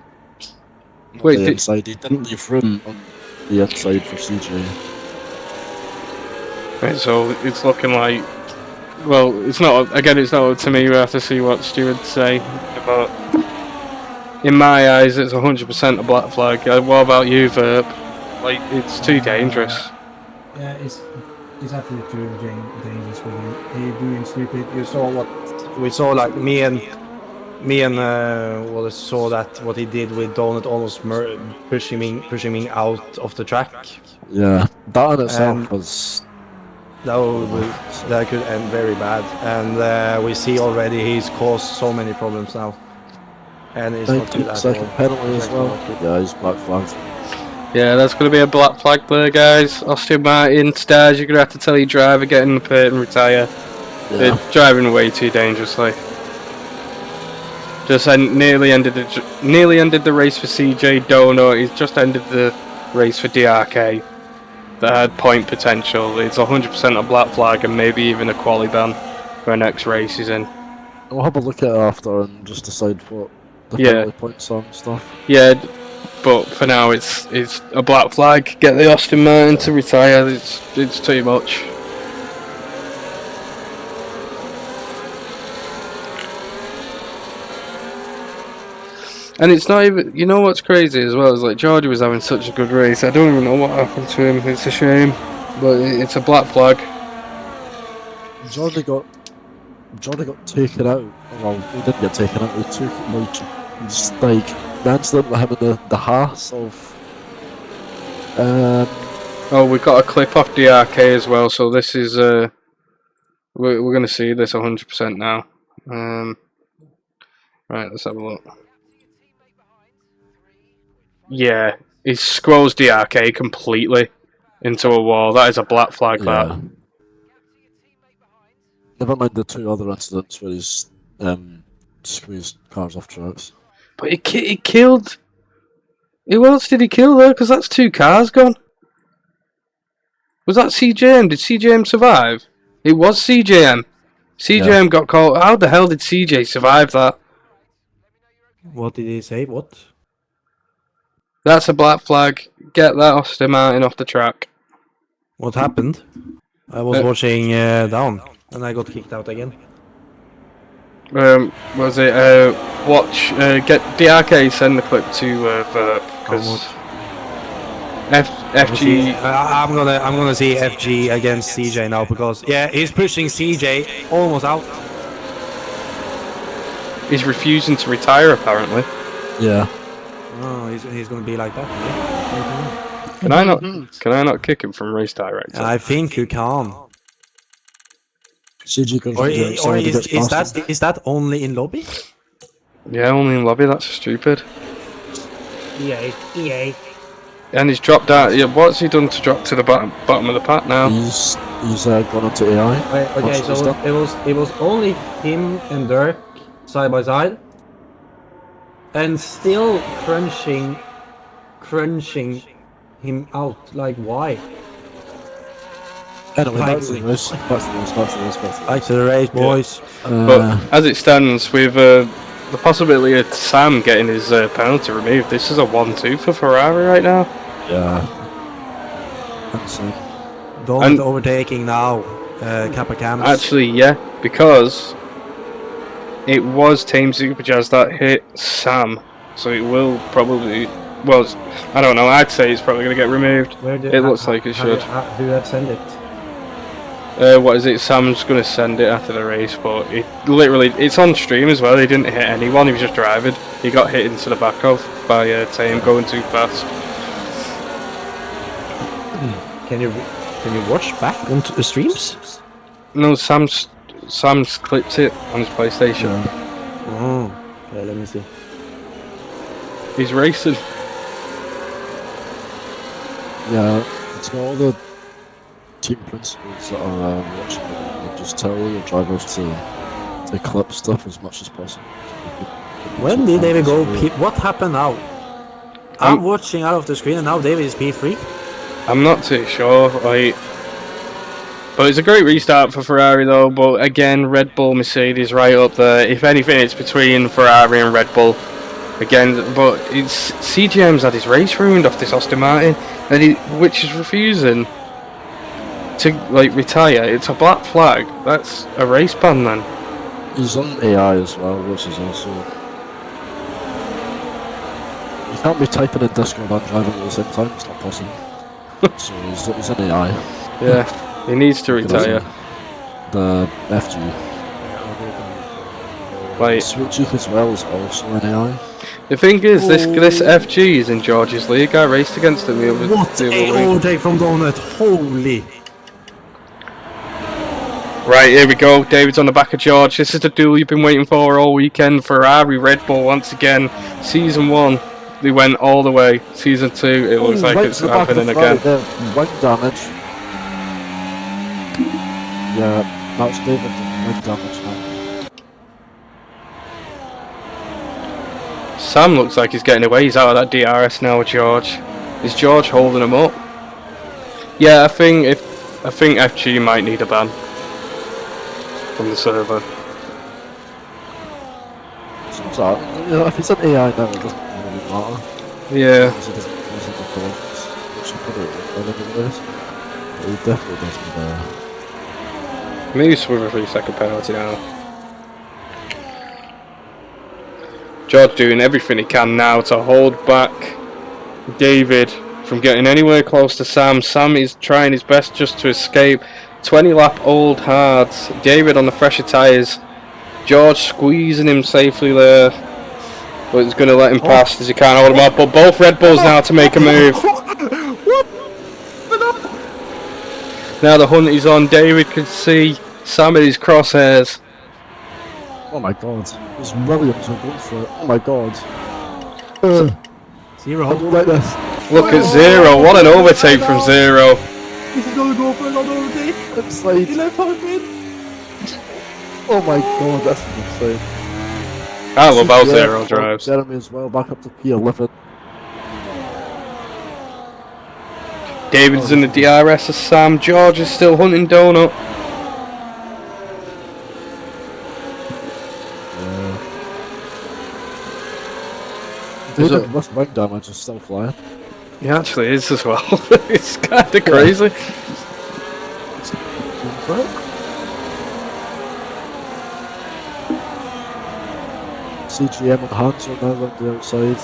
wait, The inside. He didn't leave room on the inside for CJ. right, so it's looking like. Well, it's not. Again, it's not up to me. We have to see what stewards say. But in my eyes, it's 100% a black flag. What about you, Verb? Like, it's too dangerous. Yeah, it's absolutely too dangerous for him. He's doing stupid. You saw what we saw, like me and Wallace saw that what he did with Donut, almost pushing me out of the track. Yeah, that in itself was that could end very bad. And we see already he's caused so many problems now. And it's not good at all. Second penalty as well. Yeah, he's black flagged. Yeah, that's going to be a black flag there, guys. Austin Martin, Stars, you're going to have to tell your driver, get in the pit and retire. Yeah. They're driving way too dangerously. Just nearly ended the race for CJ Dono. He's just ended the race for DRK. That had point potential. It's 100% a black flag and maybe even a quali ban for our next race he's in. We'll have a look at it after and just decide what the penalty points are and stuff. Yeah, but for now it's a black flag. Get the Austin Martin to retire. It's too much. And it's not even, you know what's crazy as well, is like Georgie was having such a good race. I don't even know what happened to him. It's a shame, but it's a black flag. Georgie got taken out. Well, he didn't get taken out. He took it's like the incident with him in the Haas of. Oh, we got a clip off DRK as well. So this is we're gonna see this 100% now. Right, let's have a look. Yeah, he scrolls DRK completely into a wall. That is a black flag. Yeah. That. Never mind the two other incidents where he's squeezed cars off tracks. But he killed. Who else did he kill though? Because that's 2 cars gone. Was that CJM? Did CJM survive? It was CJM. CJM got caught. How the hell did CJ survive that? What did he say? What? That's a black flag. Get that Austin Martin off the track. What happened? I was watching down, and I got kicked out again. Was it watch? Get DRK. Send the clip to Verp because FG. I'm gonna see FG against CJ now because he's pushing CJ almost out. He's refusing to retire apparently. Yeah. Oh, he's gonna be like that. Yeah. Can I not kick him from race director? I think you can. CG goes Or, to the or outside, is that only in lobby? Yeah, only in lobby. That's stupid. EA. And he's dropped out. Yeah, what's he done to drop to the bottom of the pack now? He's gone into AI. Okay, so it was only him and Dirk side by side, and still crunching him out. Like why? Anyway, back to Finally. the race. Back to the race, boys. But as it stands, with the possibility of Sam getting his penalty removed, this is a 1-2 for Ferrari right now. Yeah. That's it. Don't overtaking now. Kappa Cams. Actually, yeah, because it was Team Superjazz that hit Sam, so it will probably. Well, I don't know. I'd say it's probably going to get removed. It looks like it should. Who have sent it? What is it? Sam's going to send it after the race, but it's on stream as well. He didn't hit anyone. He was just driving. He got hit into the back of by Tame going too fast. Can you watch back onto the streams? No, Sam's clipped it on his PlayStation. Yeah. Oh, okay, let me see. He's racing. Yeah, it's got all the team principals that are watching it. They just tell your drivers to clip stuff as much as possible. When did David go P? What happened now? I'm watching out of the screen and now David is P3. I'm not too sure. But it's a great restart for Ferrari though. But again, Red Bull, Mercedes right up there. If anything, it's between Ferrari and Red Bull. Again, but it's CGM's had his race ruined off this Aston Martin, and which is refusing to retire. It's a black flag. That's a race ban then. He's on AI as well, which is also. You can't be typing in Discord and driving at the same time. It's not possible. So he's in AI. Yeah, he needs to retire. The FG. Switchy as well is also in AI. The thing is, this FG is in George's league. I raced against him the other What a week. all day from Donut. Holy. Right, here we go. David's on the back of George. This is the duel you've been waiting for all weekend. Ferrari, Red Bull once again. Season 1, they went all the way. Season 2, it looks like right it's to the back of happening Ferrari again. there. Wing damage. Yeah, that's David. Wing damage now. Sam looks like he's getting away. He's out of that DRS now, George. Is George holding him up? Yeah, I think FG might need a ban from the server. So, if it's an AI now, it doesn't really matter. Yeah. Because it doesn't cause any problems. Which is probably anyways. But he definitely doesn't Maybe with a 3-second penalty now. George doing everything he can now to hold back David from getting anywhere close to Sam. Sam is trying his best just to escape. 20 lap old hards. David on the fresher tyres. George squeezing him safely there. But he's going to let him pass as he can't hold him up. But both Red Bulls now to make a move. Now the hunt is on. David can see Sam in his crosshairs. Oh my god. There's Williams are going for it. Oh my god. Zero. I don't like this. Look at Zero. What an overtake from Zero. He's gonna go for another overtake. It's like, He left half in. oh my god, that's insane. I love how Yeah, Zero drives. Jeremy as well, back up to P11. David's in the DRS as Sam. George is still hunting Donut. David with wing damage is still flying. He actually is as well. It's kind of crazy. CGM and Hans are now on the outside.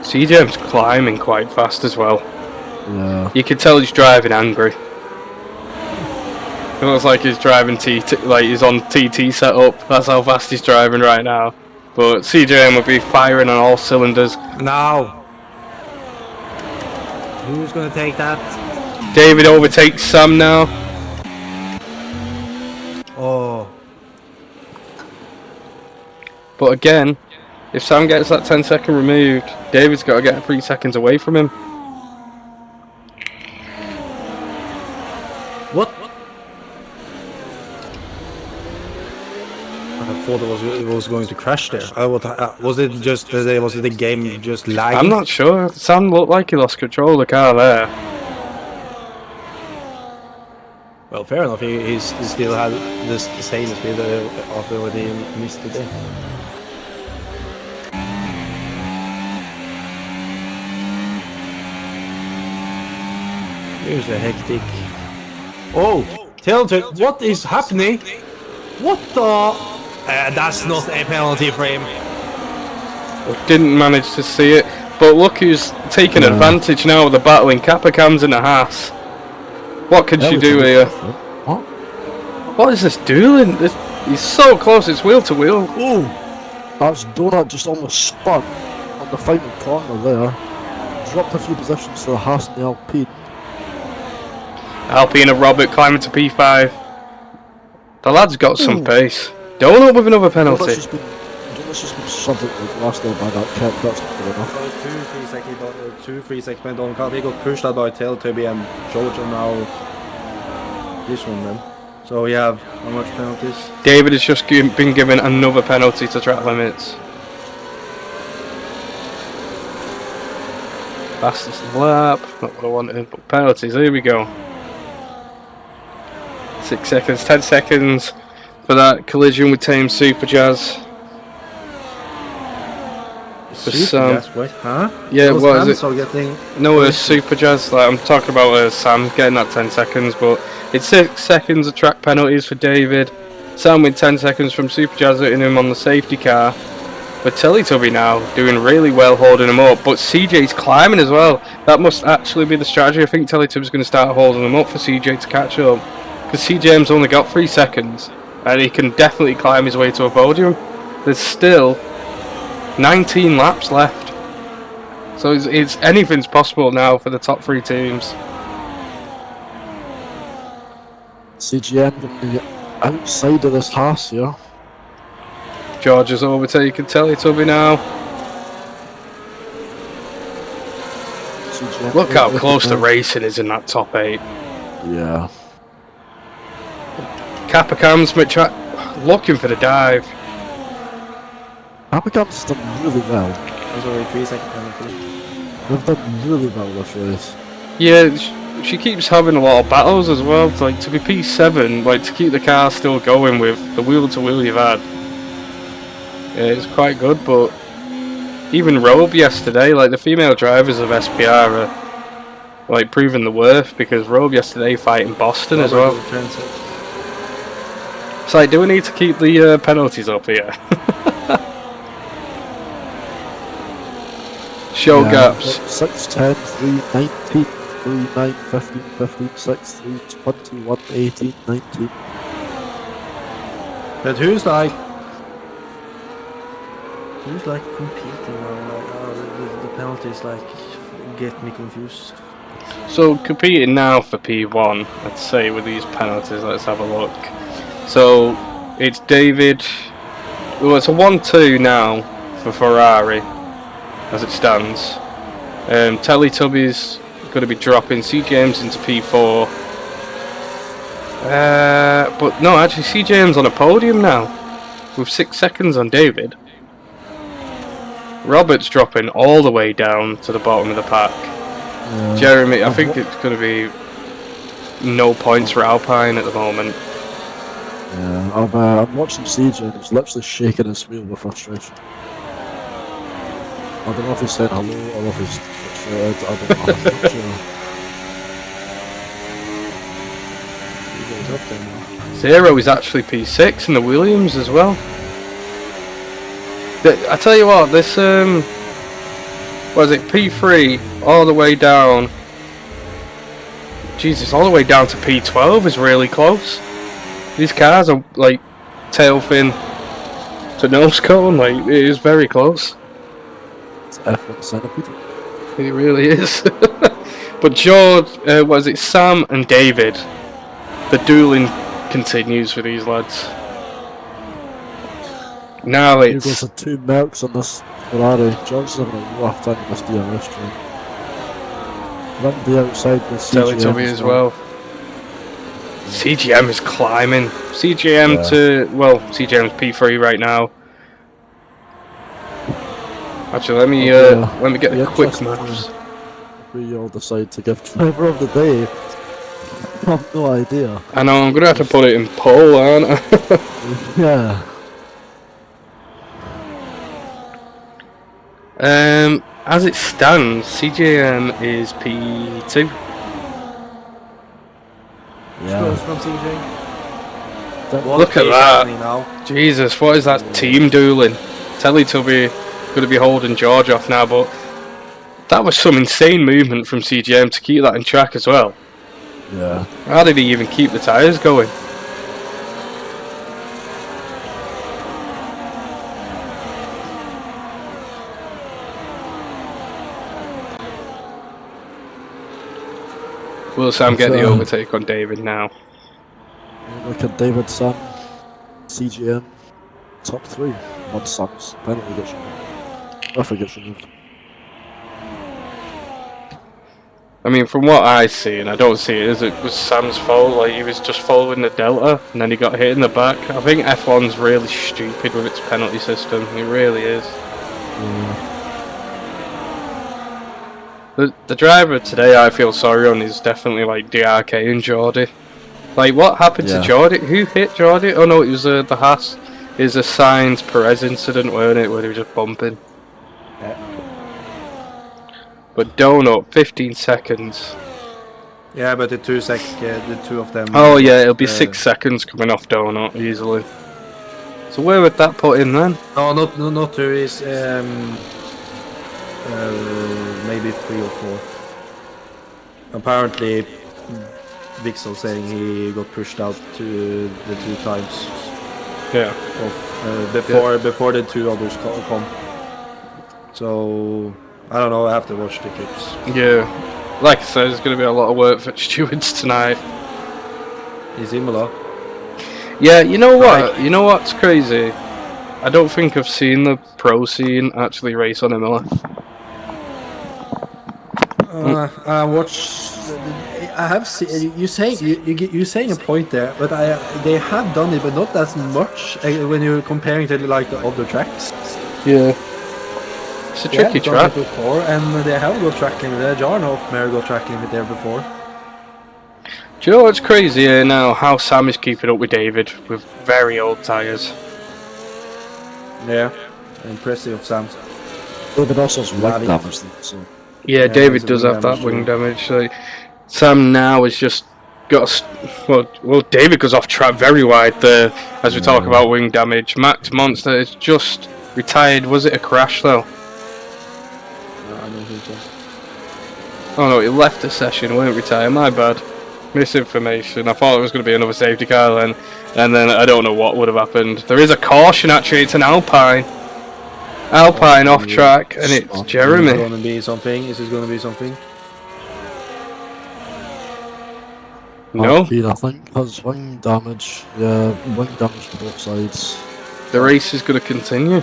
CJM's climbing quite fast as well. Yeah. You can tell he's driving angry. It looks like he's driving TT, like he's on TT setup. That's how fast he's driving right now. But CJM would be firing on all cylinders. Now. Who's gonna take that? David overtakes Sam now. Oh. But again, if Sam gets that 10-second removed, David's got to get 3 seconds away from him. What? I thought it was going to crash there. Was it just was it the game just lagging? I'm not sure. Sam looked like he lost control of the car there. Well, fair enough. He still had the same speed after what he missed today. Here's the hectic. Oh, Telltale, what is happening? What the? That's not a penalty for him. Didn't manage to see it. But look who's taking advantage now with the battling Capacams in the Haas. What can she do here? What? What is this dueling? He's so close, it's wheel to wheel. Ooh! That's Donut just almost spun on the final corner there. Dropped a few positions to the Haas and the Alpine. Alpine and Robert climbing to P5. The lad's got some pace. Donut with another penalty. Donut's just been something like last there by that cat. That's not good enough. 2 3 seconds went on. He got pushed out by Telltale and George and now this one then. So we have how much penalties? David has just been given another penalty to track limits. Fastest lap, not what I wanted, but penalties, here we go. 6 seconds, 10 seconds for that collision with Team Super Jazz. Super Jazz, wait, huh? Yeah, Those what is hands it? are getting... No, Super Jazz, like, I'm talking about Sam getting that 10 seconds, but it's 6 seconds of track penalties for David. Sam with 10 seconds from Super Jazz hitting him on the safety car. But Teletubby now doing really well holding him up, but CJ's climbing as well. That must actually be the strategy. I think Teletubby's going to start holding him up for CJ to catch up. Because CJ's only got 3 seconds, and he can definitely climb his way to a podium. There's still 19 laps left. So it's anything's possible now for the top 3 teams. CGN with the outside of this Haas here. George is overtaking Teletubby now. CGM Look how looking close the now. racing is in that top 8. Yeah. Capacam's looking for the dive. Capacam's done really well. There's only 3 second penalty. They've done really well this race. Yeah, she keeps having a lot of battles as well. Like to be P7, like to keep the car still going with the wheel to wheel you've had. Yeah, it's quite good, but even Robe yesterday, like the female drivers of SPR are like proving the worth, because Robe yesterday fighting Boston as well. It's like, do we need to keep the penalties up here? Show gaps. 6, 10, 3, 19, 3, 9, 15, 15, 6, 3, 21, 18, 19. But who's like competing now? Like, the penalties like get me confused. So competing now for P1, I'd say with these penalties, let's have a look. So it's David. Well, it's a 1-2 now for Ferrari as it stands. Teletubby's going to be dropping CJM's into P4. But no, actually CJM's on a podium now with 6 seconds on David. Robert's dropping all the way down to the bottom of the pack. Jeremy, I think it's going to be no points for Alpine at the moment. Yeah, I'm watching CJ and he's literally shaking his wheel with frustration. I don't know if he's saying hello or if he's frustrated. I don't know. I'm not sure. Zero is actually P6 in the Williams as well. I tell you what, this what is it, P3 all the way down. Jesus, all the way down to P12 is really close. These cars are like tail fin to nose cone, like it is very close. It's F1 centipede. It really is. But George, what is it, Sam and David, the dueling continues for these lads. Now Here it's goes the 2 Mercs on this Ferrari. George's having a rough time with this DRS train. Run the outside with CGM Teletubby as well. CGM is climbing. CGM to, well, CGM's P3 right now. Actually, let me get the quick maps. We all decide to give driver of the day. I have no idea. I know, I'm gonna have to put it in poll, aren't I? Yeah. As it stands, CGM is P2. Yeah. From CJ. Look at that! Jesus, what is that team dueling? Teletubby gonna be holding George off now, but that was some insane movement from CGM to keep that in track as well. Yeah. How did he even keep the tyres going? Will Sam get the overtake on David now? Look at David, Sam, CGM, top 3. One Sam's penalty gets removed. Referee gets removed. I mean, from what I see, and I don't see it, it was Sam's fault. Like, he was just following the delta, and then he got hit in the back. I think F1's really stupid with its penalty system. It really is. The driver today, I feel sorry on, is definitely like DRK and Geordie. Like, what happened to Geordie? Who hit Geordie? Oh no, it was the Haas. It was a Sainz Perez incident, weren't it, where they were just bumping. Yeah. But Donut, 15 seconds. Yeah, but the two of them. Oh yeah, it'll be 6 seconds coming off Donut easily. So where would that put him then? No, not there is maybe 3 or 4. Apparently, Vixel saying he got pushed out to the 2 times. Yeah. Before the 2 others come. So I don't know. I have to watch the clips. Yeah. Like I said, there's going to be a lot of work for stewards tonight. Is Imola? Yeah, you know what? Like- You know what's crazy? I don't think I've seen the pro scene actually race on Imola. I watch. I have seen you saying you saying a point there, but they have done it, but not as much when you're comparing to like the other tracks. Yeah. It's a They tricky have done it track. before, and they have got track limit there. Jarno Mare got track limit there before. Do you know what's crazy here now? How Sam is keeping up with David with very old tyres. Yeah, impressive of Sam. David also has Love wing it. damage, though, so Yeah, Yeah, David it's a does wing have that damage wing too. damage. So Sam now has just got well, David goes off track very wide there as we talk about wing damage. Max Monster is just retired. Was it a crash though? I don't think so. Oh no, he left the session, won't retire. My bad. Misinformation. I thought it was going to be another safety car then, and then I don't know what would have happened. There is a caution actually. It's an Alpine. Alpine off track, and it's Is it Jeremy. gonna be something? Is it gonna be something? No, Speed, I think, has wing damage. Yeah, wing damage to both sides. the race is going to continue.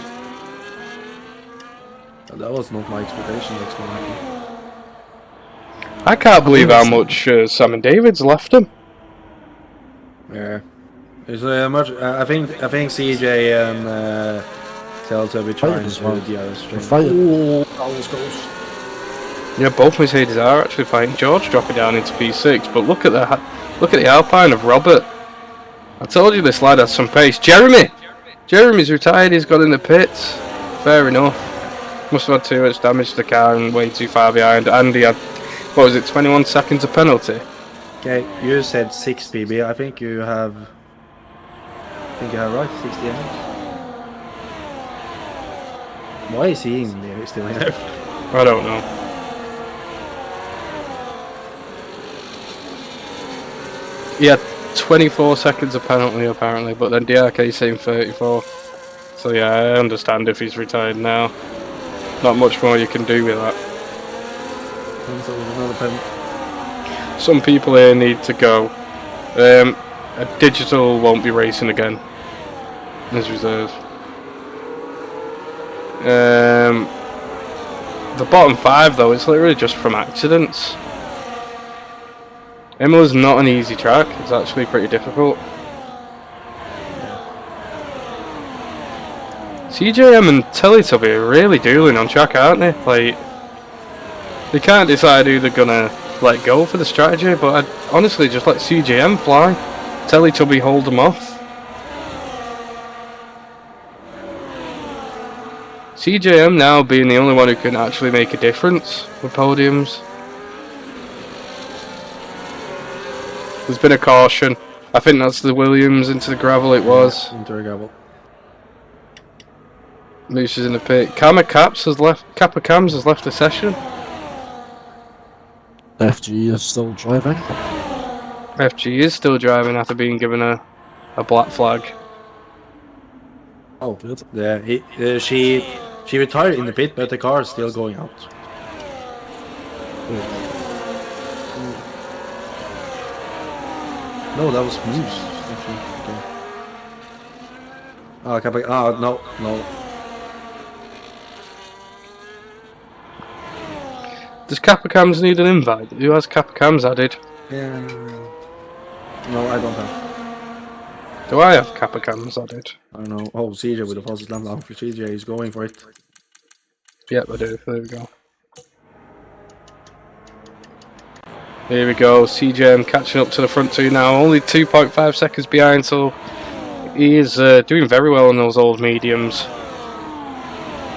That was not my expectation. That's gonna happen. I can't believe how believe much Sam and David's left him. Yeah, it's much. I think CJ and Teletubby trying as to well. DRS They're string. fighting. Ooh, that was close. Yeah, both Mercedes are actually fighting. George dropping down into P6, but look at the Alpine of Robert. I told you this lad has some pace. Jeremy's retired. He's got in the pits. Fair enough. Must have had too much damage to the car and way too far behind. And he had, what was it, 21 seconds of penalty. Okay, you said 6 PB. I think you have right. 60 ms. Why is he in there? Still in there? I don't know. He had 24 seconds of penalty apparently, but then DRK saying 34. So yeah, I understand if he's retired now. Not much more you can do with that. So another pen. Some people here need to go. A digital won't be racing again as reserve. The bottom 5 though, it's literally just from accidents. Imola's not an easy track, it's actually pretty difficult. CJM and Teletubby are really dueling on track, aren't they? Like, they can't decide who they're gonna let go for the strategy, but I'd honestly just let CJM fly. Teletubby hold them off. CJM now being the only one who can actually make a difference with podiums. There's been a caution. I think that's the Williams into the gravel it was. Into the gravel. Moose is in the pit. Kappa Cams has left the session. FG is still driving. FG is still driving after being given a black flag. Oh, good. Yeah, she retired in the pit, but the car is still going out. No, that was Moose. Okay. Oh, Kappa. Oh, no. Does Kappa Cams need an invite? Who has Kappa Cams added? Yeah. No, I don't have. Do I have Kappa Cams added? I don't know. Oh, CJ with a false slam down for CJ. He's going for it. Yep, I do. There we go. Here we go. CJM catching up to the front 2 now. Only 2.5 seconds behind, so he is doing very well on those old mediums.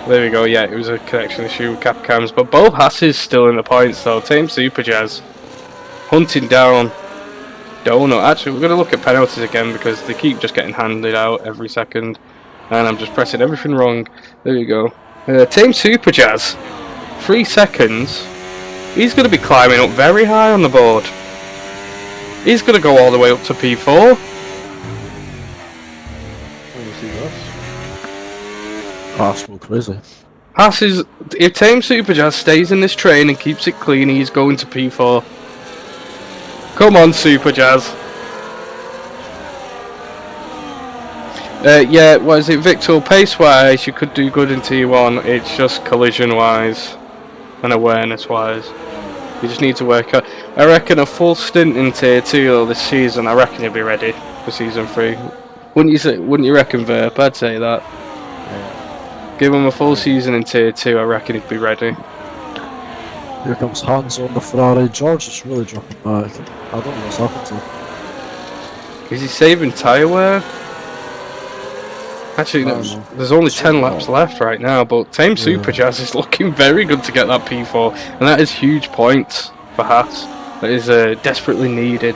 There we go. Yeah, it was a connection issue with Kappa Cams, but both Hasses still in the points though. Team Super Jazz hunting down Donut. Actually, we're going to look at penalties again because they keep just getting handed out every second, and I'm just pressing everything wrong. There you go. Team Super Jazz, 3 seconds. He's going to be climbing up very high on the board. He's going to go all the way up to P4. That's go crazy. Haas is, if Team Super Jazz stays in this train and keeps it clean, he's going to P4. Come on, Super Jazz. Yeah, what is it? Victor, pace-wise, you could do good in T1. It's just collision-wise and awareness-wise. You just need to work out. I reckon a full stint in Tier 2 though this season. I reckon he'll be ready for Season 3. Wouldn't you say? Wouldn't you reckon, Verp? I'd say that. Yeah. Give him a full season in Tier 2. I reckon he'd be ready. Here comes Hans on the Ferrari. George is really dropping back. I don't know what's happened to him. Is he saving tyre wear? Actually, no, there's only 10 laps left right now, but Tame Superjazz is looking very good to get that P4, and that is huge points for Haas. That is desperately needed.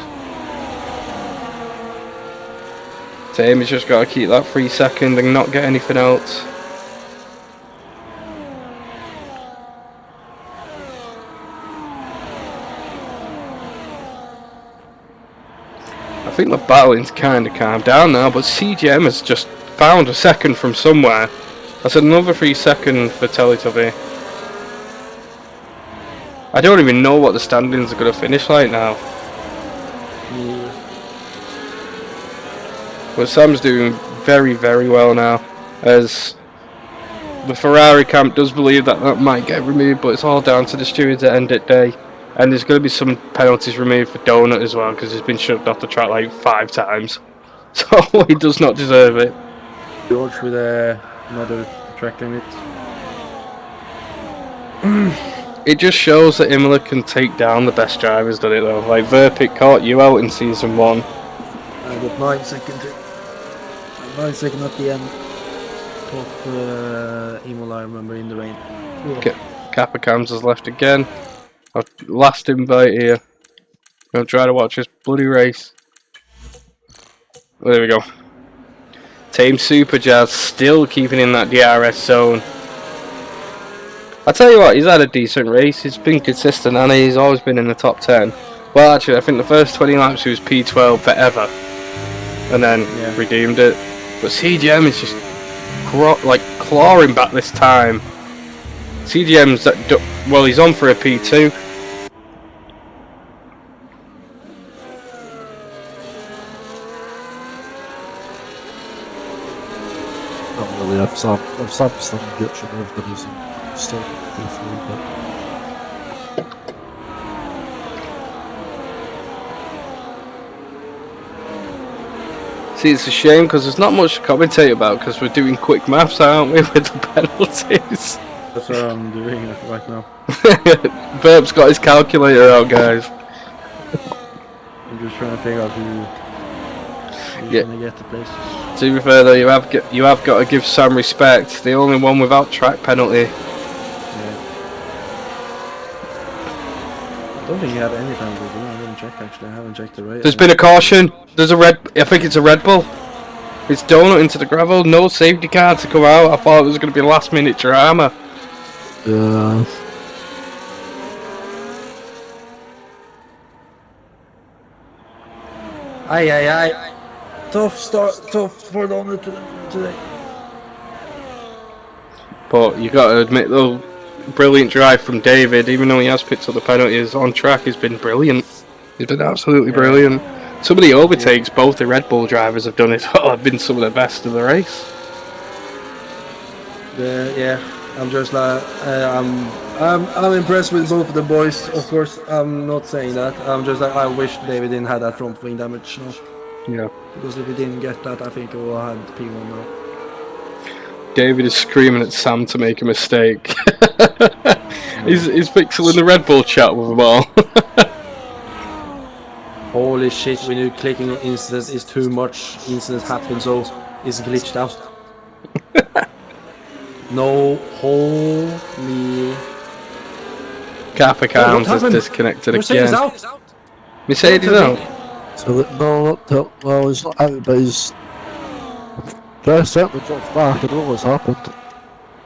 Tame has just got to keep that 3 second and not get anything else. I think the battling's kind of calmed down now, but CGM has just found a second from somewhere. That's another 3 second for Teletubby. I don't even know what the standings are going to finish like now. But Sam's doing very, very well now, as the Ferrari camp does believe that that might get removed, but it's all down to the stewards at end of day. And there's going to be some penalties removed for Donut as well, because he's been shoved off the track like 5 times. So he does not deserve it. George with another track limit. It just shows that Imola can take down the best drivers, doesn't it though? Like Verpik caught you out in Season 1. I got 9 seconds. 9 seconds at the end of Imola, I remember, in the rain. Capacams has left again. Last invite here. I'm trying to watch this bloody race. There we go. Team Superjazz still keeping in that DRS zone. I tell you what, he's had a decent race. He's been consistent and he's always been in the top 10. Well, actually, I think the first 20 laps he was P12 forever, and then redeemed it. But CGM is just clawing back this time. CGM's well, he's on for a P2. Not really. If Sam's thing gets removed, then he's still P3, but... See, it's a shame because there's not much to commentate about because we're doing quick maths, aren't we, with the penalties? That's what I'm doing right now. Verp's got his calculator out, guys. I'm just trying to figure out who's gonna get the places. To be fair though, you have got to give Sam respect. The only one without track penalty. Yeah. I don't think he had any penalties. I didn't check actually. I haven't checked the rate. There's been a caution. There's a red. I think it's a Red Bull. It's Donut into the gravel. No safety car to come out. I thought it was going to be last minute drama. Yeah. Aye. Tough for Donut today. But you got to admit though, brilliant drive from David. Even though he has picked up the penalties on track, he's been brilliant. He's been absolutely brilliant. Some of the overtakes both the Red Bull drivers have done as well have been some of the best of the race. I'm just like I'm impressed with both of the boys. Of course, I'm not saying that. I'm just like I wish David didn't have that front wing damage now. Yeah. Because if he didn't get that, I think he would have had P1 now. David is screaming at Sam to make a mistake. He's pixeling the Red Bull chat with them all. Holy shit, when you're clicking on incidents, is too much incidents happen, so it's glitched out. No, holy... Capacams is disconnected Mercedes again. out. Mercedes out? So that, no, well, he's not out, but he's... They certainly dropped back, I don't know what's happened.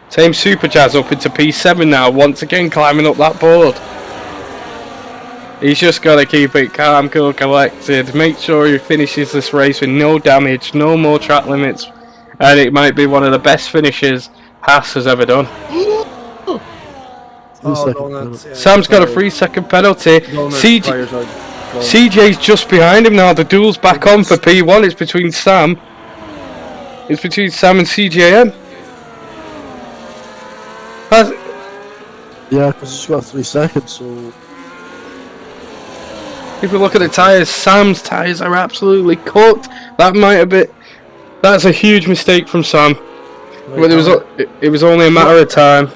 Team Superjazz up into P7 now, once again climbing up that board. He's just got to keep it calm, cool, collected, make sure he finishes this race with no damage, no more track limits, and it might be one of the best finishes Haas has ever done. Sam's got a 3-second penalty. CJ's just behind him now, the duel's back on for P1, it's between Sam. It's between Sam and CJM. Yeah, because he's got 3 seconds, so... If we look at the tyres, Sam's tyres are absolutely cooked. That might have been... That's a huge mistake from Sam. But it was only a matter of time.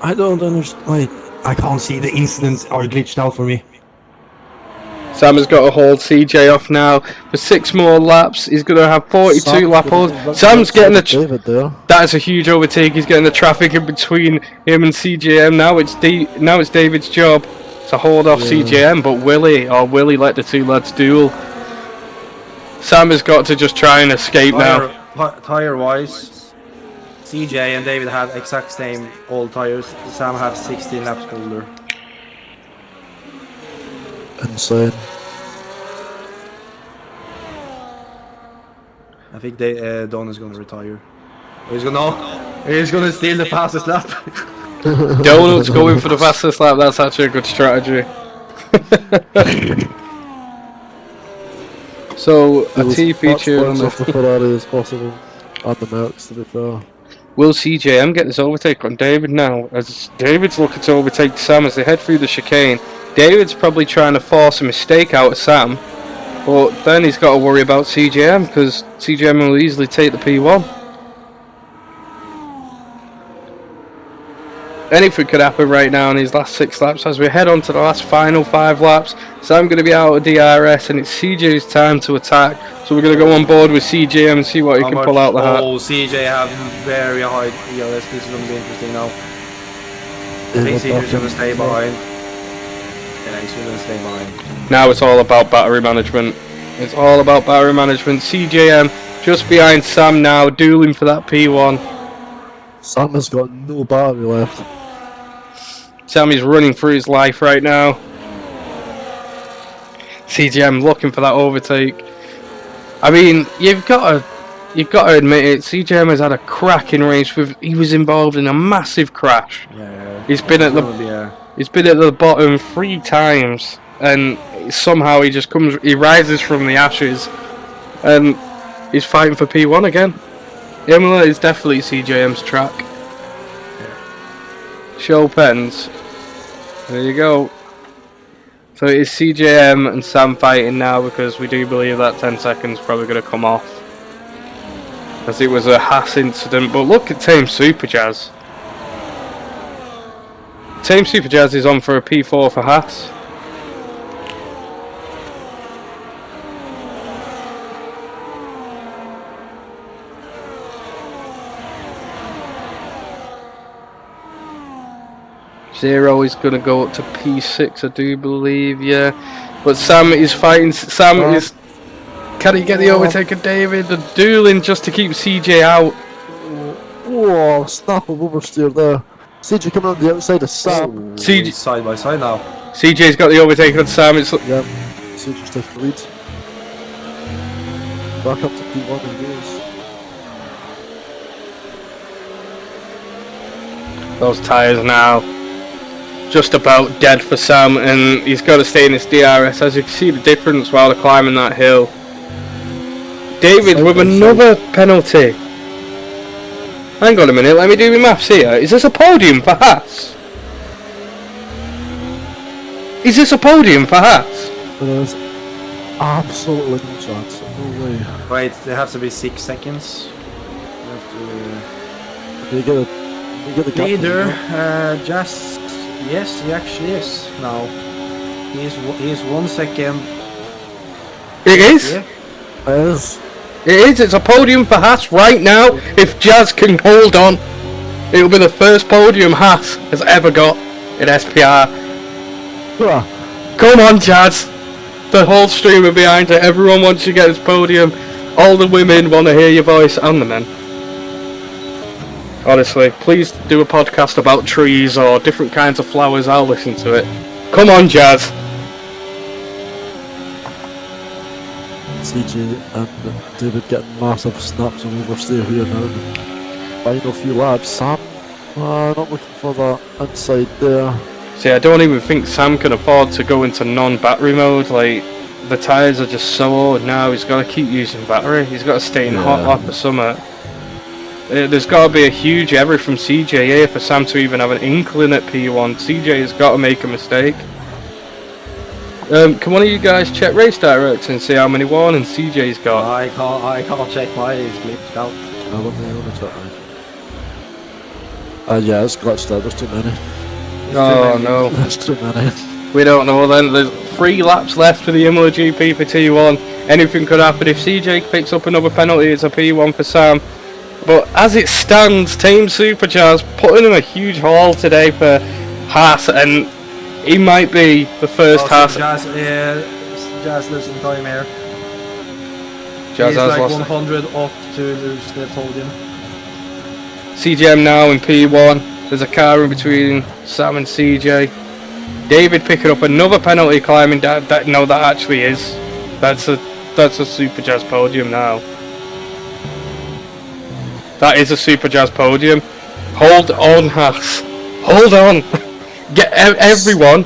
I don't understand. Wait, I can't see the incidents are glitched out for me. Sam has got to hold CJ off now for 6 more laps. He's going to have 42 lap holds. Sam's getting the... David there. That's a huge overtake. He's getting the traffic in between him and CJM. Now it's David's job to hold off CJM, but Willie let the 2 lads duel. Sam has got to just try and escape now. Tire wise, CJ and David have exact same old tires. Sam has 16 laps older. Insane. I think Don is going to retire. He's gonna steal the fastest lap. Donut's going for the fastest lap. That's actually a good strategy. So a TP tune on off the Ferrari as possible, and the Mercs to be fair. Will CJM get this overtake on David now? As David's looking to overtake Sam as they head through the chicane. David's probably trying to force a mistake out of Sam, but then he's got to worry about CJM because CJM will easily take the P1. Anything could happen right now in these last 6 laps as we head on to the last final 5 laps. Sam going to be out of DRS and it's CJ's time to attack. So we're going to go on board with CJM and see what he can pull out the hat. Oh, CJ have very high DRS. This is going to be interesting now. I think CJ's going to stay behind. Yeah, he's going to stay behind. Now it's all about battery management. It's all about battery management. CJM just behind Sam now, dueling for that P1. Sam has got no battery left. Sammy's running for his life right now. CJM looking for that overtake. I mean, you've got to admit it. CJM has had a cracking race. He was involved in a massive crash. Yeah. He's been at the bottom 3 times, and somehow he rises from the ashes, and he's fighting for P1 again. Imola is definitely CJM's track. Show pens. There you go. So it is CJM and Sam fighting now because we do believe that 10 seconds is probably going to come off. As it was a Haas incident. But look at Team Superjazz. Team Superjazz is on for a P4 for Haas. Zero is going to go up to P6, I do believe, yeah. But Sam is fighting. Can he get the overtake of David? They're dueling just to keep CJ out. Whoa, snap of oversteer there. CJ coming on the outside of Sam. CJ side by side now. CJ's got the overtake on Sam. It's yeah, CJ's taking the lead. Back up to P1 he goes. Those tyres now just about dead for Sam, and he's got to stay in his DRS. As you can see the difference while they're climbing that hill. David with another penalty. Hang on a minute, let me do my maths here. Is this a podium for Haas? Is this a podium for Haas? There's absolutely no chance. No way. Wait, there has to be 6 seconds. You get the gap. Leader, just yes, he actually is now. He's 1 second. It is? Yeah. It is. It is, it's a podium for Haas right now. If Jazz can hold on, it'll be the first podium Haas has ever got in SPR. Come on, Jazz. The whole stream are behind it. Everyone wants you to get this podium. All the women want to hear your voice, and the men. Honestly, please do a podcast about trees or different kinds of flowers. I'll listen to it. Come on, Jazz. CJ and David getting massive snaps of oversteer here now. Final few laps. Sam, not looking for that inside there. See, I don't even think Sam can afford to go into non-battery mode. Like, the tyres are just so old now. He's got to keep using battery. He's got to stay in hot lap or summer. There's got to be a huge error from CJ here for Sam to even have an inkling at P1. CJ has got to make a mistake. Can one of you guys check race director and see how many warnings CJ's got? I can't check my is glitched out. I wouldn't be able to check mine. Yeah, it's glitched out. There's too many. Oh no. There's too many. We don't know then. There's 3 laps left for the Imola GP for T1. Anything could happen. If CJ picks up another penalty, it's a P1 for Sam. But as it stands, Team Superchar's putting in a huge haul today for Haas, and he might be the first Haas. Jazz losing time here. Jazz He's has like lost. 100 off to lose the podium. CJM now in P1. There's a car in between Sam and CJ. David picking up another penalty climbing down. No, that actually is. That's a Superjazz podium now. That is a Superjazz podium. Hold on, Haas. Hold on. Get everyone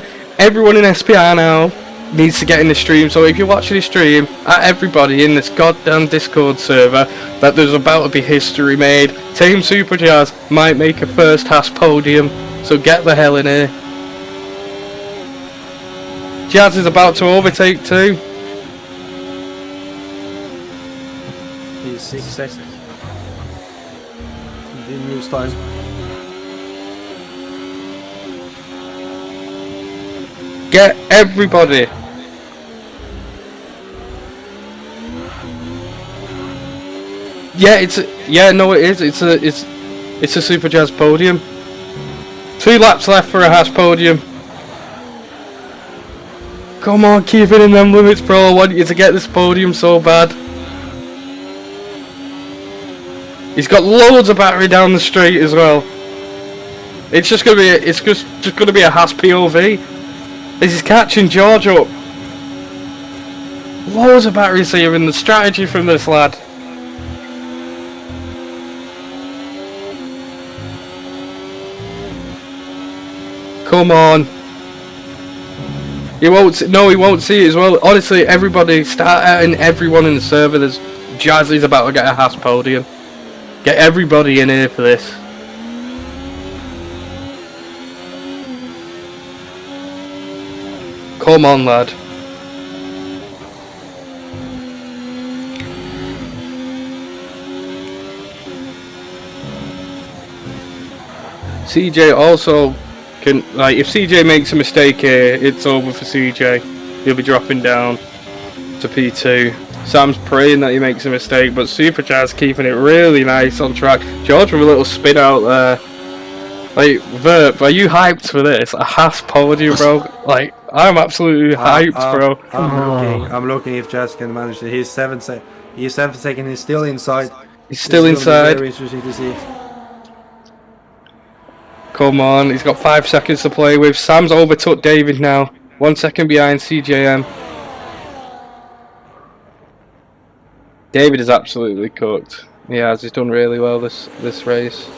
in SPR now needs to get in the stream. So if you're watching the stream, at everybody in this goddamn Discord server, that there's about to be history made. Team Superjazz might make a first Haas podium. So get the hell in here. Jazz is about to overtake too. He's 6 seconds. He didn't lose time. Get everybody. Yeah, it is. It's a Superjazz podium. 2 laps left for a Haas podium. Come on, keep it in them limits, bro. I want you to get this podium so bad. He's got loads of battery down the straight as well. It's just gonna be a Haas POV. This is catching George up. Loads of batteries here in the strategy from this lad. Come on. He won't see it as well. Honestly, everybody and everyone in the server, there's Jazzy's about to get a Haas podium. Get everybody in here for this. Come on, lad. CJ also can, like, if CJ makes a mistake here, it's over for CJ. He'll be dropping down to P2. Sam's praying that he makes a mistake, but Superjazz keeping it really nice on track. George with a little spin out there. Like, Verp, are you hyped for this? A Haas podium, bro? Like, I'm absolutely hyped, bro. I'm looking if Jazz can manage it. He's 7 seconds. He's 7 seconds. He's still inside. He's still inside. Very interesting to see. Come on, he's got 5 seconds to play with. Sam's overtook David now. 1 second behind CJM. David is absolutely cooked. He has. He's done really well this race.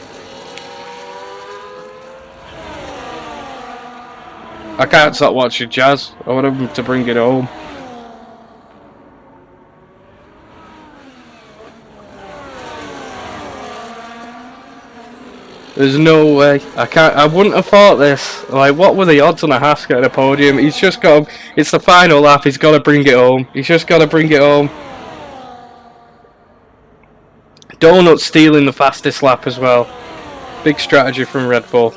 I can't stop watching Jazz. I want him to bring it home. There's no way. I wouldn't have thought this. Like, what were the odds on a Haas getting a podium? He's just got to, it's the final lap. He's got to bring it home. He's just got to bring it home. Donut stealing the fastest lap as well. Big strategy from Red Bull.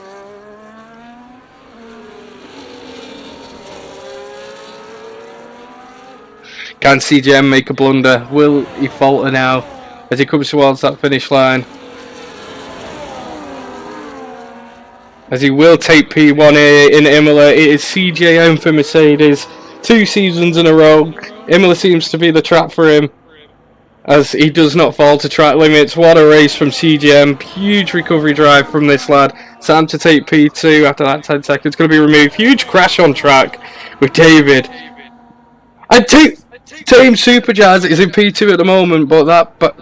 Can CJM make a blunder? Will he falter now as he comes towards that finish line? As he will take P1 here in Imola. It is CJM for Mercedes. 2 seasons in a row. Imola seems to be the track for him, as he does not fall to track limits. What a race from CJM. Huge recovery drive from this lad. Sam to take P2 after that 10 seconds. Going to be removed. Huge crash on track with David. And Team Superjazz is in P2 at the moment, but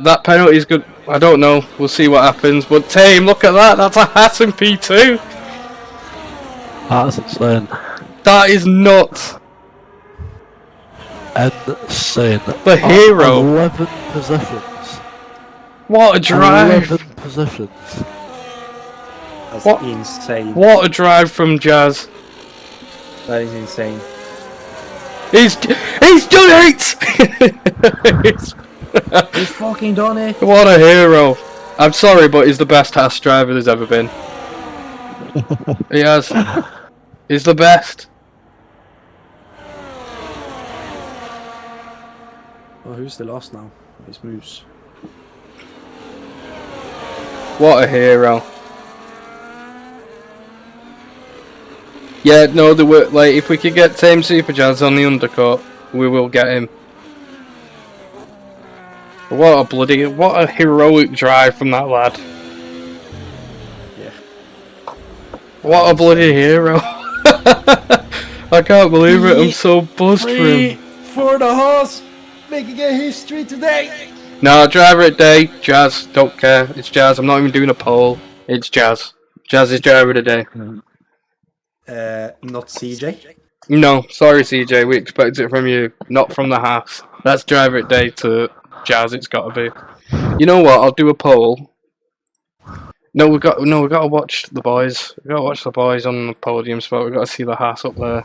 that penalty is good. I don't know. We'll see what happens. But Team, look at that. That's a Haas in P2. That's insane. That is nuts. Insane. The hero. 11 positions. What a drive. 11 positions. That's What? insane. What a drive from Jazz. That is insane. He's done it! He's- He's fucking done it. what a hero. I'm sorry, but he's the best Haas driver there's ever been. He has. He's the best. Oh, who's the last now? It's Moose. What a hero. Yeah, no, they were like, if we could get Tame Super Jazz on the undercut, we will get him. What a heroic drive from that lad. Yeah. What a bloody hero. I can't believe it, I'm so buzzed for him. For the horse, making a history today. No, driver at day, Jazz, don't care. It's Jazz, I'm not even doing a poll. It's Jazz. Jazz is driver of the day. Not CJ. No, sorry CJ, we expect it from you, not from the Haas. That's driver at day to Jazz, it's gotta be. You know what, I'll do a poll. No, we got to watch the boys. We gotta watch the boys on the podium spot, we gotta see the Haas up there.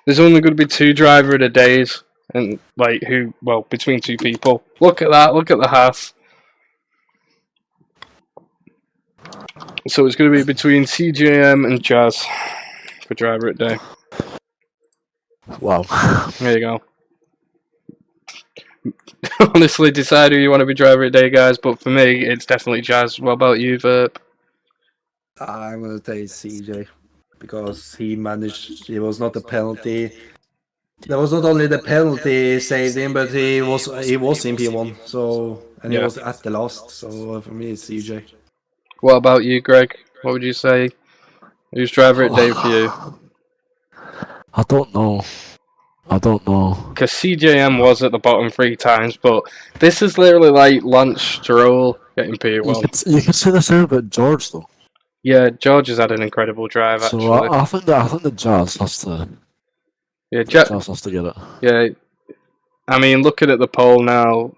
There's only gonna be 2 driver of the days, and like between 2 people. Look at that, look at the Haas. So it's gonna be between CJM and Jazz for driver at day. Wow. There you go. Honestly, decide who you want to be driver at day, guys. But for me, it's definitely Jazz. What about you, Verp? I'm gonna take CJ because he managed. It was not the penalty. There was not only the penalty saved him, but he was in P1. So and he Yeah. was at the last. So for me, it's CJ. What about you, Greg? What would you say? Who's driver at day for you? I don't know. Because CJM was at the bottom 3 times, but this is literally like Lance Stroll getting P1. You could say the same about George though. Yeah, George has had an incredible drive So actually. I think the Jazz has to. Yeah, Jazz has to get it. yeah. I mean, looking at the poll now.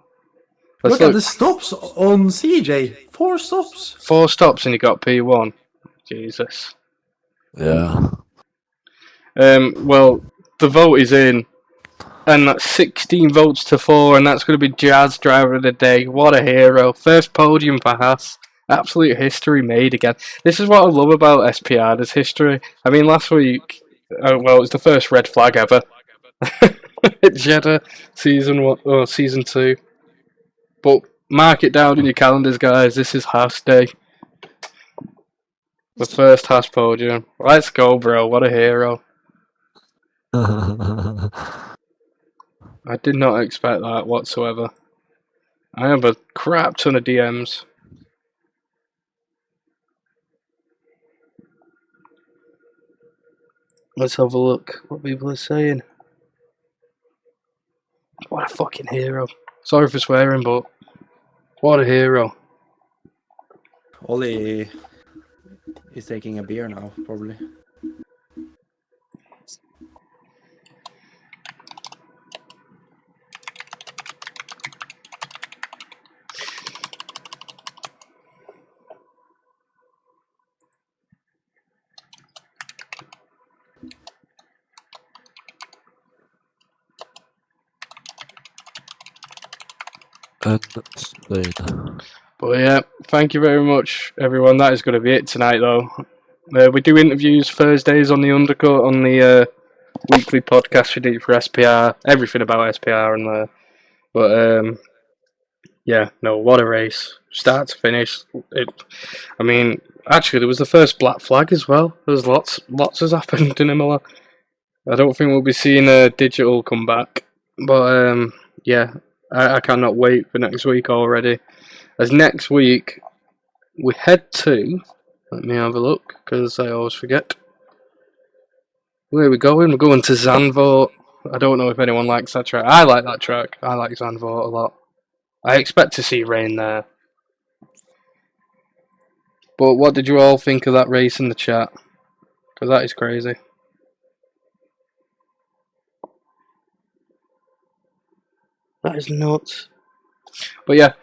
Look at the stops on CJ. 4 stops. 4 stops and he got P1. Jesus. Yeah. Well, the vote is in, and that's 16 votes to 4, and that's going to be Jazz driver of the day. What a hero! First podium for Haas. Absolute history made again. This is what I love about SPR. There's history. I mean, last week, it was the first red flag ever. Jeddah season 1 or season 2. But mark it down in your calendars, guys. This is Haas Day. The first Haas podium. Let's go, bro. What a hero. I did not expect that whatsoever. I have a crap ton of DMs. Let's have a look what people are saying. What a fucking hero. Sorry for swearing, but what a hero. Ollie is taking a beer now, probably. Insane. But yeah, thank you very much, everyone. That is going to be it tonight, though. We do interviews Thursdays on the Undercut, on the weekly podcast we do for SPR. Everything about SPR on there. But yeah, no, what a race. Start to finish. I mean, actually, there was the first black flag as well. There's lots has happened in Imola. I don't think we'll be seeing a digital come back. But yeah, I cannot wait for next week already. As next week, we head to... Let me have a look, because I always forget. Where are we going? We're going to Zandvoort. I don't know if anyone likes that track. I like that track. I like Zandvoort a lot. I expect to see rain there. But what did you all think of that race in the chat? Because that is crazy. That is nuts. But yeah,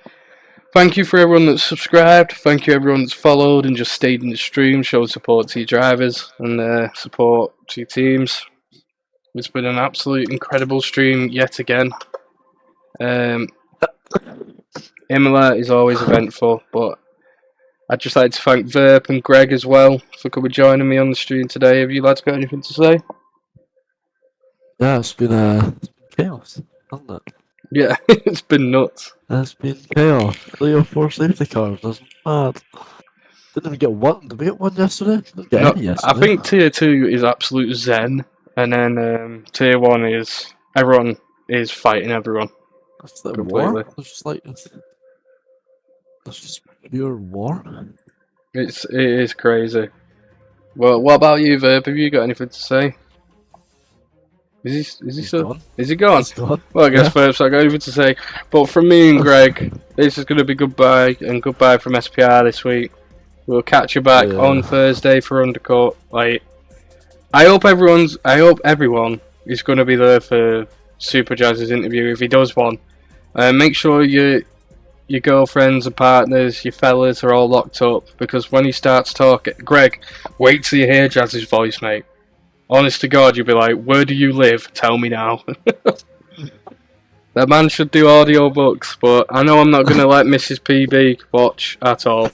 thank you for everyone that's subscribed. Thank you everyone that's followed and just stayed in the stream, showed support to your drivers and support to your teams. It's been an absolute incredible stream yet again. Imola is always eventful, but I'd just like to thank Verp and Greg as well for coming joining me on the stream today. Have you lads got anything to say? Yeah, it's been chaos, hasn't it? Yeah, it's been nuts. It's been chaos. 3 or 4 safety cars. That's mad. Didn't even get one. Did we get one yesterday? Didn't get No, any I yesterday. think tier 2 is absolute zen, and then tier 1 is everyone is fighting everyone. That's the completely. war. It's just like that's just pure war. It is crazy. Well, what about you, Verb? Have you got anything to say? Is he He's still? gone. Is he gone? He's gone. Well, I guess Yeah. Verb's not got anything to say. But from me and Greg, this is going to be goodbye and goodbye from SPR this week. We'll catch you back Yeah. on Thursday for Undercut. Like, I hope everyone is going to be there for Super Jazz's interview if he does one. Make sure your girlfriends and partners, your fellas are all locked up, because when he starts talking, Greg, wait till you hear Jazz's voice, mate. Honest to God, you'll be like, where do you live? Tell me now. That man should do audiobooks, but I know I'm not going to let Mrs. PB watch at all.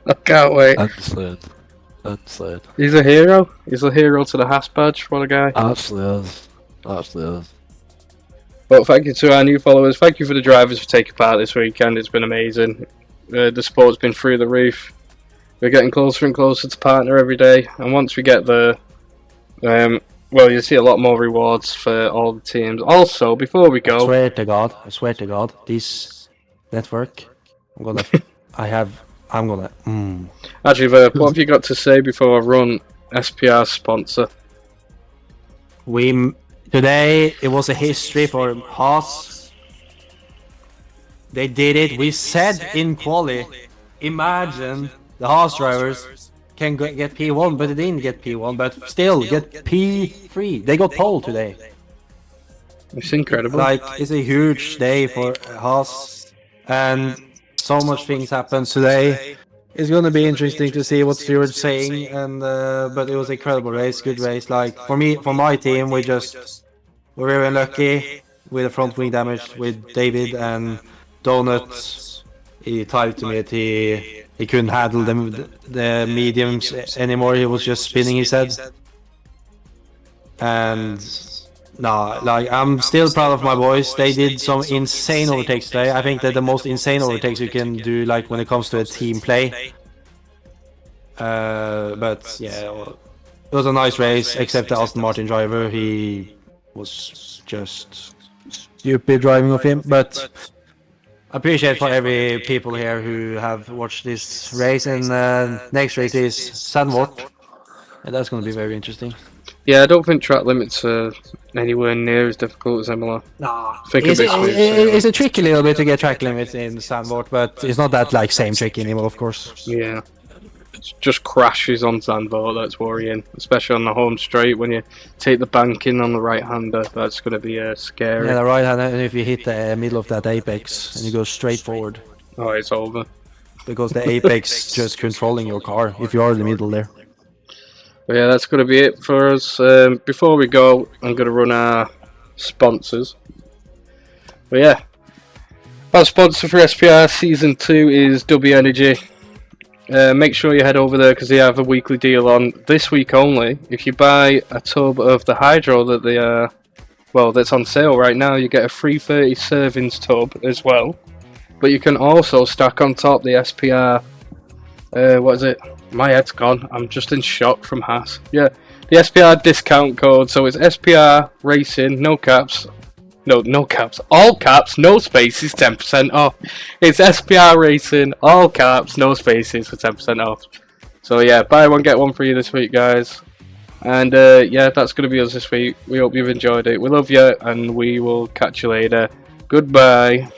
I can't wait. Insane. He's a hero. He's a hero to the Haas badge. What a guy. Actually is. But thank you to our new followers. Thank you for the drivers for taking part this weekend. It's been amazing. The sport's been through the roof. We're getting closer and closer to partner every day. And once we get there, well, you'll see a lot more rewards for all the teams. Also, before we I go, swear to God, this network, I'm gonna actually, Verb, what have you got to say before I run SPR sponsor? Today it was a history for Haas. They did it. We said in quali, imagine the Haas drivers can get P1, but they didn't get P1, but still get P3. They got pole today. It's incredible. Like, it's a huge day for Haas, and so much things happened today. It's gonna be interesting to see what Stewart's saying, and but it was an incredible race, good race. Like, for my team, we're very unlucky with the front wing damage with David and Donut. He typed to me that he couldn't handle the mediums anymore. He was just spinning his head. And nah, like, I'm still proud of my boys. They did some insane overtakes today. I think that the most insane overtakes you can do, like, when it comes to a team play. But yeah, it was a nice race, except the Aston Martin driver. He was just stupid driving of him, but I appreciate for every people here who have watched this race. And next race is Sandvort, and that's going to be very interesting. Yeah, I don't think track limits are anywhere near as difficult as Imola. Nah, Think a bit smooth, it's a tricky little bit to get track limits in Sandvort, but it's not that like same trick anymore, of course. Yeah. It just crashes on Sandvort, that's worrying. Especially on the home straight when you take the bank in on the right-hander. That's going to be scary. Yeah, the right hand, and if you hit the middle of that apex and you go straight forward, Oh, it's over. because the apex just controlling your car if you are in the middle there. But yeah, that's going to be it for us. Before we go, I'm going to run our sponsors. But yeah, our sponsor for SPR Season 2 is W Energy. Make sure you head over there because they have a weekly deal on this week only. If you buy a tub of the hydro that they that's on sale right now, you get a free 30 servings tub as well. But you can also stack on top the SPR. What is it? My head's gone. I'm just in shock from Haas. Yeah, the SPR discount code. So it's SPR Racing, no caps. No caps. All caps, no spaces, 10% off. It's SPR Racing, all caps, no spaces for 10% off. So yeah, buy one, get one free this week, guys. And yeah, that's going to be us this week. We hope you've enjoyed it. We love you, and we will catch you later. Goodbye.